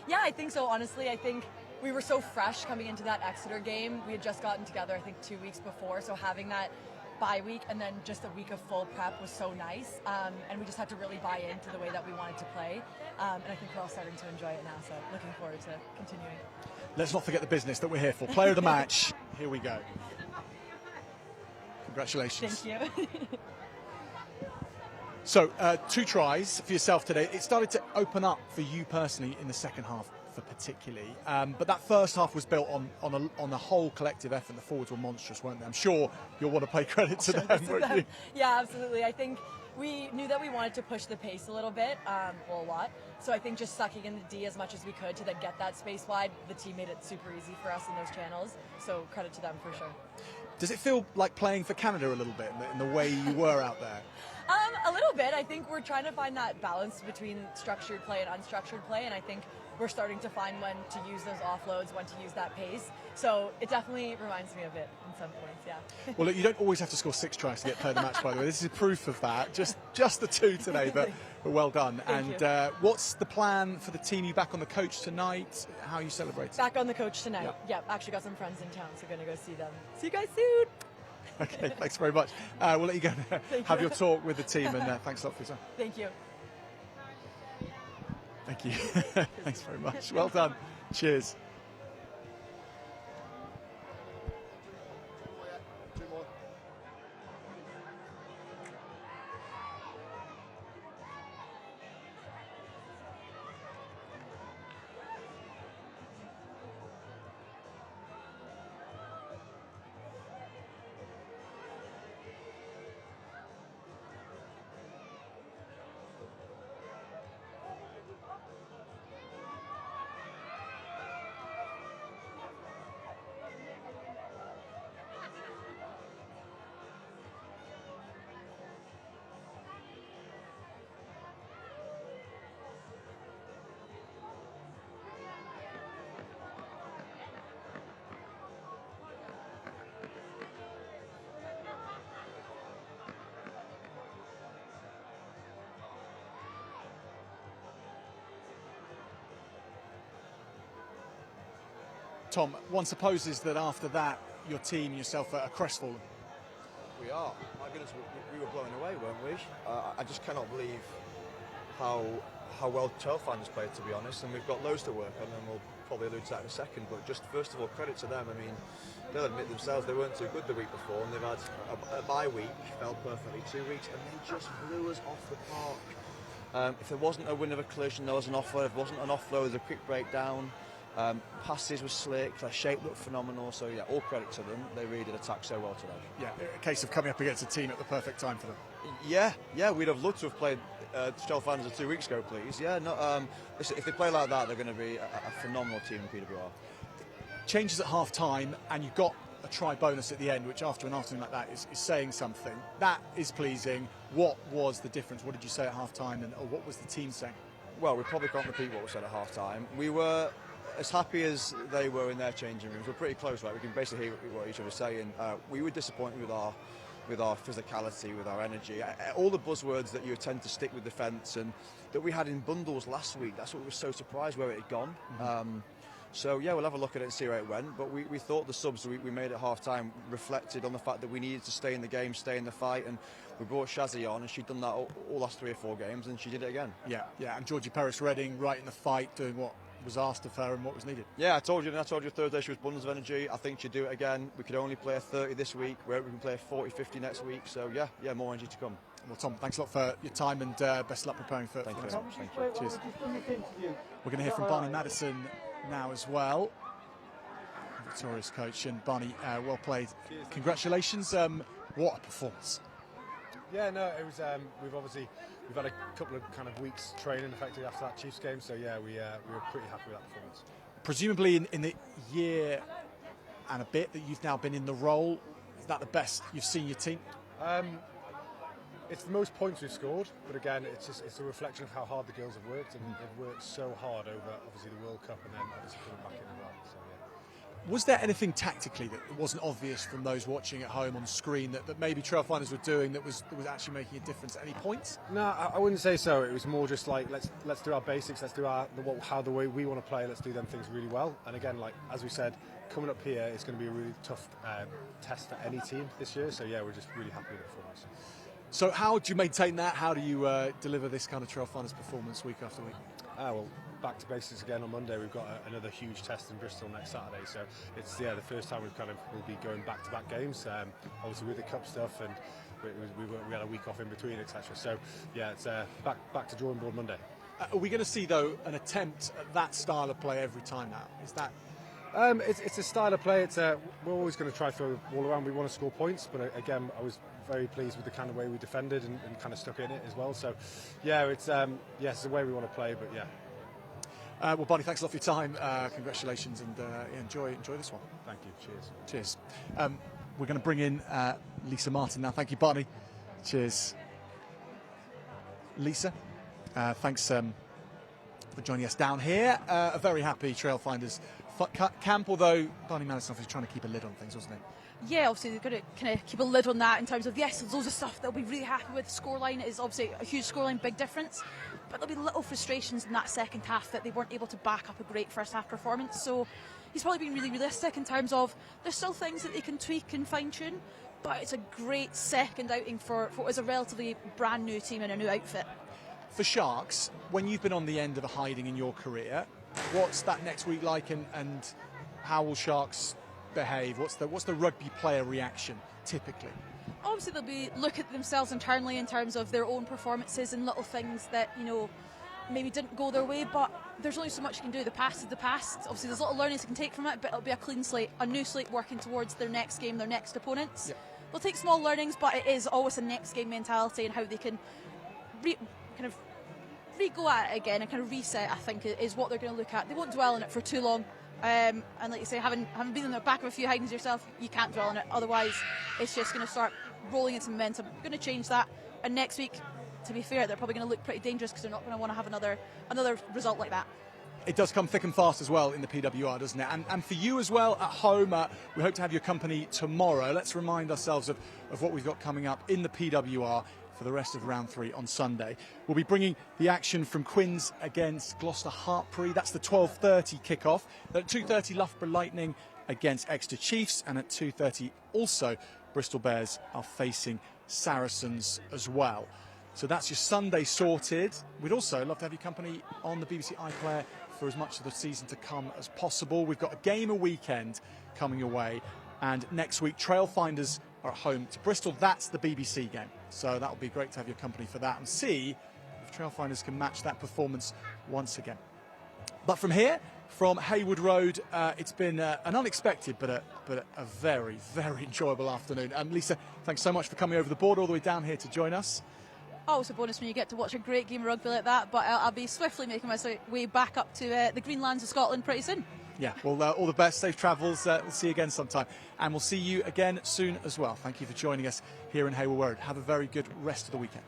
Yeah, I think so. Honestly, I think we were so fresh coming into that Exeter game. We had just gotten together, I think, 2 weeks before, so having that bye week and then just a week of full prep was so nice, and we just had to really buy into the way that we wanted to play, and I think we're all starting to enjoy it now, so looking forward to continuing. Let's not forget the business that we're here for. Player of the match. Here we go. Congratulations. Thank you. So 2 tries for yourself today. It started to open up for you personally in the second half, for particularly, but that first half was built on a whole collective effort. The forwards were monstrous, weren't they? I'm sure you'll want to pay credit to them, won't you? Yeah, absolutely. I think we knew that we wanted to push the pace a little bit, well, a lot. So I think just sucking in the D as much as we could to then get that space wide, the team made it super easy for us in those channels. So credit to them for sure. Does it feel like playing for Canada a little bit in the way you were out there? A little bit. I think we're trying to find that balance between structured play and unstructured play, and I think we're starting to find when to use those offloads, when to use that pace. So it definitely reminds me of it in some points, yeah. Well, look, you don't always have to score 6 tries to get player of the match, by the way. This is proof of that. Just the 2 today, but well done. Thank and what's the plan for the team? You back on the coach tonight? How are you celebrating? Back on the coach tonight. Yeah. Actually got some friends in town, so going to go see them. See you guys soon. Okay, thanks very much. We'll let you go and have your talk with the team, and thanks a lot for your time. Thank you. Thank you. Thanks very much. Well done. Cheers. Tom, one supposes that after that, your team, yourself, are crestfallen. We are. My goodness, we were blown away, weren't we? I just cannot believe how well Trailfinders played, to be honest, and we've got loads to work on, and we'll probably allude to that in a second, but just first of all, credit to them. I mean, they'll admit themselves they weren't too good the week before, and they've had a bye week, felt perfectly 2 weeks, and they just blew us off the park. If there wasn't a win of a collision, there was an offload. If there wasn't an offload, there was a quick breakdown. Passes were slick, their shape looked phenomenal, so yeah, all credit to them. They really did attack so well today. Yeah, a case of coming up against a team at the perfect time for them. Yeah, we'd have loved to have played Trailfinders 2 weeks ago, please. Yeah, listen, if they play like that, they're going to be a phenomenal team in PWR. Changes at half time, and you've got a try bonus at the end, which after an afternoon like that is saying something. That is pleasing. What was the difference? What did you say at half time, or what was the team saying? Well, we probably can't repeat what we said at half time. We were as happy as they were in their changing rooms. We're pretty close, right? We can basically hear what each other is saying. We were disappointed with our physicality, with our energy, all the buzzwords that you tend to stick with defence and that we had in bundles last week. That's what we were so surprised where it had gone. So yeah, we'll have a look at it and see where it went. But we thought the subs we made at half time reflected on the fact that we needed to stay in the game, stay in the fight, and we brought Shazzy on, and she'd done that all last 3 or 4 games, and she did it again. Yeah, and Georgie Perris-Redding right in the fight, doing what was asked of her and what was needed. Yeah, I told you Thursday she was bundles of energy. I think she'd do it again. We could only play a 30 this week, where we can play a 40, 50 next week. So yeah, more energy to come. Well, Tom, thanks a lot for your time, and best of luck preparing for the next one. Thank you. Cheers. We're going to hear from Barney Madison now as well, Victoria's coach, and Barney, well played. Cheers. Congratulations. What a performance. Yeah, no, it was. We've had a couple of kind of weeks training effectively after that Chiefs game, so yeah, we were pretty happy with that performance. Presumably in the year and a bit that you've now been in the role, is that the best you've seen your team? It's the most points we've scored, but again, it's a reflection of how hard the girls have worked, and they've worked so hard over obviously the World Cup and then obviously coming back in as well. So yeah. Was there anything tactically that wasn't obvious from those watching at home on screen that maybe Trailfinders were doing that was actually making a difference at any points? No, I wouldn't say so. It was more just like let's do our basics, let's do the way we want to play, let's do them things really well. And again, like as we said, coming up here is going to be a really tough test for any team this year. So yeah, we're just really happy with the performance. So how do you maintain that? How do you deliver this kind of Trailfinders performance week after week? Well, back to basics again on Monday. We've got another huge test in Bristol next Saturday, so it's the first time we'll be going back-to-back games. Obviously with the cup stuff, and we had a week off in between, etc. So yeah, it's back to drawing board Monday. Are we going to see though an attempt at that style of play every time now? Is that? It's a style of play. We're always going to try to throw the ball around. We want to score points, but again, I was very pleased with the kind of way we defended and kind of stuck in it as well. So, yeah, it's the way we want to play. But yeah. Well, Barney, thanks a lot for your time. Congratulations, and enjoy this one. Thank you. Cheers. We're going to bring in Lisa Martin now. Thank you, Barney. Cheers. Lisa, thanks for joining us down here. A very happy Trailfinders camp, although Barney Madison was trying to keep a lid on things, wasn't it? Yeah, obviously they've got to kind of keep a lid on that in terms of, yes, there's loads of stuff they'll be really happy with. Scoreline is obviously a huge scoreline, big difference, but there'll be little frustrations in that second half that they weren't able to back up a great first half performance. So he's probably been really realistic in terms of there's still things that they can tweak and fine tune, but it's a great second outing for what is a relatively brand new team in a new outfit. For Sharks, when you've been on the end of a hiding in your career, what's that next week like, and how will Sharks behave? What's the rugby player reaction typically? Obviously they'll be looking at themselves internally in terms of their own performances and little things that, you know, maybe didn't go their way, but there's only so much you can do. The past is the past. Obviously there's little learnings you can take from it, but it'll be a clean slate, a new slate working towards their next game, their next opponents. Yep. They'll take small learnings, but it is always a next game mentality and how they can go at it again and kind of reset, I think, is what they're going to look at. They won't dwell on it for too long. And like you say, having been in the back of a few hidings yourself, you can't dwell on it. Otherwise, it's just going to start rolling into momentum. Going to change that. And next week, to be fair, they're probably going to look pretty dangerous because they're not going to want to have another result like that. It does come thick and fast as well in the PWR, doesn't it? And for you as well at home, we hope to have your company tomorrow. Let's remind ourselves of what we've got coming up in the PWR. for the rest of round 3 on Sunday. We'll be bringing the action from Quins against Gloucester Hartpury. That's the 12:30 kickoff. At 2:30, Loughborough Lightning against Exeter Chiefs, and at 2:30 also Bristol Bears are facing Saracens as well. So that's your Sunday sorted. We'd also love to have your company on the BBC iPlayer for as much of the season to come as possible. We've got a game a weekend coming your way, and next week Trailfinders are at home to Bristol. That's the BBC game, so that would be great to have your company for that and see if Trailfinders can match that performance once again. But from here, from Haywood Road, it's been an unexpected but a very, very enjoyable afternoon. Lisa, thanks so much for coming over the border all the way down here to join us. Always a bonus when you get to watch a great game of rugby like that, but I'll be swiftly making my way back up to the green lands of Scotland pretty soon. Yeah, well, all the best, safe travels. We'll see you again sometime. And we'll see you again soon as well. Thank you for joining us here in Haywood Road. Have a very good rest of the weekend.